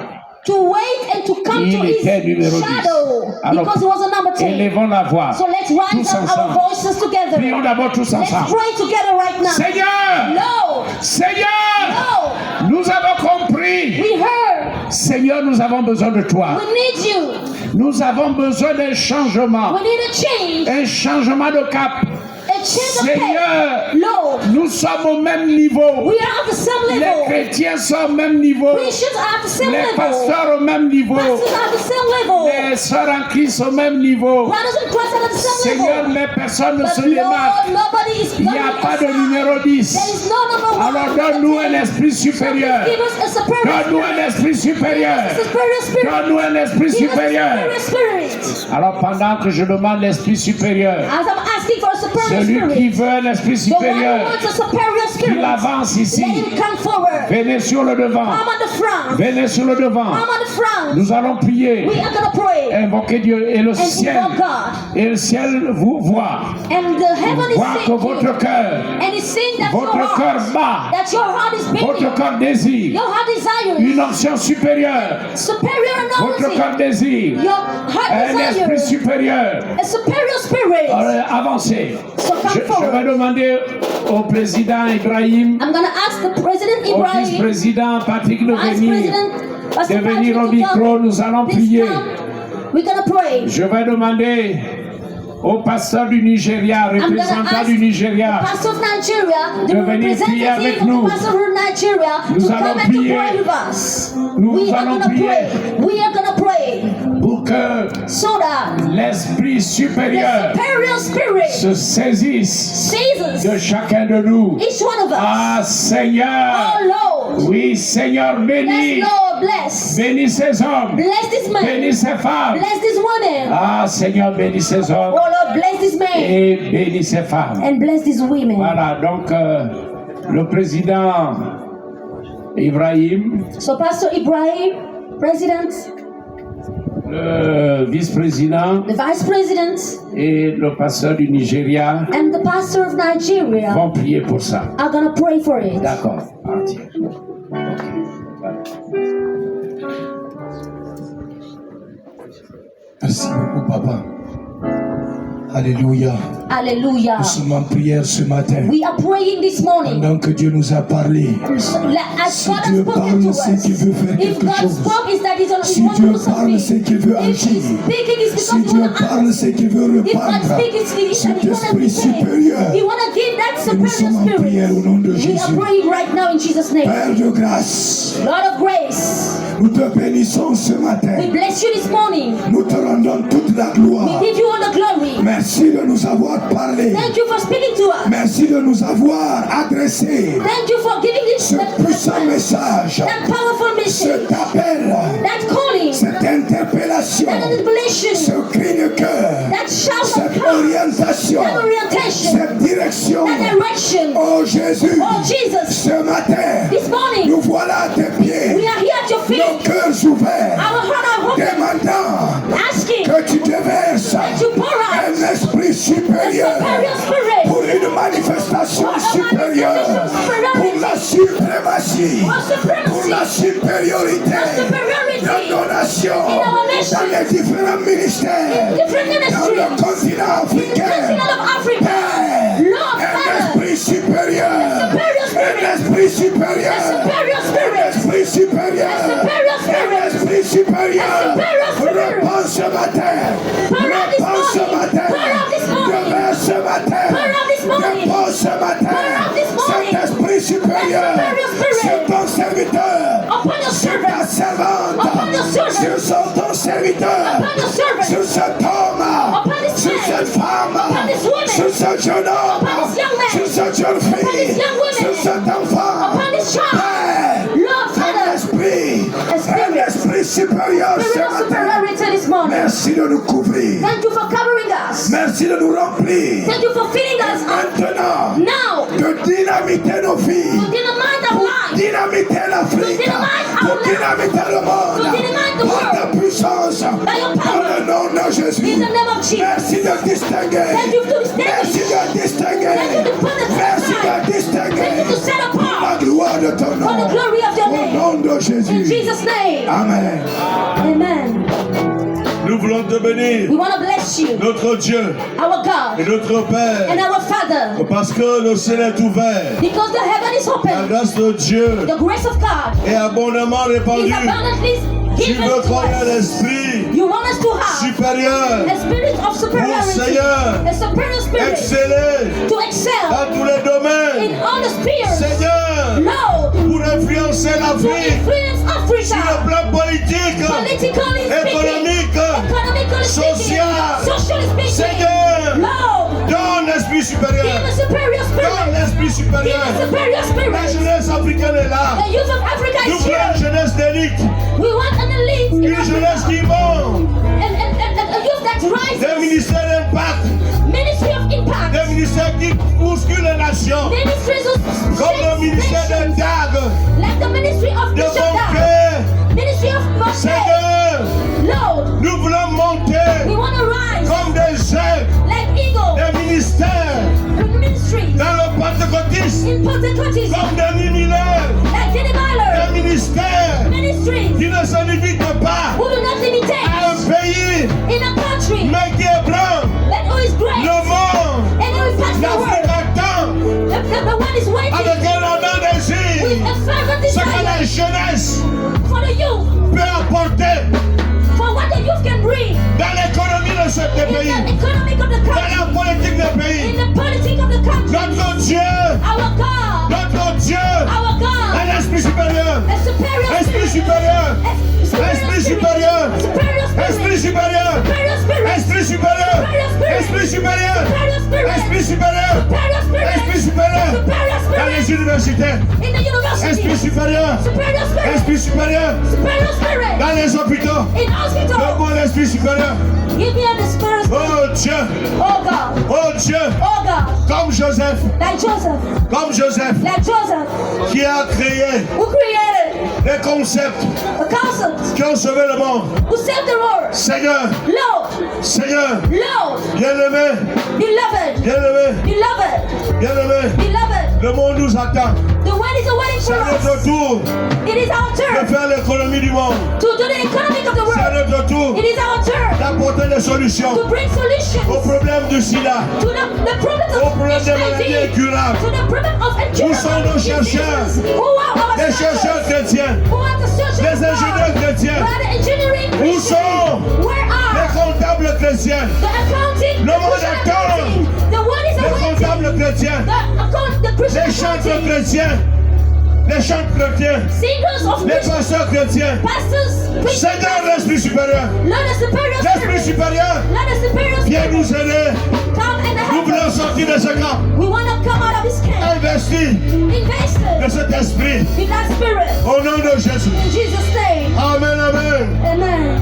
Speaker 2: To wait and to come
Speaker 1: Il
Speaker 2: to his
Speaker 1: était numéro 10.
Speaker 2: shadow.
Speaker 1: Alors,
Speaker 2: Because he was a number 10.
Speaker 1: élevons la voix.
Speaker 2: So let's rise
Speaker 1: Tous
Speaker 2: up our
Speaker 1: ensemble.
Speaker 2: voices together.
Speaker 1: Prions d'abord tous
Speaker 2: Let's
Speaker 1: ensemble.
Speaker 2: pray together right now.
Speaker 1: Seigneur,
Speaker 2: Lord,
Speaker 1: Seigneur,
Speaker 2: Lord,
Speaker 1: nous avons compris.
Speaker 2: we heard.
Speaker 1: Seigneur, nous avons besoin de toi.
Speaker 2: We need you.
Speaker 1: Nous avons besoin d'un changement.
Speaker 2: We need a change.
Speaker 1: Un changement de cap.
Speaker 2: A change of pace.
Speaker 1: Seigneur,
Speaker 2: Lord,
Speaker 1: nous sommes au même niveau.
Speaker 2: we are at the same
Speaker 1: Les
Speaker 2: level.
Speaker 1: chrétiens sont au même niveau.
Speaker 2: Christians are at the same
Speaker 1: Les
Speaker 2: level.
Speaker 1: pasteurs au même niveau.
Speaker 2: Pastors are at the same level.
Speaker 1: Les sœurs en Christ au même niveau.
Speaker 2: Brothers in Christ are at the same
Speaker 1: Seigneur,
Speaker 2: level.
Speaker 1: mais personne ne
Speaker 2: But
Speaker 1: se démarque.
Speaker 2: Lord, nobody is
Speaker 1: Il n'y a pas de numéro 10.
Speaker 2: There is no number one.
Speaker 1: Alors donne-nous un esprit supérieur.
Speaker 2: Give us a superior
Speaker 1: Donne-nous un esprit supérieur.
Speaker 2: spirit.
Speaker 1: Donne-nous un esprit
Speaker 2: Give us
Speaker 1: supérieur.
Speaker 2: a superior spirit.
Speaker 1: Alors pendant que je demande l'esprit supérieur,
Speaker 2: As I'm asking for a superior
Speaker 1: celui qui
Speaker 2: spirit,
Speaker 1: veut un esprit
Speaker 2: the one who
Speaker 1: supérieur,
Speaker 2: wants a superior
Speaker 1: qu'il
Speaker 2: spirit,
Speaker 1: avance ici.
Speaker 2: let him come forward.
Speaker 1: Venez sur le devant.
Speaker 2: Come on the front.
Speaker 1: Venez sur le devant.
Speaker 2: Come on the front.
Speaker 1: Nous allons prier.
Speaker 2: We are gonna pray
Speaker 1: Invoquer Dieu et le
Speaker 2: and
Speaker 1: ciel.
Speaker 2: invoke God.
Speaker 1: Et le ciel vous voit.
Speaker 2: And the heaven is
Speaker 1: Voit que
Speaker 2: saying,
Speaker 1: votre cœur,
Speaker 2: and it's saying that your
Speaker 1: votre cœur
Speaker 2: heart,
Speaker 1: bat.
Speaker 2: that your heart is beating,
Speaker 1: Votre cœur désire
Speaker 2: your heart desires
Speaker 1: une onction supérieure.
Speaker 2: superior
Speaker 1: Votre
Speaker 2: anointing,
Speaker 1: cœur désire
Speaker 2: your heart
Speaker 1: un esprit
Speaker 2: desires
Speaker 1: supérieur.
Speaker 2: a superior spirit.
Speaker 1: Avancez.
Speaker 2: So come
Speaker 1: Je
Speaker 2: forward.
Speaker 1: vais demander au président Ibrahim,
Speaker 2: I'm gonna ask the President
Speaker 1: au
Speaker 2: Ibrahim,
Speaker 1: vice-président Patrick de
Speaker 2: Vice
Speaker 1: venir.
Speaker 2: President Pastor
Speaker 1: De venir au
Speaker 2: Patrick to
Speaker 1: micro,
Speaker 2: come.
Speaker 1: nous allons
Speaker 2: Please
Speaker 1: prier.
Speaker 2: come. We're gonna pray.
Speaker 1: Je vais demander au pasteur du Nigeria,
Speaker 2: I'm gonna
Speaker 1: représentant
Speaker 2: ask
Speaker 1: du
Speaker 2: the
Speaker 1: Nigeria,
Speaker 2: pastor of Nigeria, the
Speaker 1: de venir prier
Speaker 2: representative
Speaker 1: avec
Speaker 2: of
Speaker 1: nous.
Speaker 2: the pastor of Nigeria,
Speaker 1: Nous
Speaker 2: to
Speaker 1: allons
Speaker 2: come and to
Speaker 1: prier.
Speaker 2: pray with us.
Speaker 1: Nous
Speaker 2: We are
Speaker 1: allons
Speaker 2: gonna
Speaker 1: prier.
Speaker 2: pray. We are gonna pray
Speaker 1: pour que
Speaker 2: so that
Speaker 1: l'esprit
Speaker 2: the
Speaker 1: supérieur
Speaker 2: superior spirit
Speaker 1: se saisisse
Speaker 2: seizes
Speaker 1: de chacun de nous.
Speaker 2: each one of us.
Speaker 1: Ah Seigneur,
Speaker 2: Oh Lord,
Speaker 1: oui Seigneur,
Speaker 2: bless
Speaker 1: bénis,
Speaker 2: Lord, bless.
Speaker 1: bénis ces hommes,
Speaker 2: Bless this man.
Speaker 1: bénis ces femmes.
Speaker 2: Bless this woman.
Speaker 1: Ah Seigneur, bénis ces
Speaker 2: Oh
Speaker 1: hommes
Speaker 2: Lord, bless this man.
Speaker 1: et bénis ces femmes.
Speaker 2: And bless these women.
Speaker 1: Voilà, donc le président Ibrahim,
Speaker 2: So Pastor Ibrahim, President,
Speaker 1: le vice-président
Speaker 2: the Vice President,
Speaker 1: et le pasteur du Nigeria
Speaker 2: and the pastor of Nigeria
Speaker 1: vont prier pour ça.
Speaker 2: are gonna pray for it.
Speaker 1: D'accord. Ah, tiens.
Speaker 3: Merci beaucoup, Papa. Alléluia.
Speaker 2: Hallelujah.
Speaker 3: Nous sommes en prière ce matin.
Speaker 2: We are praying this morning.
Speaker 3: Pendant que Dieu nous a parlé.
Speaker 2: As
Speaker 3: Si
Speaker 2: God has
Speaker 3: Dieu
Speaker 2: spoken
Speaker 3: parle,
Speaker 2: to
Speaker 3: c'est
Speaker 2: us.
Speaker 3: qu'il veut faire
Speaker 2: If
Speaker 3: quelque
Speaker 2: God
Speaker 3: chose.
Speaker 2: spoke, is that He's
Speaker 3: Si
Speaker 2: want to
Speaker 3: Dieu
Speaker 2: do
Speaker 3: parle,
Speaker 2: something.
Speaker 3: c'est qu'il veut
Speaker 2: If He's
Speaker 3: agir.
Speaker 2: speaking, it's because
Speaker 3: Si
Speaker 2: He
Speaker 3: Dieu
Speaker 2: want to
Speaker 3: parle, c'est qu'il veut
Speaker 2: If God
Speaker 3: reprendre
Speaker 2: speaks, it's He
Speaker 3: cet
Speaker 2: want to
Speaker 3: esprit supérieur.
Speaker 2: He want to give that
Speaker 3: Et nous
Speaker 2: superior
Speaker 3: sommes en prière au nom de
Speaker 2: spirit. We are
Speaker 3: Jésus.
Speaker 2: praying right now in Jesus' name.
Speaker 3: Père de grâce,
Speaker 2: Lord of grace,
Speaker 3: nous te bénissons ce matin.
Speaker 2: we bless you this morning.
Speaker 3: Nous te rendons toute la gloire.
Speaker 2: We give you all the glory.
Speaker 3: Merci de nous avoir parlé.
Speaker 2: Thank you for speaking to us.
Speaker 3: Merci de nous avoir adressé
Speaker 2: Thank you for giving this
Speaker 3: ce puissant message,
Speaker 2: that powerful message,
Speaker 3: cet appel,
Speaker 2: that calling,
Speaker 3: cette interpellation,
Speaker 2: that manipulation,
Speaker 3: ce cri de cœur,
Speaker 2: that shout of
Speaker 3: cette
Speaker 2: power,
Speaker 3: orientation,
Speaker 2: that orientation,
Speaker 3: cette direction.
Speaker 2: that direction.
Speaker 3: Oh Jésus,
Speaker 2: Oh Jesus,
Speaker 3: ce matin,
Speaker 2: this morning
Speaker 3: nous voilà à tes
Speaker 2: we
Speaker 3: pieds,
Speaker 2: are here at your
Speaker 3: nos
Speaker 2: feet.
Speaker 3: cœurs ouverts,
Speaker 2: Our heart are open,
Speaker 3: demandant
Speaker 2: asking
Speaker 3: que tu déverses
Speaker 2: that you pour out
Speaker 3: un esprit
Speaker 2: the
Speaker 3: supérieur
Speaker 2: superior spirit
Speaker 3: pour une manifestation supérieure, pour la suprématie, pour la supériorité de nos nations, dans les différents ministères,
Speaker 2: different
Speaker 3: dans le
Speaker 2: ministries.
Speaker 3: continent africain.
Speaker 2: Continent of Africa.
Speaker 3: Père,
Speaker 2: Lord,
Speaker 3: un
Speaker 2: Father,
Speaker 3: esprit supérieur, un esprit supérieur,
Speaker 2: a superior
Speaker 3: un
Speaker 2: spirit,
Speaker 3: esprit supérieur, un esprit supérieur. Reprends ce matin, reprends ce matin, demeure ce matin, dépose ce matin, cet esprit supérieur sur ton serviteur,
Speaker 2: upon your
Speaker 3: sur
Speaker 2: servant,
Speaker 3: ta servante, sur ton serviteur,
Speaker 2: upon your servant,
Speaker 3: sur cet homme, sur cette femme, sur ce jeune homme, sur cette jeune fille, sur cet enfant.
Speaker 2: upon this child.
Speaker 3: Père,
Speaker 2: Lord,
Speaker 3: un
Speaker 2: Father,
Speaker 3: esprit, un esprit supérieur
Speaker 2: spirit
Speaker 3: ce
Speaker 2: of
Speaker 3: matin.
Speaker 2: superiority this morning.
Speaker 3: Merci de nous couvrir.
Speaker 2: Thank you for covering us.
Speaker 3: Merci de nous remplir.
Speaker 2: Thank you for filling us up.
Speaker 3: Maintenant,
Speaker 2: Now,
Speaker 3: de dynamiter nos vies,
Speaker 2: to dynamite our lives,
Speaker 3: dynamiter l'Afrique, pour dynamiter le monde, par ta puissance, dans le nom de Jésus.
Speaker 2: in the name of Jesus.
Speaker 3: Merci de distinguer.
Speaker 2: Thank you to distinguish.
Speaker 3: Merci de distinguer.
Speaker 2: Thank you to put us
Speaker 3: Merci
Speaker 2: aside.
Speaker 3: de distinguer.
Speaker 2: Thank you to set apart
Speaker 3: La gloire de ton
Speaker 2: for the
Speaker 3: nom.
Speaker 2: glory of your
Speaker 3: Au
Speaker 2: name.
Speaker 3: nom de
Speaker 2: In
Speaker 3: Jésus.
Speaker 2: Jesus' name.
Speaker 3: Amen.
Speaker 2: Amen.
Speaker 4: Nous voulons te bénir,
Speaker 2: We want to bless you,
Speaker 4: notre Dieu
Speaker 2: our
Speaker 4: et
Speaker 2: God
Speaker 4: notre Père,
Speaker 2: and our Father,
Speaker 4: parce que le ciel est ouvert.
Speaker 2: because the heaven is
Speaker 4: La
Speaker 2: open.
Speaker 4: grâce de Dieu
Speaker 2: The grace of God
Speaker 4: est abondamment
Speaker 2: is
Speaker 4: répandue
Speaker 2: abundantly
Speaker 4: Tu
Speaker 2: Give
Speaker 4: veux
Speaker 2: it to
Speaker 4: croire à
Speaker 2: us.
Speaker 4: l'esprit
Speaker 2: You want us to have
Speaker 4: supérieur
Speaker 2: a spirit of
Speaker 4: pour
Speaker 2: superiority,
Speaker 4: Seigneur
Speaker 2: a superior spirit
Speaker 4: exceller
Speaker 2: to excel
Speaker 4: dans tous les domaines.
Speaker 2: in all the spheres.
Speaker 4: Seigneur,
Speaker 2: Lord,
Speaker 4: pour influencer
Speaker 2: to
Speaker 4: l'Afrique
Speaker 2: influence
Speaker 4: sur le
Speaker 2: Africa,
Speaker 4: plan politique,
Speaker 2: politically speaking,
Speaker 4: économique,
Speaker 2: economically speaking,
Speaker 4: social.
Speaker 2: socially speaking.
Speaker 4: Seigneur,
Speaker 2: Lord,
Speaker 4: donne l'esprit
Speaker 2: give
Speaker 4: supérieur.
Speaker 2: a superior
Speaker 4: Donne
Speaker 2: spirit.
Speaker 4: l'esprit
Speaker 2: Give
Speaker 4: supérieur.
Speaker 2: a superior
Speaker 4: La
Speaker 2: spirit.
Speaker 4: jeunesse africaine est là.
Speaker 2: The youth of Africa
Speaker 4: Nous
Speaker 2: is
Speaker 4: voulons
Speaker 2: here.
Speaker 4: une jeunesse d'élite.
Speaker 2: We want an elite in
Speaker 4: Une jeunesse
Speaker 2: Africa.
Speaker 4: qui monte.
Speaker 2: And a youth that
Speaker 4: Des
Speaker 2: rises.
Speaker 4: ministères d'impact.
Speaker 2: Ministry of
Speaker 4: Des
Speaker 2: impact.
Speaker 4: ministères qui bousculent les nations.
Speaker 2: Ministries of
Speaker 4: Comme le ministère
Speaker 2: nations.
Speaker 4: des dagues.
Speaker 2: Like the ministry of
Speaker 4: De
Speaker 2: Bishop
Speaker 4: mon
Speaker 2: Dag.
Speaker 4: cœur.
Speaker 2: Ministry of Moshe.
Speaker 4: Seigneur,
Speaker 2: Lord,
Speaker 4: nous voulons
Speaker 2: we
Speaker 4: monter
Speaker 2: want to rise
Speaker 4: comme des aigles.
Speaker 2: like eagle
Speaker 4: Des ministères
Speaker 2: in ministries.
Speaker 4: dans le pentecôtisme.
Speaker 2: In Pentecost,
Speaker 4: Comme des luminaires.
Speaker 2: like Jenny Baller.
Speaker 4: Des ministères
Speaker 2: Ministries
Speaker 4: qui ne se limitent pas
Speaker 2: who do not
Speaker 4: à
Speaker 2: limitate
Speaker 4: un pays,
Speaker 2: in a country
Speaker 4: mais qui est blanc.
Speaker 2: that who is great.
Speaker 4: Le monde,
Speaker 2: And who is past the
Speaker 4: l'Afrique
Speaker 2: world.
Speaker 4: attend
Speaker 2: The one is waiting
Speaker 4: avec un ardent
Speaker 2: with
Speaker 4: désir
Speaker 2: a fervent
Speaker 4: ce que la
Speaker 2: desire
Speaker 4: jeunesse
Speaker 2: for the youth,
Speaker 4: peut apporter
Speaker 2: for what the youth can bring
Speaker 4: dans l'économie de ce
Speaker 2: in the
Speaker 4: pays,
Speaker 2: economic of the
Speaker 4: dans
Speaker 2: country,
Speaker 4: la politique du
Speaker 2: in
Speaker 4: pays.
Speaker 2: the politics of the country.
Speaker 4: Notre Dieu,
Speaker 2: Our God,
Speaker 4: notre Dieu,
Speaker 2: our God,
Speaker 4: un esprit supérieur,
Speaker 2: a superior
Speaker 4: esprit
Speaker 2: spirit,
Speaker 4: supérieur,
Speaker 2: a
Speaker 4: esprit
Speaker 2: spirit,
Speaker 4: supérieur,
Speaker 2: superior
Speaker 4: esprit
Speaker 2: spirit,
Speaker 4: supérieur,
Speaker 2: superior spirit,
Speaker 4: esprit supérieur, esprit supérieur,
Speaker 2: superior spirit,
Speaker 4: esprit supérieur,
Speaker 2: superior spirit,
Speaker 4: esprit supérieur,
Speaker 2: superior
Speaker 4: dans les
Speaker 2: spirit
Speaker 4: universités,
Speaker 2: in the
Speaker 4: esprit
Speaker 2: university,
Speaker 4: supérieur,
Speaker 2: superior spirit,
Speaker 4: esprit supérieur,
Speaker 2: superior spirit
Speaker 4: dans les hôpitaux,
Speaker 2: in hospital.
Speaker 4: donne-moi l'esprit supérieur.
Speaker 2: Give me the spirit.
Speaker 4: Oh Dieu,
Speaker 2: Oh God,
Speaker 4: oh Dieu,
Speaker 2: oh God,
Speaker 4: comme Joseph,
Speaker 2: like Joseph,
Speaker 4: qui a créé
Speaker 2: who created
Speaker 4: des concepts
Speaker 2: a concept
Speaker 4: qui ont sauvé le monde.
Speaker 2: who saved the world.
Speaker 4: Seigneur,
Speaker 2: Lord,
Speaker 4: Seigneur,
Speaker 2: Lord,
Speaker 4: bien-aimé,
Speaker 2: beloved,
Speaker 4: bien-aimé,
Speaker 2: beloved,
Speaker 4: bien-aimé,
Speaker 2: beloved.
Speaker 4: le monde nous attend.
Speaker 2: The world is waiting
Speaker 4: C'est
Speaker 2: for
Speaker 4: notre
Speaker 2: us.
Speaker 4: tour
Speaker 2: It is our
Speaker 4: de
Speaker 2: turn
Speaker 4: faire l'économie du monde.
Speaker 2: to do the economic of the
Speaker 4: C'est
Speaker 2: world.
Speaker 4: notre tour
Speaker 2: It is our turn
Speaker 4: d'apporter des solutions
Speaker 2: to bring
Speaker 4: au
Speaker 2: solutions
Speaker 4: problème du sida,
Speaker 2: to the problem
Speaker 4: au
Speaker 2: of
Speaker 4: problème des maladies
Speaker 2: HIV,
Speaker 4: incurables.
Speaker 2: to the problem of
Speaker 4: Où sont nos chercheurs?
Speaker 2: diseases. Who are our
Speaker 4: Les chercheurs chrétiens,
Speaker 2: Who are the searchers
Speaker 4: les
Speaker 2: of
Speaker 4: ingénieurs
Speaker 2: God?
Speaker 4: chrétiens,
Speaker 2: Where are the engineering
Speaker 4: où
Speaker 2: Christians?
Speaker 4: sont
Speaker 2: Where
Speaker 4: les
Speaker 2: are
Speaker 4: comptables chrétiens,
Speaker 2: the accounting?
Speaker 4: Le
Speaker 2: The
Speaker 4: monde
Speaker 2: Christian
Speaker 4: attend.
Speaker 2: accounting. The one is
Speaker 4: les
Speaker 2: awaiting.
Speaker 4: comptables chrétiens,
Speaker 2: The Christian
Speaker 4: les chantres
Speaker 2: accounting.
Speaker 4: chrétiens, les chantres chrétiens,
Speaker 2: Singers of
Speaker 4: les
Speaker 2: Christian
Speaker 4: pasteurs chrétiens.
Speaker 2: pastors. Preachers.
Speaker 4: Seigneur, l'esprit supérieur,
Speaker 2: Let the superior
Speaker 4: l'esprit
Speaker 2: spirit.
Speaker 4: supérieur,
Speaker 2: Let the superior
Speaker 4: viens
Speaker 2: spirit
Speaker 4: nous aider.
Speaker 2: come and
Speaker 4: Nous
Speaker 2: help
Speaker 4: voulons
Speaker 2: us.
Speaker 4: sortir de ce camp,
Speaker 2: We want to come out of this camp.
Speaker 4: investir de
Speaker 2: Invested
Speaker 4: cet esprit
Speaker 2: in that spirit.
Speaker 4: au nom de Jésus.
Speaker 2: In Jesus' name.
Speaker 4: Amen, amen.
Speaker 2: Amen.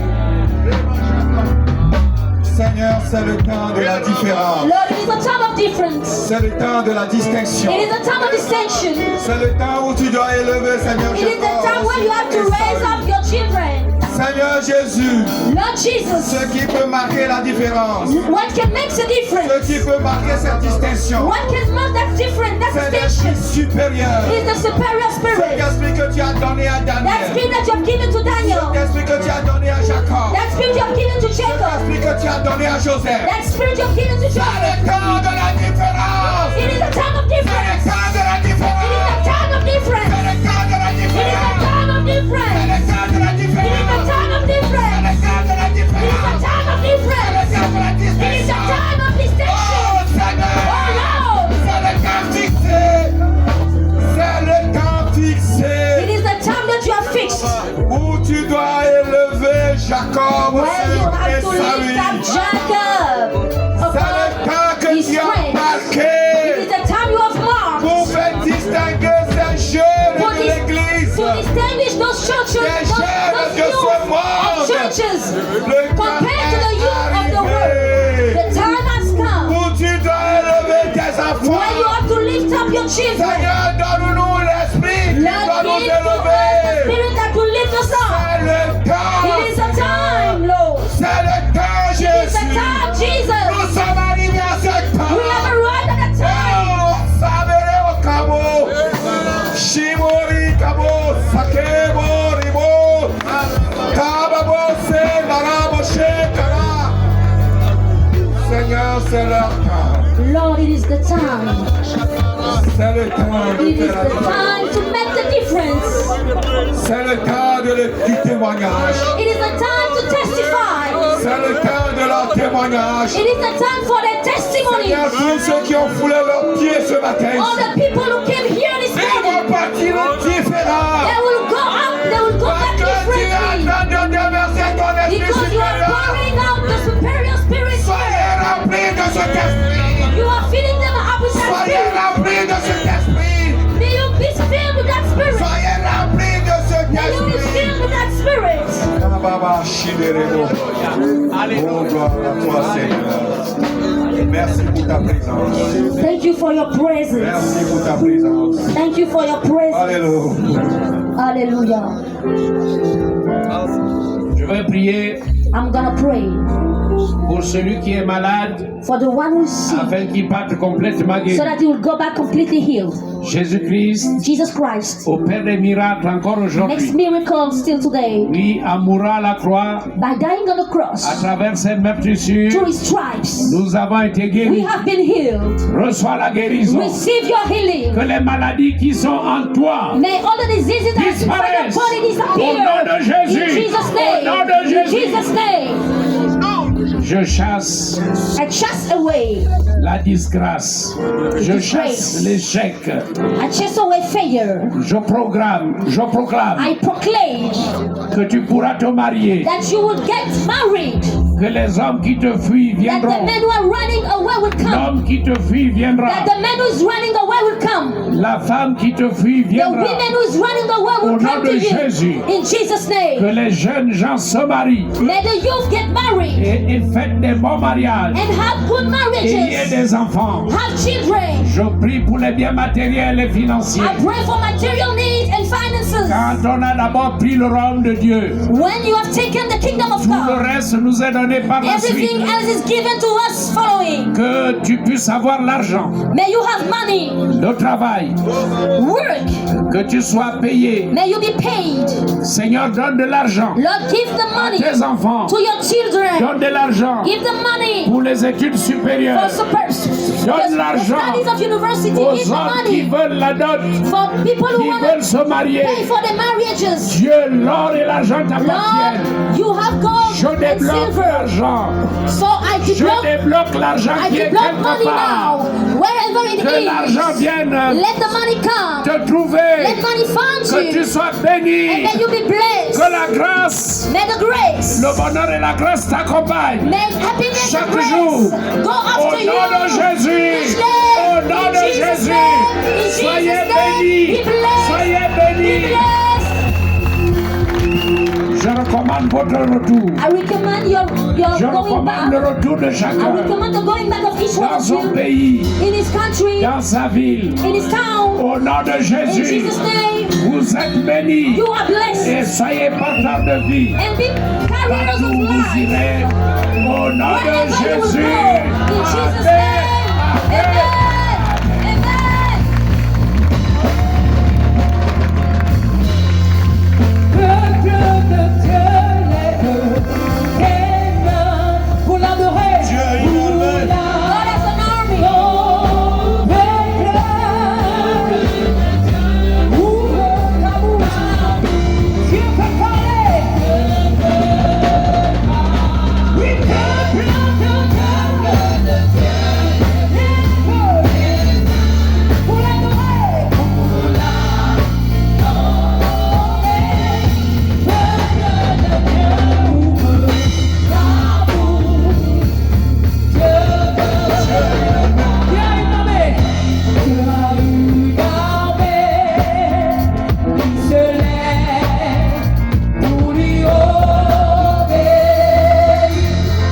Speaker 5: Seigneur, c'est le temps de la différence.
Speaker 2: Lord, it is a time of difference.
Speaker 5: C'est le temps de la distinction.
Speaker 2: It is a time of distinction.
Speaker 5: C'est le temps où tu dois élever, Seigneur
Speaker 2: It is the time when you have to raise up your children.
Speaker 5: Seigneur Jésus,
Speaker 2: Lord Jesus,
Speaker 5: ce qui peut marquer la différence,
Speaker 2: what can make the
Speaker 5: ce
Speaker 2: difference?
Speaker 5: qui peut marquer cette distinction,
Speaker 2: What can make that difference? That
Speaker 5: c'est
Speaker 2: distinction
Speaker 5: l'esprit supérieur.
Speaker 2: is the superior
Speaker 5: Cet
Speaker 2: spirit.
Speaker 5: esprit que tu as donné à
Speaker 2: That
Speaker 5: Daniel.
Speaker 2: spirit that you have given to
Speaker 5: Cet
Speaker 2: Daniel.
Speaker 5: esprit que tu as donné à Jacob.
Speaker 2: That spirit you have given to
Speaker 5: Cet
Speaker 2: Jacob.
Speaker 5: esprit que tu as donné à Joseph.
Speaker 2: That spirit you have given to
Speaker 5: C'est
Speaker 2: Joseph.
Speaker 5: le temps de la différence.
Speaker 2: It is a time of
Speaker 5: C'est le
Speaker 2: difference.
Speaker 5: temps de la
Speaker 2: It is a
Speaker 5: différence.
Speaker 2: time of difference.
Speaker 5: C'est le temps de la
Speaker 2: It is a
Speaker 5: différence.
Speaker 2: time of
Speaker 5: C'est
Speaker 2: difference.
Speaker 5: le temps de la
Speaker 2: It is a
Speaker 5: différence.
Speaker 2: time of
Speaker 5: C'est
Speaker 2: difference.
Speaker 5: le temps de la
Speaker 2: It is a
Speaker 5: différence.
Speaker 2: time of
Speaker 5: C'est le
Speaker 2: difference.
Speaker 5: temps de la
Speaker 2: It is a
Speaker 5: distinction.
Speaker 2: time of distinction.
Speaker 5: Oh Seigneur,
Speaker 2: Oh Lord,
Speaker 5: c'est le temps fixé. C'est le temps
Speaker 2: it
Speaker 5: fixé
Speaker 2: is the time that you have fixed
Speaker 5: où tu dois élever Jacob
Speaker 2: where you have
Speaker 5: et
Speaker 2: to lift up
Speaker 5: Saül.
Speaker 2: Jacob.
Speaker 5: C'est le temps que
Speaker 2: His
Speaker 5: tu as
Speaker 2: strength. It
Speaker 5: marqué
Speaker 2: is the time you have marked
Speaker 5: pour faire distinguer ces jeunes
Speaker 2: for
Speaker 5: de
Speaker 2: this,
Speaker 5: l'église.
Speaker 2: to distinguish those churches,
Speaker 5: Des
Speaker 2: those
Speaker 5: jeunes de
Speaker 2: youth
Speaker 5: ce monde.
Speaker 2: of churches
Speaker 5: Le temps
Speaker 2: compared to the youth of the world.
Speaker 5: est
Speaker 2: The time has come
Speaker 5: où tu dois élever tes enfants.
Speaker 2: where you have to lift up your children.
Speaker 5: Seigneur, donne-nous l'esprit qui
Speaker 2: Lord,
Speaker 5: va nous
Speaker 2: give to us the
Speaker 5: élever.
Speaker 2: spirit that will lift us up.
Speaker 5: C'est le temps.
Speaker 2: It is a time, Lord.
Speaker 5: C'est le temps,
Speaker 2: It is
Speaker 5: Jésus.
Speaker 2: a time, Jesus.
Speaker 5: Nous sommes arrivés à ce temps.
Speaker 2: We have arrived at a time.
Speaker 5: Oh, Sabere o Kamo. Shimori Kamo. Sakebo Ribo. Kababo Se Narabo Shekara. Seigneur, c'est leur temps.
Speaker 2: Lord, it is the time.
Speaker 5: C'est le temps
Speaker 2: It
Speaker 5: de
Speaker 2: is
Speaker 5: faire
Speaker 2: the time to make the difference. deliverance.
Speaker 5: C'est le temps du témoignage.
Speaker 2: It is the time to testify.
Speaker 5: C'est le temps de leur témoignage.
Speaker 2: It is the time for their testimony.
Speaker 5: Seigneur, tous ceux qui ont foulé leurs pieds ce matin,
Speaker 2: All the people who came here this
Speaker 5: ils
Speaker 2: morning,
Speaker 5: vont partir différents.
Speaker 2: they will go out, they will go back
Speaker 5: Parce que tu es en
Speaker 2: differently.
Speaker 5: train de déverser ton esprit
Speaker 2: Because you are
Speaker 5: supérieur.
Speaker 2: pouring out the superior spirit.
Speaker 5: Soyez remplis de cet esprit.
Speaker 2: You are filling them up with that
Speaker 5: Soyez
Speaker 2: spirit.
Speaker 5: remplis de cet esprit.
Speaker 2: May you be filled with that spirit.
Speaker 5: Soyez remplis de cet
Speaker 2: May you be
Speaker 5: esprit.
Speaker 2: filled with that spirit.
Speaker 5: Baba, Shideremo. Oh, gloire à toi, Seigneur. Merci pour ta présence.
Speaker 2: Thank you for your presence.
Speaker 5: Merci pour ta présence.
Speaker 2: Thank you for your presence.
Speaker 5: Alléluia.
Speaker 2: Hallelujah.
Speaker 1: Je vais prier
Speaker 2: I'm gonna pray
Speaker 1: pour celui qui est malade
Speaker 2: for the one who is sick
Speaker 1: afin qu'il parte complètement guéri.
Speaker 2: so that he will go back completely healed.
Speaker 1: Jésus-Christ,
Speaker 2: Jesus Christ
Speaker 1: au Père des miracles encore
Speaker 2: makes
Speaker 1: aujourd'hui.
Speaker 2: miracles still today
Speaker 1: Oui, en mourant à la croix,
Speaker 2: by dying on the
Speaker 1: à
Speaker 2: cross
Speaker 1: travers ses meurtrissures,
Speaker 2: through his stripes.
Speaker 1: nous avons été
Speaker 2: We
Speaker 1: guéris.
Speaker 2: have been healed.
Speaker 1: Reçois la guérison.
Speaker 2: Receive your healing.
Speaker 1: Que les maladies qui sont en toi
Speaker 2: May all the diseases that are in your
Speaker 1: disparaissent.
Speaker 2: body
Speaker 1: Au
Speaker 2: disappear.
Speaker 1: nom de
Speaker 2: In
Speaker 1: Jésus.
Speaker 2: Jesus'
Speaker 1: Au
Speaker 2: name.
Speaker 1: nom de
Speaker 2: In
Speaker 1: Jésus.
Speaker 2: Jesus' name.
Speaker 1: Je chasse
Speaker 2: I chase away.
Speaker 1: la disgrâce. Je chasse l'échec.
Speaker 2: I chase away failure.
Speaker 1: Je proclame
Speaker 2: I proclaim
Speaker 1: que tu pourras te marier.
Speaker 2: that you will get married.
Speaker 1: Que les hommes qui te fuient
Speaker 2: That the
Speaker 1: viendront.
Speaker 2: men who are running away will come.
Speaker 1: L'homme qui te fuit viendra.
Speaker 2: That the man who is running away will come.
Speaker 1: La femme qui te fuit
Speaker 2: The
Speaker 1: viendra.
Speaker 2: women who is running away
Speaker 1: Au
Speaker 2: will
Speaker 1: nom
Speaker 2: come
Speaker 1: de
Speaker 2: to you.
Speaker 1: Jésus.
Speaker 2: In Jesus'
Speaker 1: Que
Speaker 2: name.
Speaker 1: les jeunes gens se marient
Speaker 2: May the youth get married
Speaker 1: et faites des bons mariages.
Speaker 2: and have good
Speaker 1: Et ayez
Speaker 2: marriages.
Speaker 1: des enfants.
Speaker 2: Have children.
Speaker 1: Je prie pour les biens matériels et financiers.
Speaker 2: I pray for material needs and finances.
Speaker 1: Quand on a d'abord pris le royaume de Dieu,
Speaker 2: When you have taken the kingdom of
Speaker 1: tout le
Speaker 2: God,
Speaker 1: reste nous est donné par la suite.
Speaker 2: everything else is given to us following.
Speaker 1: Que tu puisses avoir l'argent,
Speaker 2: May you have money,
Speaker 1: le travail,
Speaker 2: work.
Speaker 1: que tu sois payé.
Speaker 2: May you be paid.
Speaker 1: Seigneur, donne de l'argent
Speaker 2: Lord, give the
Speaker 1: à
Speaker 2: money
Speaker 1: tes enfants.
Speaker 2: to your children.
Speaker 1: Donne de l'argent
Speaker 2: Give the money
Speaker 1: pour les études
Speaker 2: for
Speaker 1: supérieures.
Speaker 2: the
Speaker 1: l'argent
Speaker 2: studies of university. Give
Speaker 1: aux
Speaker 2: the
Speaker 1: hommes qui
Speaker 2: money
Speaker 1: veulent la dot,
Speaker 2: for people who
Speaker 1: qui
Speaker 2: want
Speaker 1: veulent
Speaker 2: to
Speaker 1: se marier.
Speaker 2: pay for the marriages.
Speaker 1: Dieu, l'or et l'argent t'appartiennent.
Speaker 2: Lord, you have gold
Speaker 1: Je
Speaker 2: and
Speaker 1: débloque
Speaker 2: silver.
Speaker 1: l'argent.
Speaker 2: So I
Speaker 1: Je
Speaker 2: débloque,
Speaker 1: débloque l'argent
Speaker 2: I
Speaker 1: qui est
Speaker 2: débloque
Speaker 1: quelque
Speaker 2: money
Speaker 1: part.
Speaker 2: now. Wherever it
Speaker 1: Que l'argent
Speaker 2: is,
Speaker 1: vienne
Speaker 2: let the money come.
Speaker 1: te trouver.
Speaker 2: Let money find
Speaker 1: Que tu
Speaker 2: you.
Speaker 1: sois
Speaker 2: And
Speaker 1: béni.
Speaker 2: may you be blessed.
Speaker 1: Que la grâce,
Speaker 2: May the grace,
Speaker 1: le bonheur et la grâce t'accompagnent.
Speaker 2: may happiness and
Speaker 1: Chaque
Speaker 2: grace
Speaker 1: jour.
Speaker 2: go
Speaker 1: Au
Speaker 2: after you.
Speaker 1: nom de Jésus.
Speaker 2: Each day,
Speaker 1: Au nom
Speaker 2: in
Speaker 1: de
Speaker 2: Jesus'
Speaker 1: Jésus.
Speaker 2: name, in
Speaker 1: Soyez
Speaker 2: Jesus' name,
Speaker 1: bénis.
Speaker 2: be blessed.
Speaker 1: Soyez
Speaker 2: Be
Speaker 1: bénis.
Speaker 2: blessed.
Speaker 1: Je recommande votre retour.
Speaker 2: I recommend your
Speaker 1: Je
Speaker 2: going
Speaker 1: recommande
Speaker 2: back.
Speaker 1: le retour de
Speaker 2: I
Speaker 1: chacun
Speaker 2: recommend the going back of each one
Speaker 1: dans
Speaker 2: of
Speaker 1: son
Speaker 2: you
Speaker 1: pays,
Speaker 2: in his country,
Speaker 1: dans sa ville.
Speaker 2: in his town.
Speaker 1: Au nom de
Speaker 2: In
Speaker 1: Jésus,
Speaker 2: Jesus' name,
Speaker 1: vous êtes bénis
Speaker 2: you are blessed
Speaker 1: et soyez porteurs de vie.
Speaker 2: and be carriers
Speaker 1: Partout
Speaker 2: of
Speaker 1: où vous
Speaker 2: life.
Speaker 1: irez, au nom de
Speaker 2: Wherever you will
Speaker 1: Jésus.
Speaker 2: go, in Jesus' name,
Speaker 1: Amen.
Speaker 2: amen.